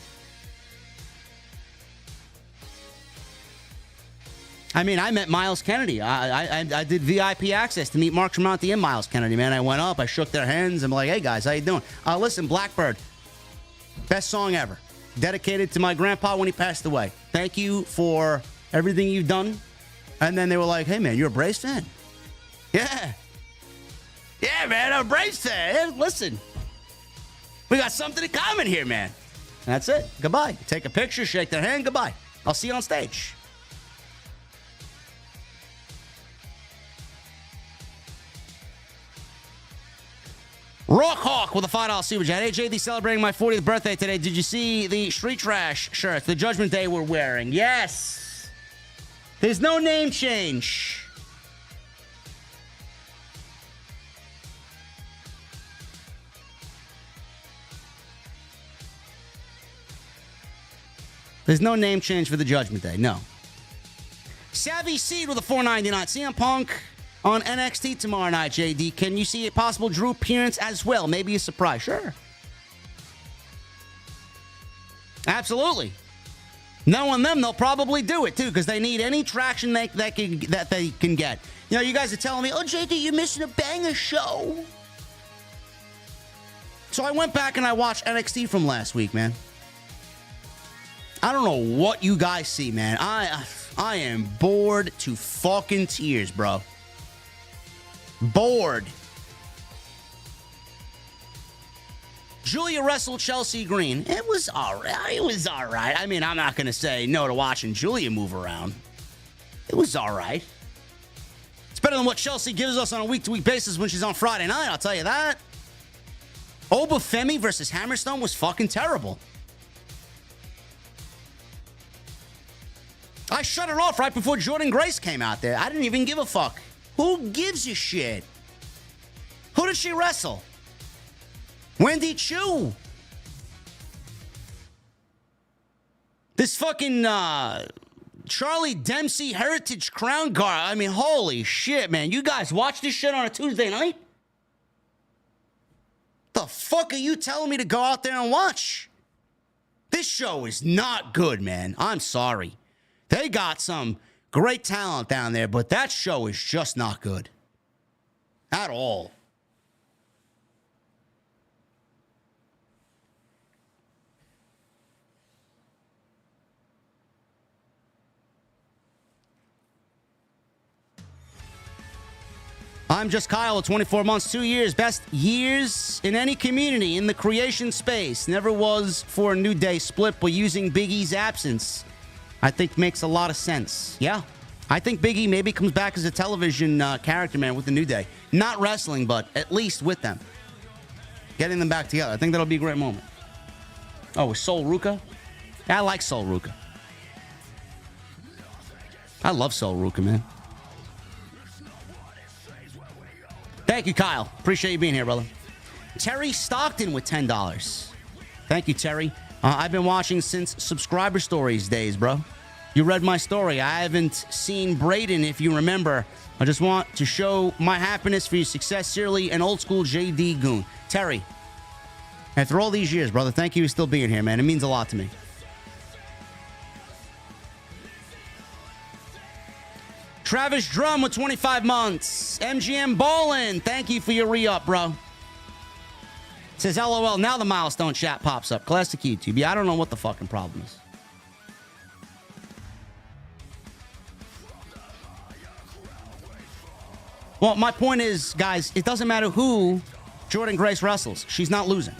I mean, I met Miles Kennedy. I did VIP access to meet Mark Tremonti and Miles Kennedy, man. I went up, I shook their hands. I'm like, hey, guys, how you doing? Listen, Blackbird, best song ever. Dedicated to my grandpa when he passed away. Thank you for everything you've done. And then they were like, hey, man, you're a Braves fan? Yeah. Yeah, man, I'm a Braves fan. Hey, listen, we got something in common here, man. And that's it. Goodbye. Take a picture, shake their hand, goodbye. I'll see you on stage. Rockhawk with a $5 super chat. Hey, JD, celebrating my 40th birthday today. Did you see the Street Trash shirts the Judgment Day were wearing? Yes. There's no name change. There's no name change for the Judgment Day. No. Savvy Seed with a $4.99. CM Punk on NXT tomorrow night, JD. Can you see a possible Drew appearance as well? Maybe a surprise. Sure. Absolutely. Knowing them, they'll probably do it, too, because they need any traction that they can get. You know, you guys are telling me, oh, JD, you're missing a banger show. So I went back and I watched NXT from last week, man. I don't know what you guys see, man. I am bored to fucking tears, bro. Bored. Julia wrestled Chelsea Green. It was all right. It was all right. I mean, I'm not going to say no to watching Julia move around. It was all right. It's better than what Chelsea gives us on a week-to-week basis when she's on Friday night, I'll tell you that. Obafemi versus Hammerstone was fucking terrible. I shut it off right before Jordan Grace came out there. I didn't even give a fuck. Who gives a shit? Who did she wrestle? Wendy Chu. This fucking Charlie Dempsey Heritage Crown Guard. I mean, holy shit, man. You guys watch this shit on a Tuesday night? The fuck are you telling me to go out there and watch? This show is not good, man. I'm sorry. They got some great talent down there, but that show is just not good. At all. I'm just Kyle, 24 months, 2 years, best years in any community in the creation space. Never was for a New Day split, but using Big E's absence, I think makes a lot of sense. Yeah, I think Big E maybe comes back as a television character, man, with the New Day. Not wrestling, but at least with them. Getting them back together. I think that'll be a great moment. Oh, with Sol Ruka? Yeah, I like Sol Ruka. I love Sol Ruka, man. Thank you, Kyle. Appreciate you being here, brother. Terry Stockton with $10. Thank you, Terry. I've been watching since Subscriber Stories days, bro. You read my story. I haven't seen Braden, if you remember. I just want to show my happiness for your success. Sincerely, an old school JD goon. Terry, after all these years, brother, thank you for still being here, man. It means a lot to me. Travis Drum with 25 months. MGM Bolin, thank you for your re-up, bro. Says, LOL, now the milestone chat pops up. Classic YouTube. Yeah, I don't know what the fucking problem is. Well, my point is, guys, it doesn't matter who Jordan Grace wrestles. She's not losing.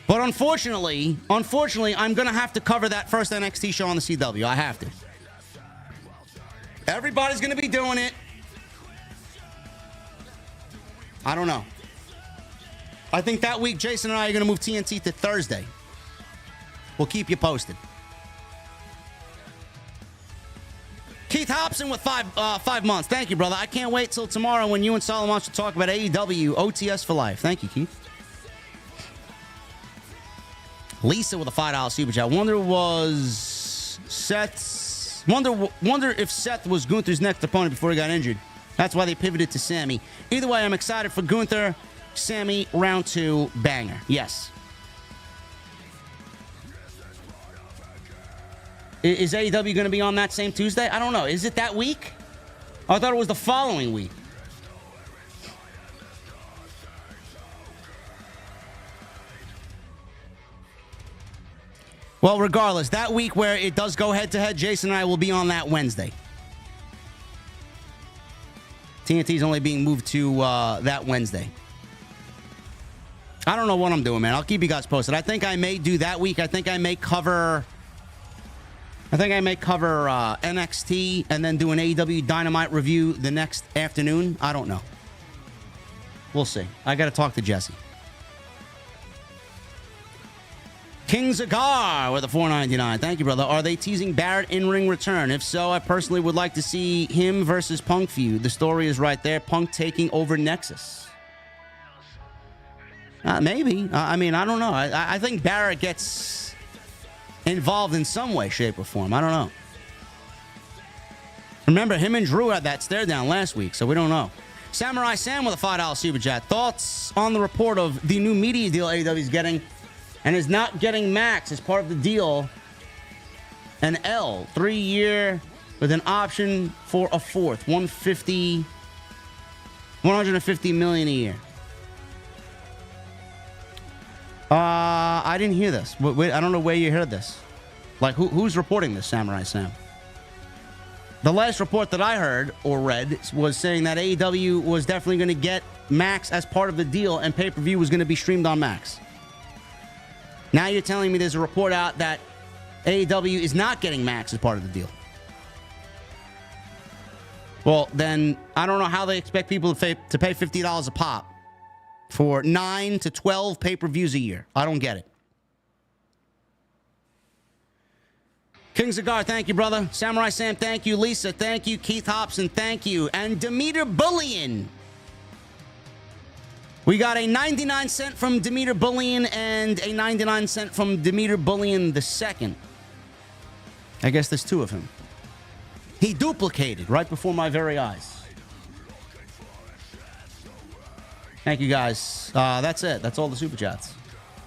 But unfortunately, I'm going to have to cover that first NXT show on the CW. I have to. Everybody's going to be doing it. I don't know. I think that week, Jason and I are going to move TNT to Thursday. We'll keep you posted. Keith Hobson with 5 months. Thank you, brother. I can't wait till tomorrow when you and Solomon should talk about AEW OTS for life. Thank you, Keith. Lisa with a $5 super chat. Wonder if Seth was Gunther's next opponent before he got injured. That's why they pivoted to Sami. Either way, I'm excited for Gunther. Sami, round 2, banger. Yes. Is AEW going to be on that same Tuesday? I don't know. Is it that week? I thought it was the following week. Well, regardless, that week where it does go head-to-head, Jason and I will be on that Wednesday. TNT's only being moved to that Wednesday. I don't know what I'm doing, man. I'll keep you guys posted. I think I may do that week. I think I may cover NXT and then do an AEW Dynamite review the next afternoon. I don't know. We'll see. I got to talk to Jesse. King Zagar with a $4.99. Thank you, brother. Are they teasing Barrett in-ring return? If so, I personally would like to see him versus Punk feud. The story is right there. Punk taking over Nexus. Maybe. I mean, I don't know. I think Barrett gets involved in some way, shape, or form. I don't know. Remember, him and Drew had that stare down last week, so we don't know. Samurai Sam with a $5 super chat. Thoughts on the report of the new media deal AEW is getting and is not getting Max as part of the deal? An L, 3-year with an option for a fourth, 150 million a year. I didn't hear this. Wait, I don't know where you heard this. Like, who's reporting this, Samurai Sam? The last report that I heard or read was saying that AEW was definitely going to get Max as part of the deal and pay-per-view was going to be streamed on Max. Now you're telling me there's a report out that AEW is not getting Max as part of the deal. Well, then I don't know how they expect people to pay $50 a pop for 9 to 12 pay-per-views a year. I don't get it. King Cigar, thank you, brother. Samurai Sam, thank you. Lisa, thank you. Keith Hobson, thank you. And Demeter Bullion. We got a 99-cent from Demeter Bullion and a 99-cent from Demeter Bullion II. I guess there's two of him. He duplicated right before my very eyes. Thank you, guys. That's it. That's all the Super Chats.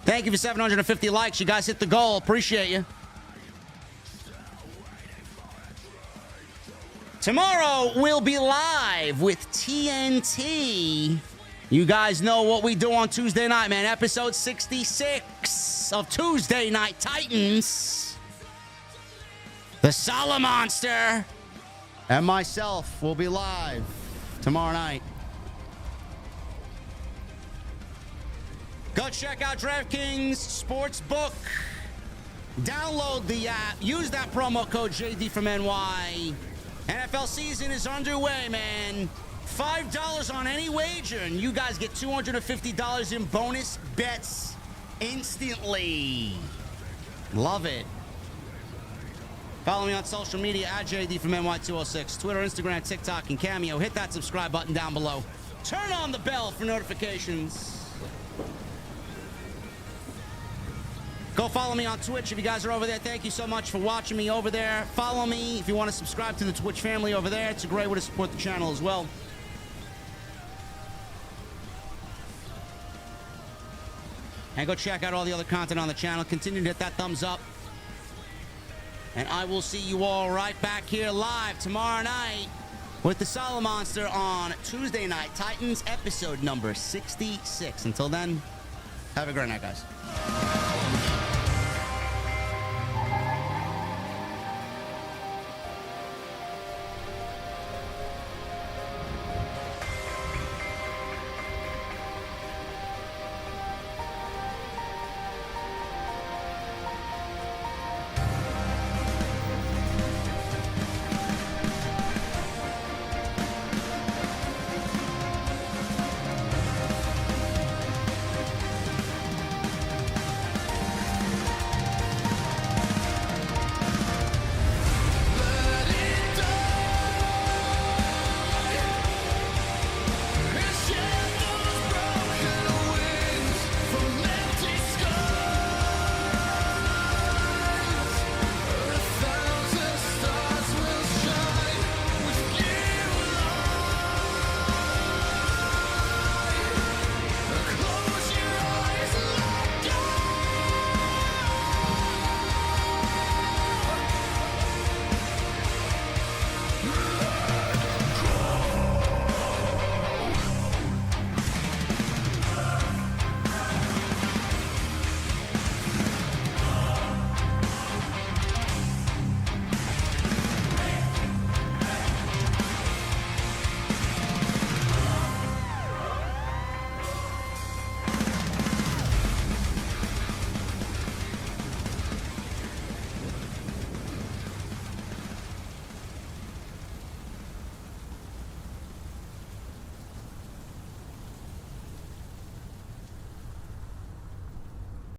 Thank you for 750 likes. You guys hit the goal. Appreciate you. Tomorrow, we'll be live with TNT. You guys know what we do on Tuesday night, man. Episode 66 of Tuesday Night Titans. The Salamonster and myself will be live tomorrow night. Go check out DraftKings Sportsbook. Download the app. Use that promo code JD from NY. NFL season is underway, man. $5 on any wager, and you guys get $250 in bonus bets instantly. Love it. Follow me on social media at JD from NY206. Twitter, Instagram, TikTok, and Cameo. Hit that subscribe button down below. Turn on the bell for notifications. Go follow me on Twitch if you guys are over there. Thank you so much for watching me over there. Follow me if you want to subscribe to the Twitch family over there. It's a great way to support the channel as well. And go check out all the other content on the channel. Continue to hit that thumbs up. And I will see you all right back here live tomorrow night with the Salamonster on Tuesday Night Titans, episode number 66. Until then, have a great night, guys.